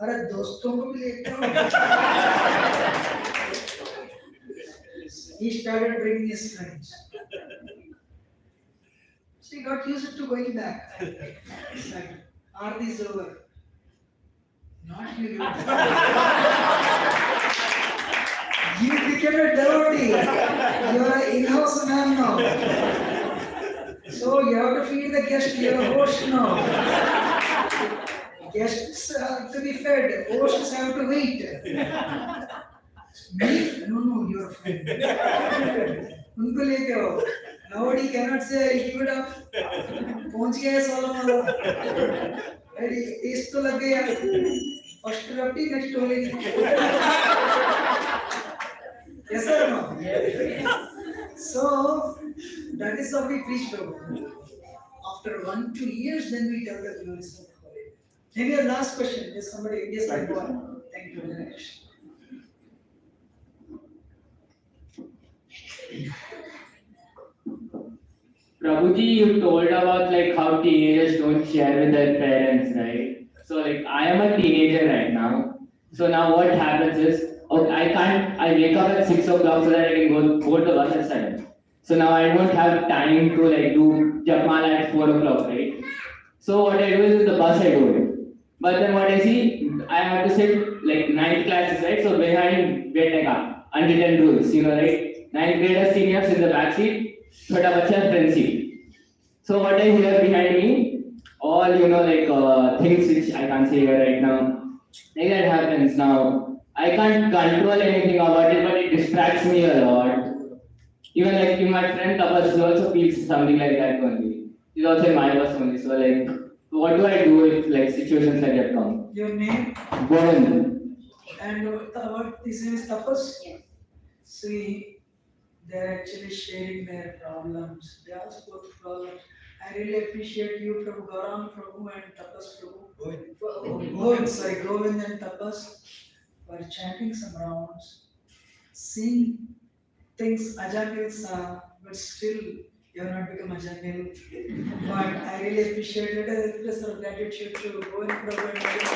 अरे दोस्तों को भी लेते हो. he started bringing his friends. So he got used to going back. It's like, Aarti is over. Not you. You became a devotee. You are an in-house man now. So you have to feed the guest. You are a host now. Guests have to be fed. Hosts have to eat. Me? No, you are a friend. उनको लेके आओ. Nobody cannot say I'll give it up. पहुंच गया है 16 वाला. अरे test तो लग गया. First rupee, next holy. Yes or no? So that is how we preach Prabhu. After 1-2 years, then we tell the glories of the holy. Maybe a last question. Yes, somebody. Yes, I go on. Thank you very much. Prabhuji, you told about like how teenagers don't share with their parents, right? So like I am a teenager right now. So now what happens is, okay, I wake up at 6 o'clock so that I can go to bus at 7. So now I don't have time to like do Japmala at 4 o'clock, right? So what I do is with the bus I do it. But then what I see, I have to sit like 9th classes, right? So behind Vetega, unwritten rules, right? 9th graders, seniors in the back seat. But front seat. So what I hear behind me, all things which I can't say here right now. Like that happens now. I can't control anything about it, but it distracts me a lot. Even like in my friend Tapas, he also feels something like that only. He's also in my bus only. So like, what do I do if like situations like that come? Your name? Govind. And what his name is Tapas? Yes. See. They're actually sharing their problems. They also go through problems. I really appreciate you, Prabhu Garam, Prabhu and Tapas, Prabhu. Govind and Tapas for chanting some rounds, seeing things Ajamil saw, but still you have not become Ajamil. But I really appreciate it. I express our gratitude to Govind, Prabhu and Tapas.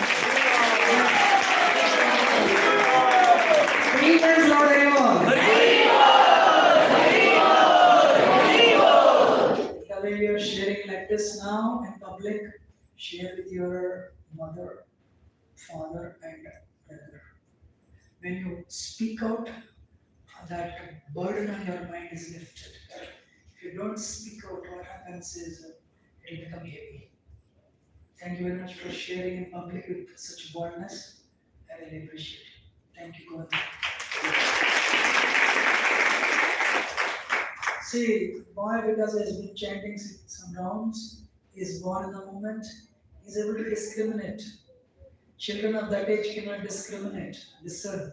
3 times louder anymore. You're sharing like this now in public, share with your mother, father, and brother. When you speak out, that burden on your mind is lifted. If you don't speak out, what happens is it will become heavy. Thank you very much for sharing in public with such boldness. I really appreciate it. Thank you, God. See, boy, because he has been chanting some rounds, he is born in the moment, he is able to discriminate. Children of that age cannot discriminate, discern.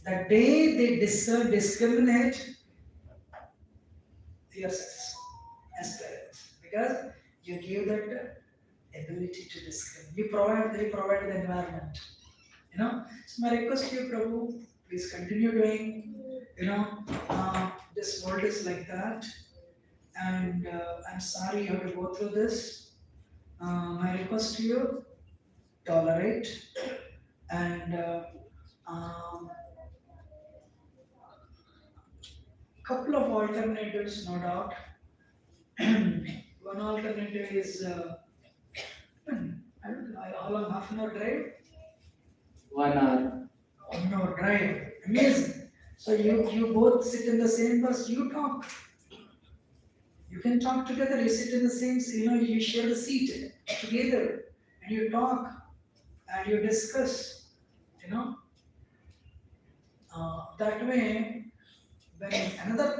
The day they discriminate, they are successful as parents. Because you give that ability to discriminate. They provide the environment. So my request to you, Prabhu, please continue doing, this world is like that, and I'm sorry you have to go through this. My request to you, tolerate, and couple of alternatives, no doubt. One alternative is, I don't know, how long, half an hour drive? 1 hour. 1 hour drive, amazing. So you both sit in the same bus, you talk. You can talk together, you sit in the same, you share the seat together, and you talk, and you discuss, that way, when another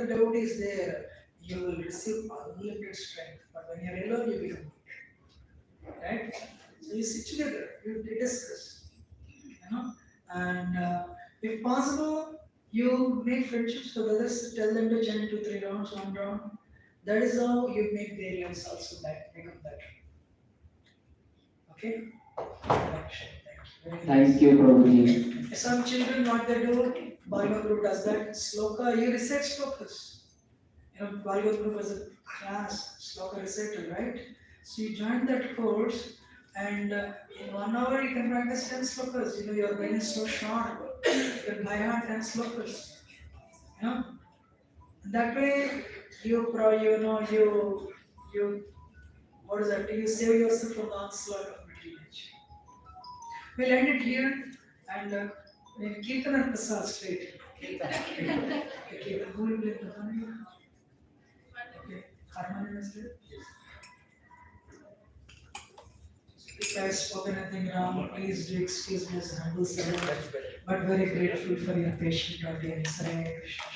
devotee is there, you will receive unlimited strength. But when you're alone, you become weak. Right? So you sit together, you discuss, and if possible, you make friendships with others, tell them to chant 2-3 rounds, 1 round. That is how you make their lives also become better. Okay? Thank you, Prabhuji. Some children, what they do, Bhagavad Guru does that. Sloka, you recite slokas. Bhagavad Guru was a class, sloka recital, right? So you join that course, and in 1 hour you can practice 10 slokas. Your brain is so sharp. You can by heart 10 slokas. You know, that way you what is that? You save yourself from the onslaught of materialism. We'll end it here and we'll Kirtan and Prasad straight. Kirtan. Who will play Prasad? Okay. Harmonium is there? If I spoke anything wrong, please do excuse me as humble servant, but very grateful for your patient audience. Hare Krishna.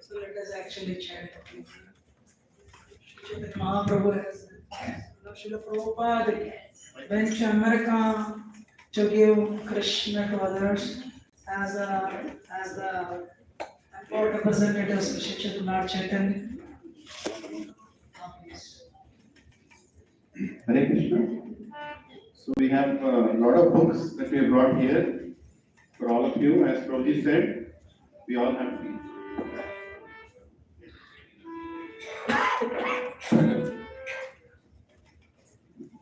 So let us actually chant. Chaitanya Mahaprabhu has Srila Prabhupada went to America to give Krishna to others as the import representatives of Sri Chaitanya Chaitanya. Hare Krishna. So we have a lot of books that we have brought here for all of you. As Prabhuji said, we all have to.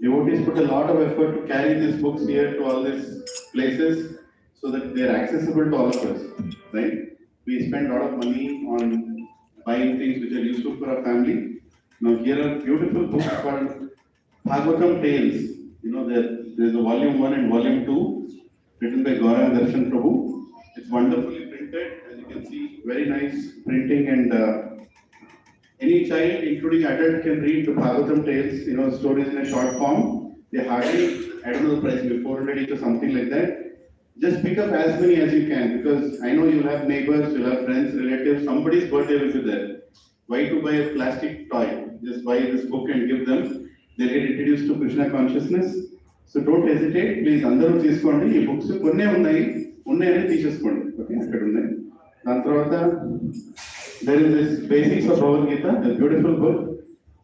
Devotees put a lot of effort to carry these books here to all these places so that they are accessible to all of us, right? We spend a lot of money on buying things which are useful for our family. Now here are beautiful books called Bhagavatam Tales. You know, there's a volume 1 and volume 2 written by Gauranga Darshan Prabhu. It's wonderfully printed, as you can see, very nice printing, and any child, including adult, can read the Bhagavatam Tales, you know, stories in a short form. They hardly, I don't know the price, maybe 400 each or something like that. Just pick up as many as you can, because I know you'll have neighbors, you'll have friends, relatives, somebody's birthday will be there. Why to buy a plastic toy? Just buy this book and give them. They get introduced to Krishna consciousness. So don't hesitate, please అందరూ తీసుకోండి. ఈ books కొన్నే ఉన్నాయని తీసేసుకోండి. Okay, అక్కడ ఉన్నాయి. దాని తర్వాత there is this Basics of Bhagavad Gita, a beautiful book.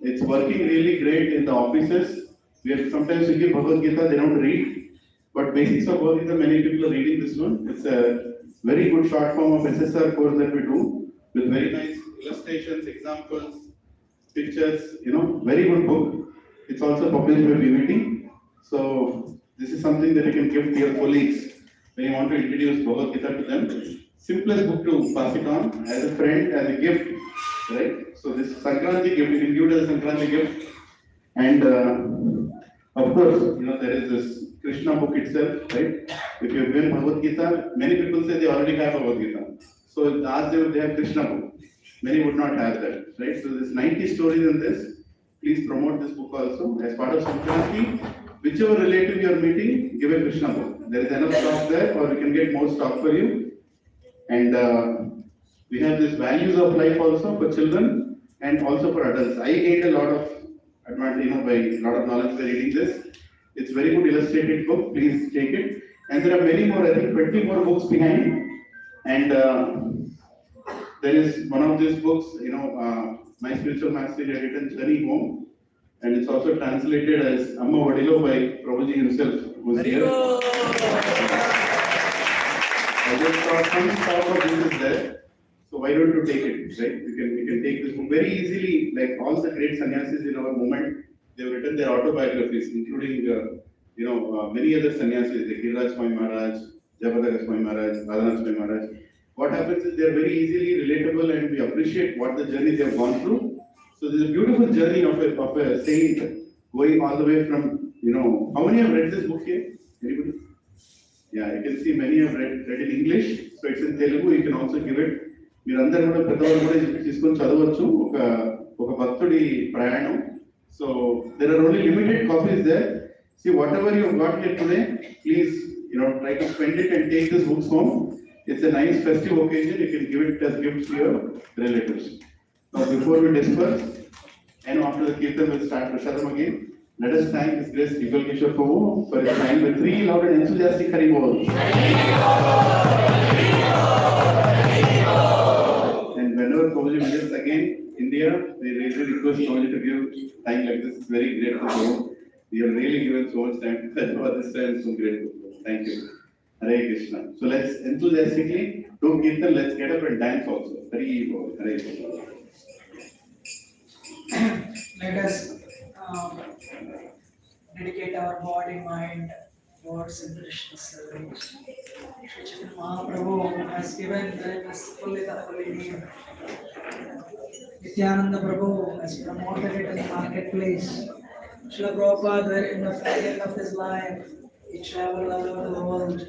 It's working really great in the offices. We have sometimes we give Bhagavad Gita, they don't read. But Basics of Bhagavad Gita, many people are reading this one. It's a very good short form of SSR course that we do with very nice illustrations, examples, pictures, you know, very good book. It's also published by BVT. So this is something that you can give to your colleagues when you want to introduce Bhagavad Gita to them. Simplest book to pass it on as a friend, as a gift, right? So this Sankranti gift, you can give it as a Sankranti gift. And of course, you know, there is this Krishna book itself, right? If you have given Bhagavad Gita, many people say they already have Bhagavad Gita. So ask them if they have Krishna book. Many would not have that, right? So there's 90 stories in this. Please promote this book also. As part of Sankranti, whichever relative you are meeting, give a Krishna book. There is enough stock there, or we can get more stock for you. And we have these values of life also for children and also for adults. I gained a lot of advantage, you know, by a lot of knowledge by reading this. It's very good illustrated book. Please take it. And there are many more. I think 20 more books behind. And there is one of these books, you know, my spiritual master had written Journey Home, and it's also translated as Amma Vadilo by Prabhuji himself, who's here. I just thought some sort of this is there, so why don't you take it, right? We can take this book very easily. Like all the great sannyasis in our movement, they've written their autobiographies, including many other sannyasis, like Giriraj Swami Maharaj, Jabadaga Swami Maharaj, Radhanath Swami Maharaj. What happens is they are very easily relatable, and we appreciate what the journey they have gone through. So there's a beautiful journey of a saint going all the way from, you know, how many have read this book here? Anybody? Yeah, you can see many have read in English, so it's in Telugu. You can also give it. మీరందరూ కూడా పెద్దవాళ్ళు కూడా తీసుకొని చదవచ్చు ఒక భక్తుడి ప్రయాణం. So there are only limited copies there. See, whatever you have got here today, please, you know, try to spend it and take this books home. It's a nice festive occasion. You can give it as gifts to your relatives. Now, before we disperse, and after the Kirtan will start Prashadam again, let us thank His Grace Yugal Kishore Prabhu for his time with 3 loud and enthusiastic Hari Bol. And whenever Prabhuji visits again India, we really request Prabhuji to give time like this. It's very grateful to him. We have really given so much time for this time. So grateful. Thank you. Hare Krishna. So let's enthusiastically do Kirtan. Let's get up and dance also. Hare Bol. Hare Krishna. Let us dedicate our body, mind, words in Krishna service. Sri Chaitanya Mahaprabhu has given them as fully the holy name. Nityananda Prabhu has promoted it in the marketplace. Srila Prabhupada, in the faggot of his life, he traveled all over the world,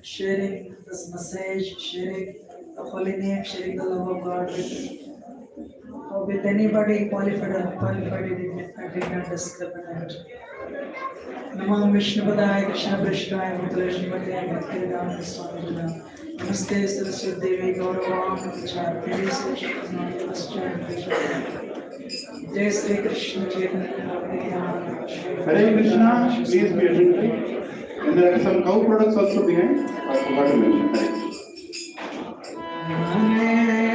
sharing this message, sharing the holy name, sharing the love of God with anybody qualified or unqualified, indignant, discriminant. Namam Vishnupadaya Krishna Prishtaya Bhutale Srimate Bhaktivedanta Swami Namaste Saraswati Devi Gauravam Pracharya Jai Sri Krishna Chaitanya Hare Krishna, please be attentive. And there are some cow products also behind. I forgot to mention. Hare.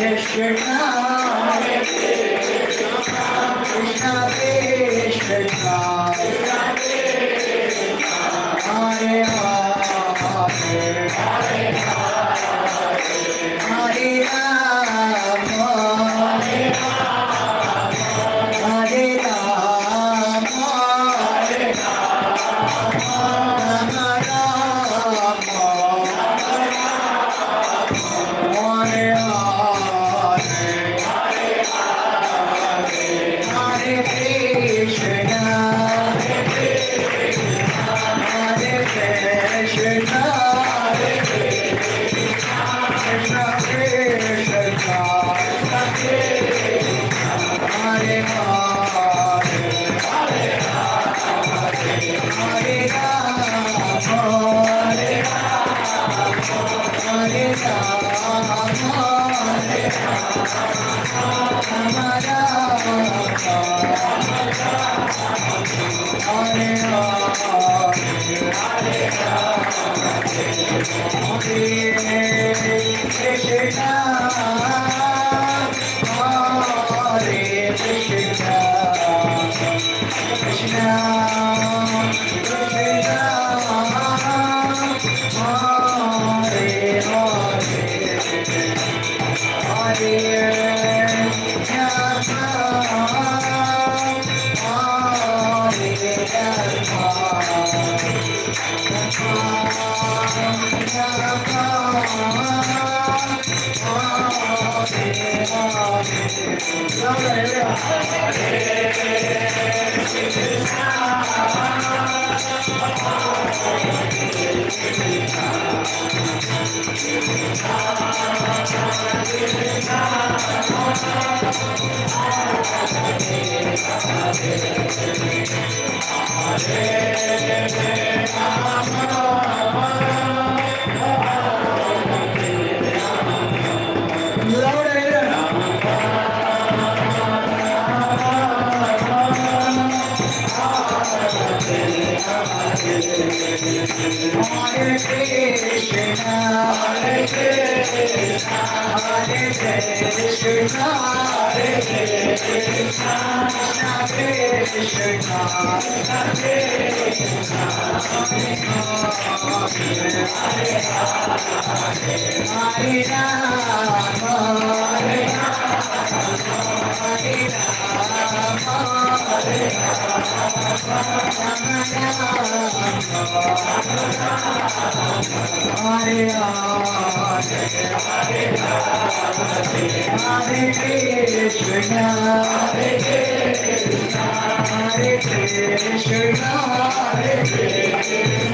Krishna, Krishna Krishna, Hare Hare, Hare Rama, Hare Rama, Rama Rama, Hare Hare, Hare Krishna, Hare Krishna, Krishna Krishna, Hare Hare, Hare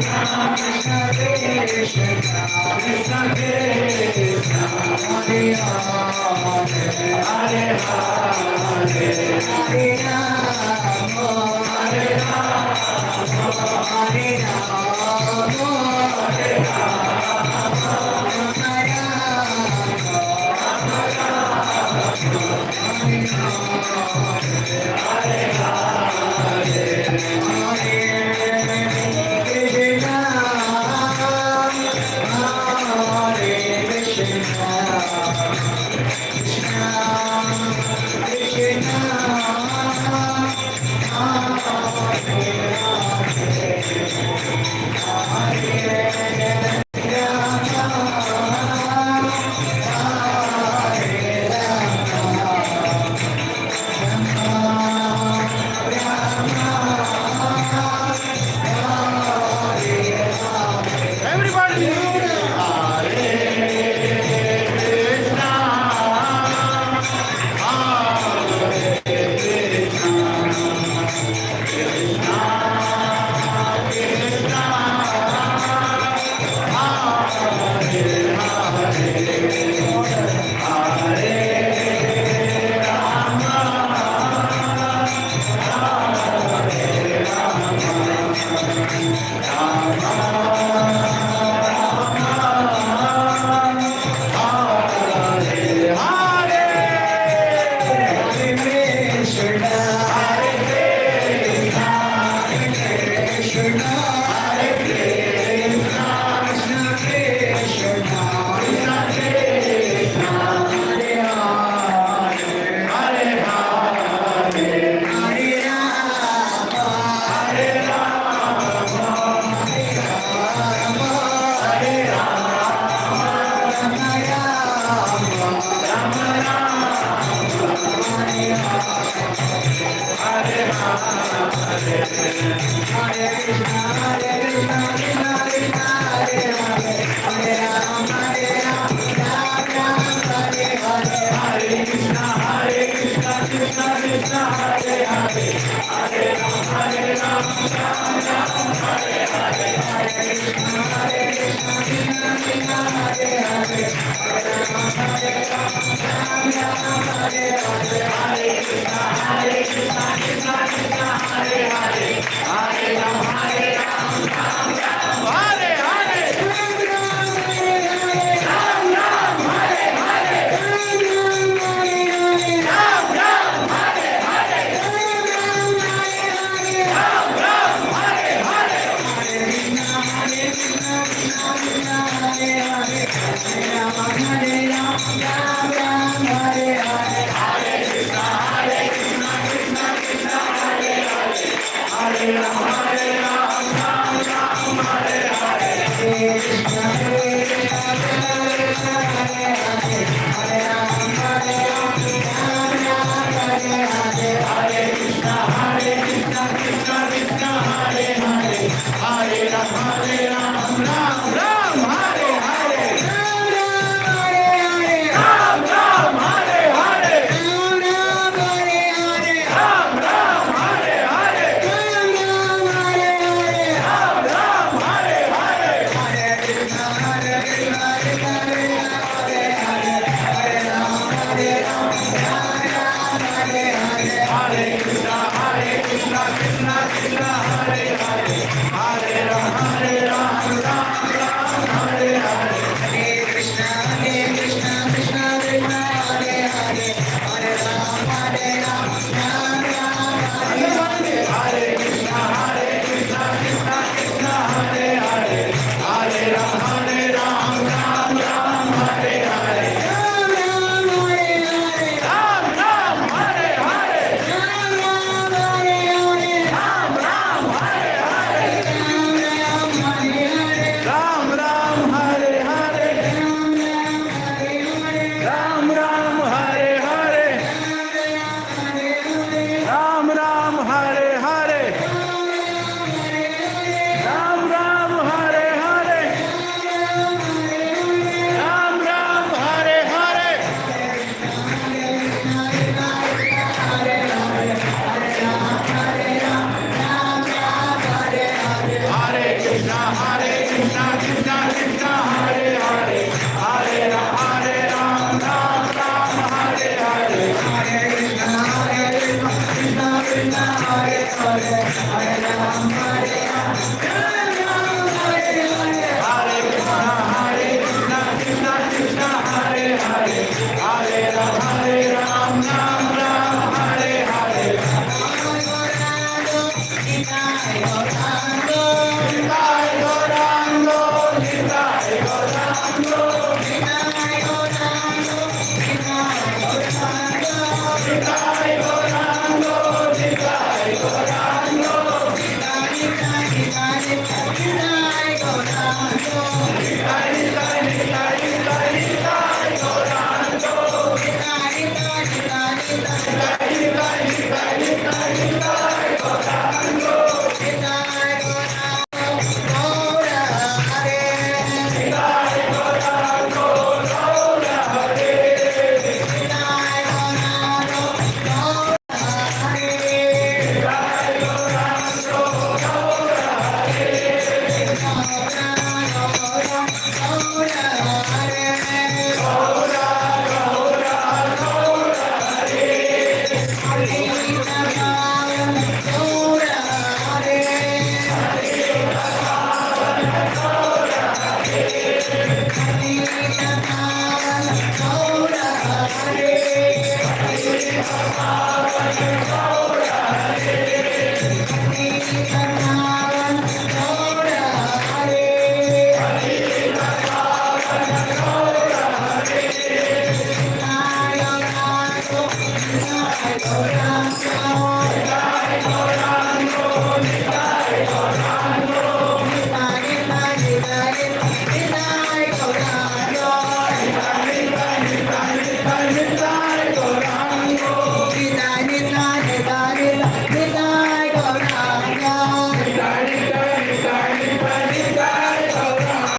Hare